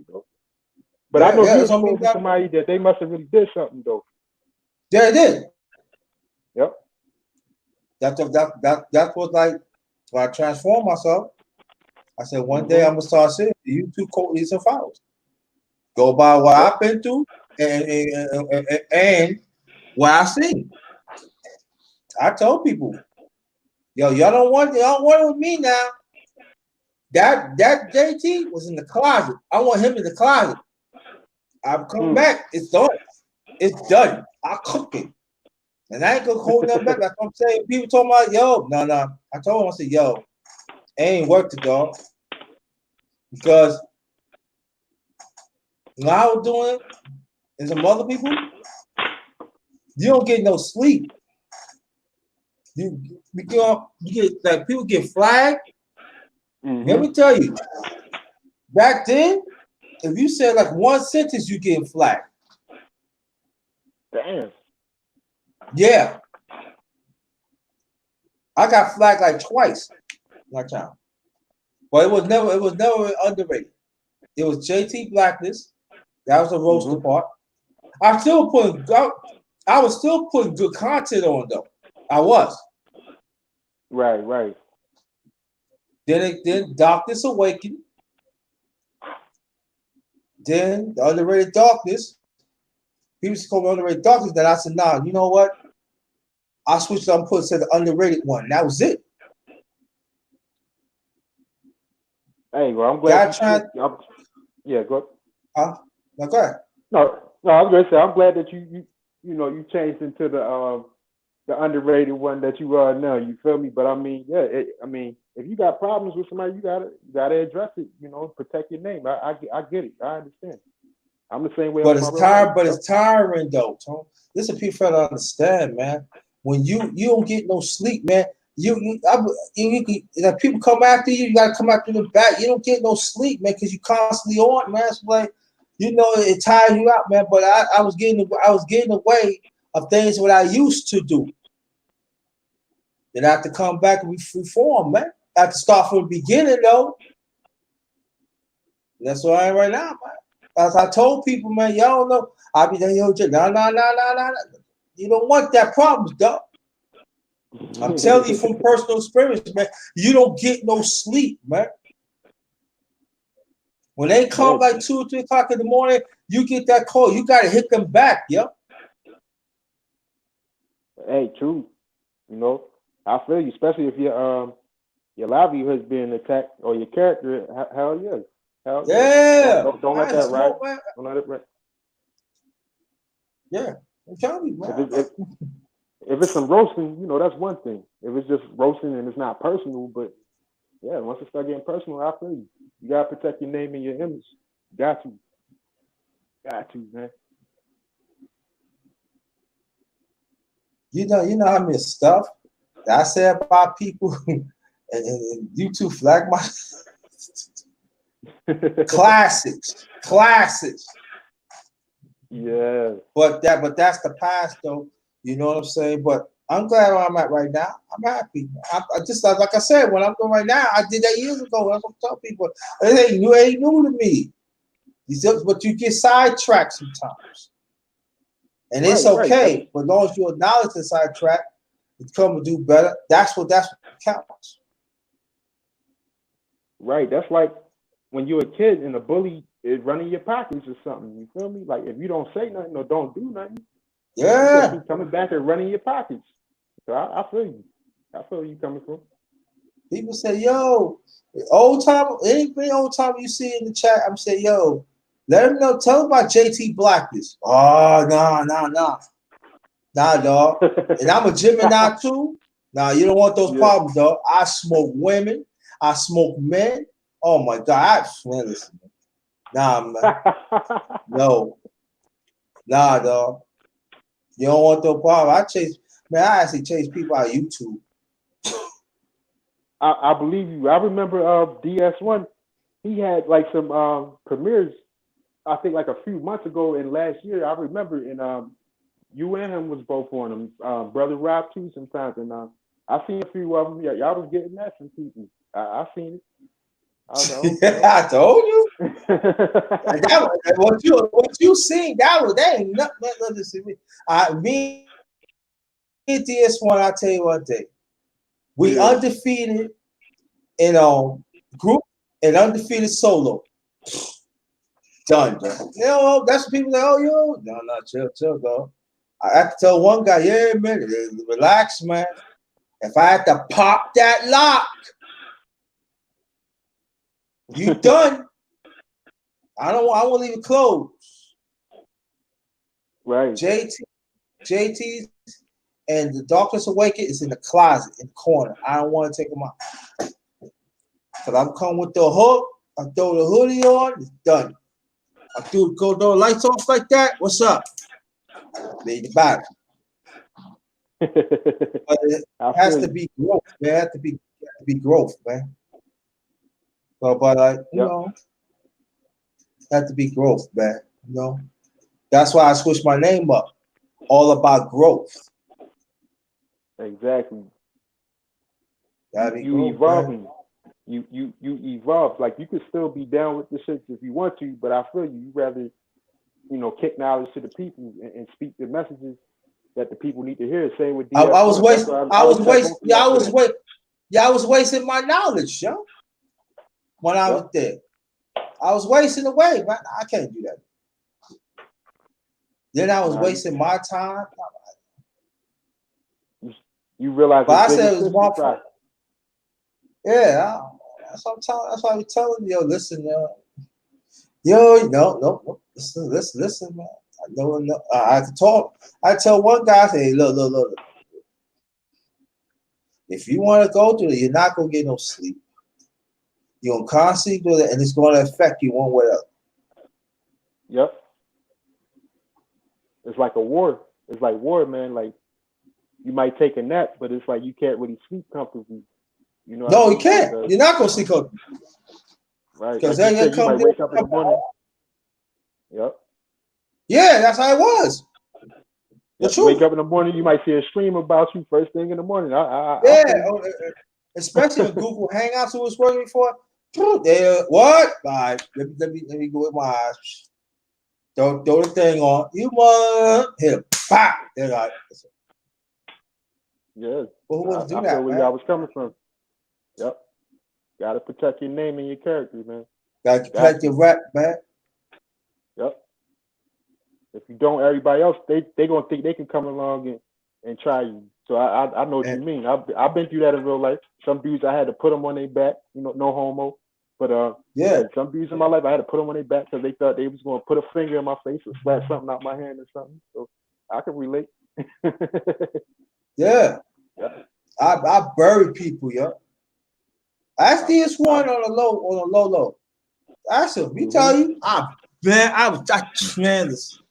But I know you exposed to somebody that they must have really did something though. Yeah, they did. That was like when I transformed myself. I said one day I'm gonna start saying you two Coatley's and Fowles. Go by what I've been through and what I seen. I told people, yo, y'all don't want it with me now. That JT was in the closet. I want him in the closet. I'm coming back. It's done. It's done. I'll cook it. And I ain't gonna hold nothing back. That's what I'm saying. People talking about, yo, no. I told him, I said, yo, it ain't worth it, dog. Because when I was doing it, and some other people, you don't get no sleep. You get like people get flagged. Let me tell you, back then, if you said like one sentence, you getting flagged. Damn. Yeah. I got flagged like twice my time. But it was never underrated. It was JT Blackness. That was the roaster part. I was still putting good content on though. I was. Right. Then Darkness Awakened. Then the Underrated Darkness. People used to call me Underrated Darkness. Then I said, nah, you know what? I switched up and put to the Underrated one. That was it. Hey, well, I'm glad yeah, go ahead. No, go ahead. No, I was gonna say I'm glad that you changed into the underrated one that you now. You feel me? But I mean, if you got problems with somebody, you gotta address it. Protect your name. I get it. I understand. I'm the same way. But it's tiring. But it's tiring though, Tom. This is people trying to understand, man. When you don't get no sleep, man. Like people come after you, you gotta come after the back. You don't get no sleep, man, because you constantly on, man. It's like, it tires you out, man. But I was getting away of things what I used to do. Then I have to come back and reform, man. I have to start from the beginning, though. That's where I am right now, man. As I told people, man, y'all know, I'll be there, yo, no. You don't want that problem, dog. I'm telling you from personal experience, man. You don't get no sleep, man. When they come like 2 or 3 o'clock in the morning, you get that call. You got to hit them back, yo. Hey, true. I feel you, especially if your livelihood has been attacked or your character. Hell yeah. Yeah. Don't let that ride. Don't let it ride. Yeah. I'm telling you, man. If it's some roasting, that's one thing. If it's just roasting and it's not personal, but yeah, once it start getting personal, I feel you. You gotta protect your name and your image. Got to, man. You know how many stuff that I say about people, and you two flag my classics. Yeah. But that's the past, though. You know what I'm saying? But I'm glad where I'm at right now. I'm happy. I just like I said, what I'm doing right now, I did that years ago. That's what I tell people. It ain't new to me. But you get sidetracked sometimes. And it's okay. Right. But as long as you acknowledge the sidetrack, it's come to do better. That's what counts. Right. That's like when you're a kid and a bully is running your pockets or something. You feel me? Like if you don't say nothing or don't do nothing, yeah, you keep coming back and running your pockets. So I feel you. I feel where you coming from. People say, yo, old time, any old time you see in the chat, I'm saying, yo, let them know, tell them about JT Blackness. Oh, nah, dog. And I'm a Gemini too. Nah, you don't want those problems, dog. I smoke women. I smoke men. Oh my God. Listen, nah, man. No. Nah, dog. You don't want those problems. I actually chase people out of YouTube. I believe you. I remember DS1. He had like some premieres, I think like a few months ago and last year. I remember, and you and him was both on them. Brother Rob too sometimes, and I seen a few of them. Yeah, y'all was getting that from people. I seen it. I told you. What you seen? That ain't nothing to see me. Me and DS1. I tell you one thing. We undefeated in group and undefeated solo. Done, bro. You know, that's what people like, oh, yo. No, chill, bro. I have to tell one guy, yeah, man, relax, man. If I had to pop that lock, you done. I won't leave it closed. Right. JT and the Darkness Awakened is in the closet, in the corner. I don't want to take them out. Because I'm coming with the hook. I throw the hoodie on. It's done. I go the lights off like that. What's up? Leave the back. But it has to be growth, man. It has to be growth, man. But you know, it has to be growth, man. You know, that's why I switched my name up. All about growth. Exactly. You growth, evolving. Man. You evolve. Like you could still be down with the shit if you want to, but I feel you rather, you know, kick knowledge to the people and speak the messages that the people need to hear. Same with I was wasting my knowledge, yo. When I was there. I was wasting away, man. I can't do that. Then I was wasting my time. You realize, but I said it was my fault. Yeah, that's why I'm telling you, yo, listen, no, listen, man. I have to talk. I tell one guy, I say, look. If you want to go through it, you're not gonna get no sleep. You're gonna constantly do it, and it's gonna affect you one way or other. Yep. It's like a war. It's like war, man. Like you might take a nap, but it's like you can't really sleep comfortably. You know? No, you can't. You're not gonna sleep comfortably. Right. Because like then you might wake up in the morning. Yep. Yeah, that's how it was. Wake up in the morning, you might see a stream about you first thing in the morning. Especially when Google Hangouts who was working before. What? Right. Let me go with my eyes. Throw the thing on. You want hit him. Pop. They're like, yeah. Well, who wants to do that? I feel where y'all was coming from. Yep. Gotta protect your name and your character, man. Gotta protect your rep, man. Yep. If you don't, everybody else they gonna think they can come along and try you. So I know what you mean. I've been through that in real life. Some dudes I had to put them on their back. You know, no homo. But some dudes in my life I had to put them on their back because they thought they was gonna put a finger in my face or slap something out my hand or something. So I can relate. Yeah. I bury people, yo. Ask this one on the low. Ask him. He tell you, tremendous.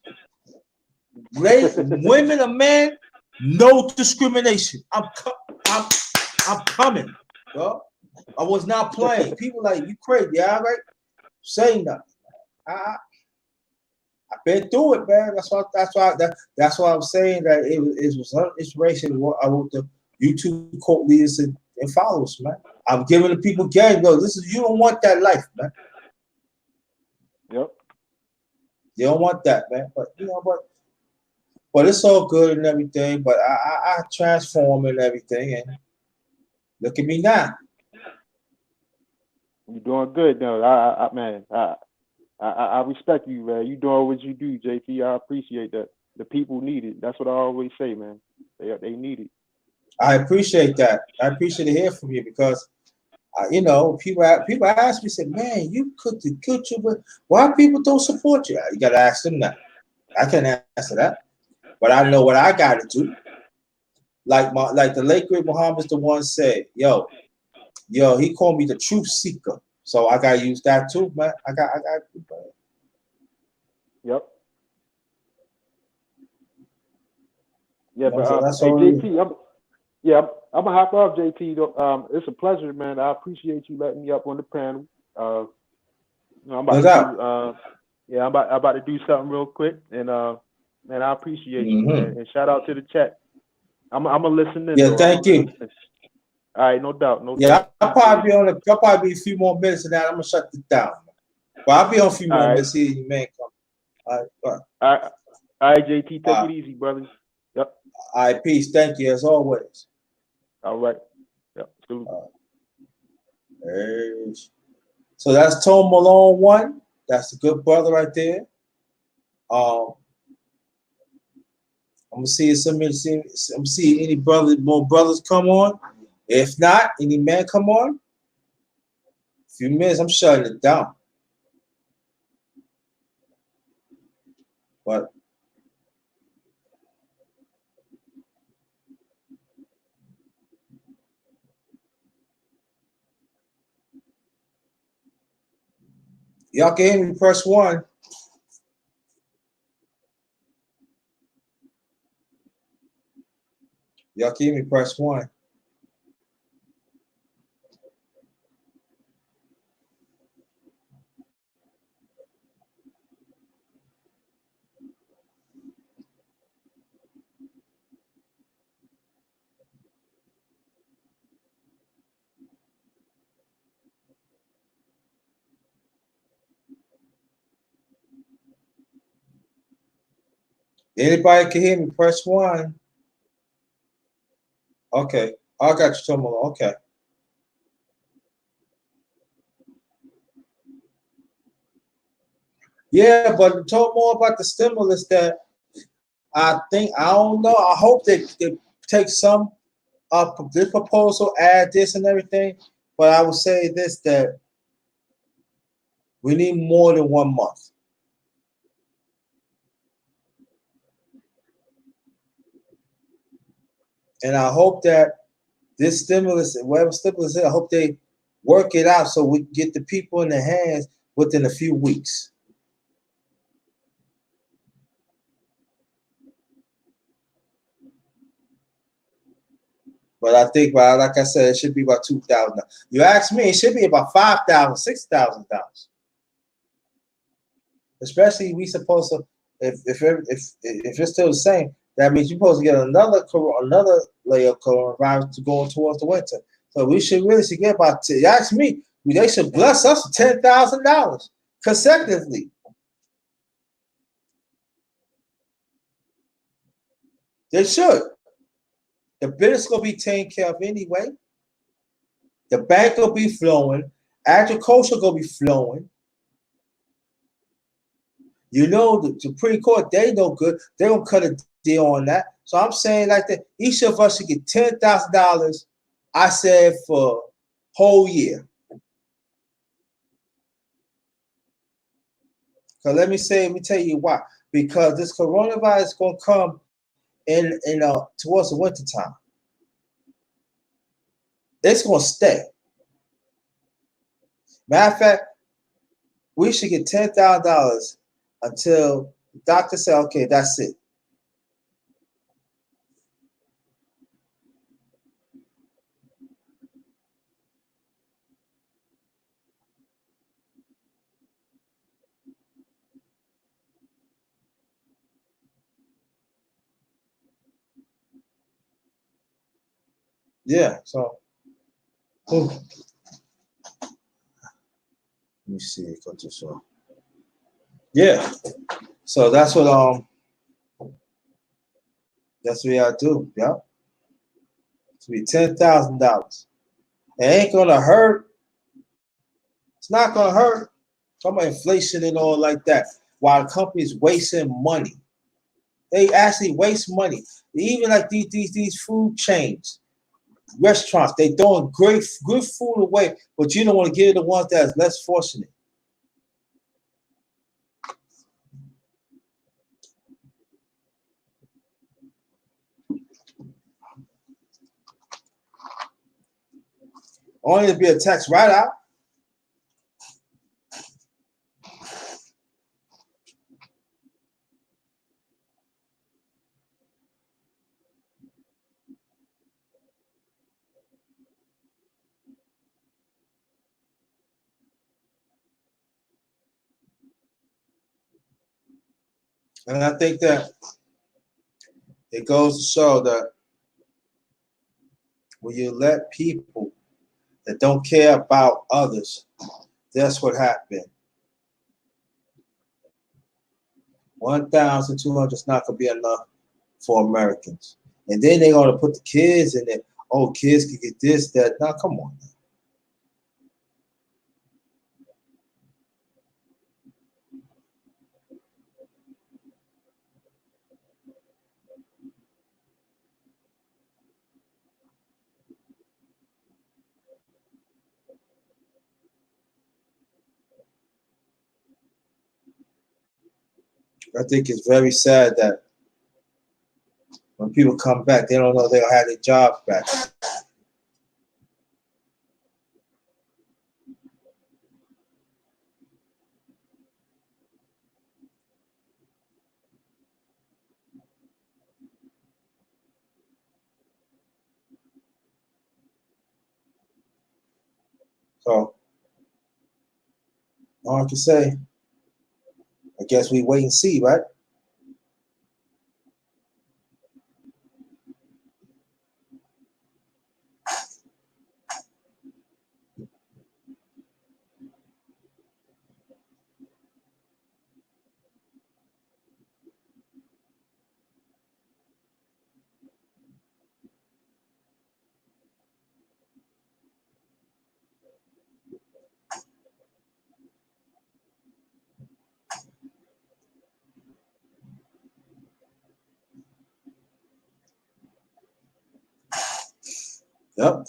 Women or men, no discrimination. I'm coming, yo. I was not playing. People like you crazy, yeah, right? Saying nothing. I've been through it, man. That's why I'm saying that it was an inspiration. I want the YouTube quote leaders and followers, man. I'm giving the people game. Yo, you don't want that life, man. Yep. You don't want that, man. But you know, but it's all good and everything. But I transform and everything, and look at me now. You're doing good, though. I respect you, man. You doing what you do, JT. I appreciate that. The people need it. That's what I always say, man. They need it. I appreciate that. I appreciate to hear from you because, you know, people ask me, say, man, you could the culture, but why people don't support you? You got to ask them that. I can't answer that, but I know what I got to do. Like the late great Muhammad's the one said, yo, he called me the truth seeker. So I got to use that too, man. I got. Yep. Yeah, but hey, JT, I'm gonna hop off, JT. It's a pleasure, man. I appreciate you letting me up on the panel. I'm about to do something real quick, and man, I appreciate you, man. And shout out to the chat. I'm gonna listen in. Yeah, thank you. All right, no doubt. I'll probably be a few more minutes and then I'm gonna shut this down. Well, I'll be on a few more minutes here. You may come. All right, JT, take it easy, brother. Yep. All right, peace. Thank you as always. All right. Absolutely. So that's Tone Malone 1. That's a good brother right there. I'm gonna see if I'm see any more brothers come on. If not, any man come on. A few minutes, I'm shutting it down. But y'all can hear me, press 1. Y'all can hear me, press 1. Anybody can hear me, press 1. Okay. I got you, Tone Malone. Okay. Yeah, but talk more about the stimulus that I don't know. I hope they take some this proposal, add this and everything. But I would say this, that we need more than 1 month. And I hope that this stimulus, whatever stimulus is, I hope they work it out so we can get the people in the hands within a few weeks. But I think, like I said, it should be about $2,000. You ask me, it should be about $5,000, $6,000. Especially we supposed to, if it's still the same, that means you're supposed to get another layer of coronavirus to go towards the winter. So we should get about. You ask me, they should bless us with $10,000 consecutively. They should. The business gonna be taken care of anyway. The bank will be flowing. Agriculture gonna be flowing. You know, the Supreme Court, they no good. They don't cut a deal on that. So I'm saying like that, each of us should get $10,000. I said for whole year. So let me tell you why. Because this coronavirus is gonna come in towards the winter time. It's gonna stay. Matter of fact, we should get $10,000 until the doctor said, okay, that's it. Yeah, so let me see. Yeah. So that's what we gotta do. Yeah. It's be $10,000. It ain't gonna hurt. It's not gonna hurt. Talking about inflation and all like that. While companies wasting money. They actually waste money. Even like these food chains, restaurants, they throwing good food away, but you don't want to give the ones that's less fortunate. Only to be a tax write-out. And I think that it goes to show that when you let people that don't care about others, that's what happened. 1,200 is not going to be enough for Americans. And then they're going to put the kids in there. oh, kids can get this, that. Now, come on. I think it's very sad that when people come back, they don't know they'll have their jobs back. So, all I can say, I guess we wait and see, right? Yep.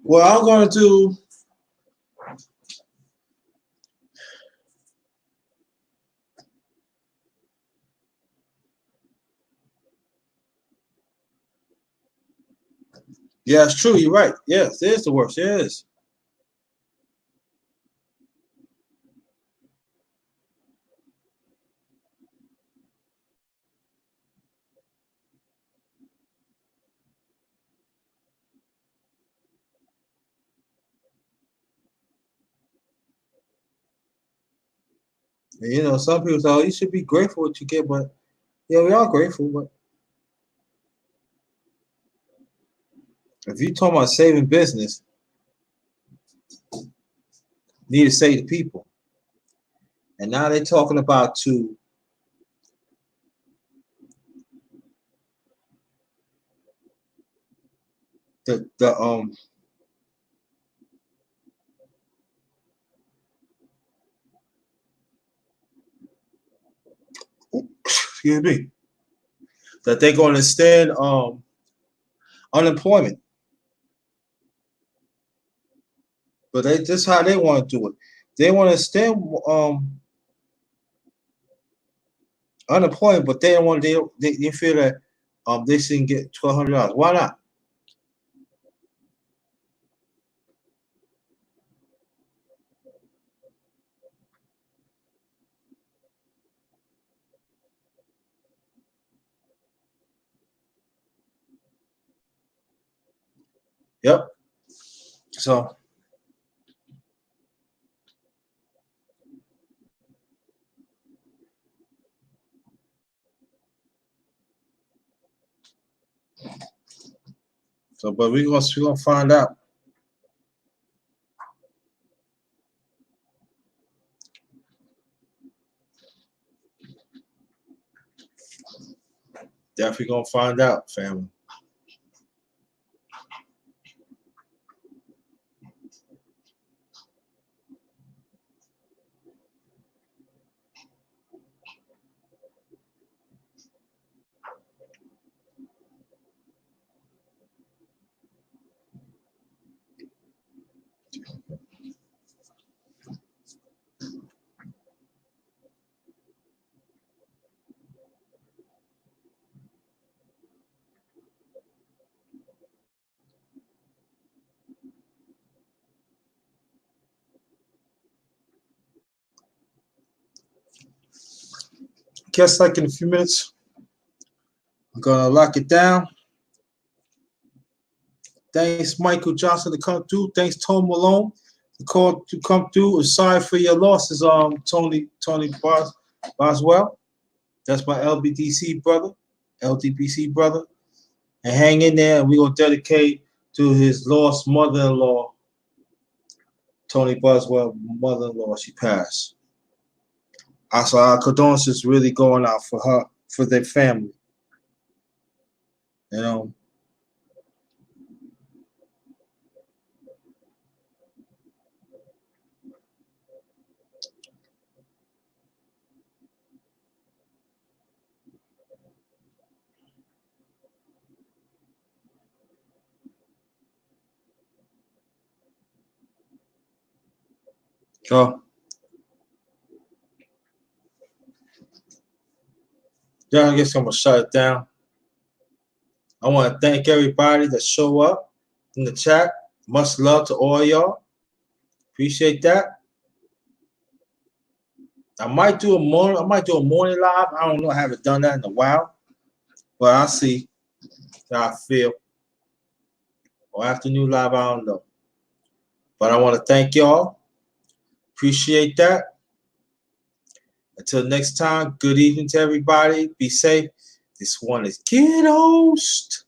Well, I'm going to yeah, it's true. You're right. Yes, it is the worst. It is. And, you know, some people say, oh, you should be grateful what you get, but yeah, we are grateful. But if you're talking about saving business, need to save the people. And now they're talking about the excuse me, that they're going to extend unemployment. But this how they want to do it. They want to extend unemployment, but they don't want they feel that they shouldn't get $1,200. Why not? Yep. So but we're gonna find out. Definitely gonna find out, family. Guess like in a few minutes, I'm gonna lock it down. Thanks, Michael Johnson, to come through. Thanks, Tom Malone, to come through. Sorry for your losses, Tony Boswell. That's my LBDC brother, LDBC brother. And hang in there, and we're gonna dedicate to his lost mother-in-law, Tony Buswell, mother-in-law, she passed. So our condolences really going out for her, for their family. You know. Oh. Yeah, I guess I'm gonna shut it down. I want to thank everybody that show up in the chat. Much love to all y'all. Appreciate that. I might do a morning live. I don't know. I haven't done that in a while, but I'll see how I feel. Or afternoon live, I don't know. But I want to thank y'all. Appreciate that. Until next time, good evening to everybody. Be safe. This one is Kid Host.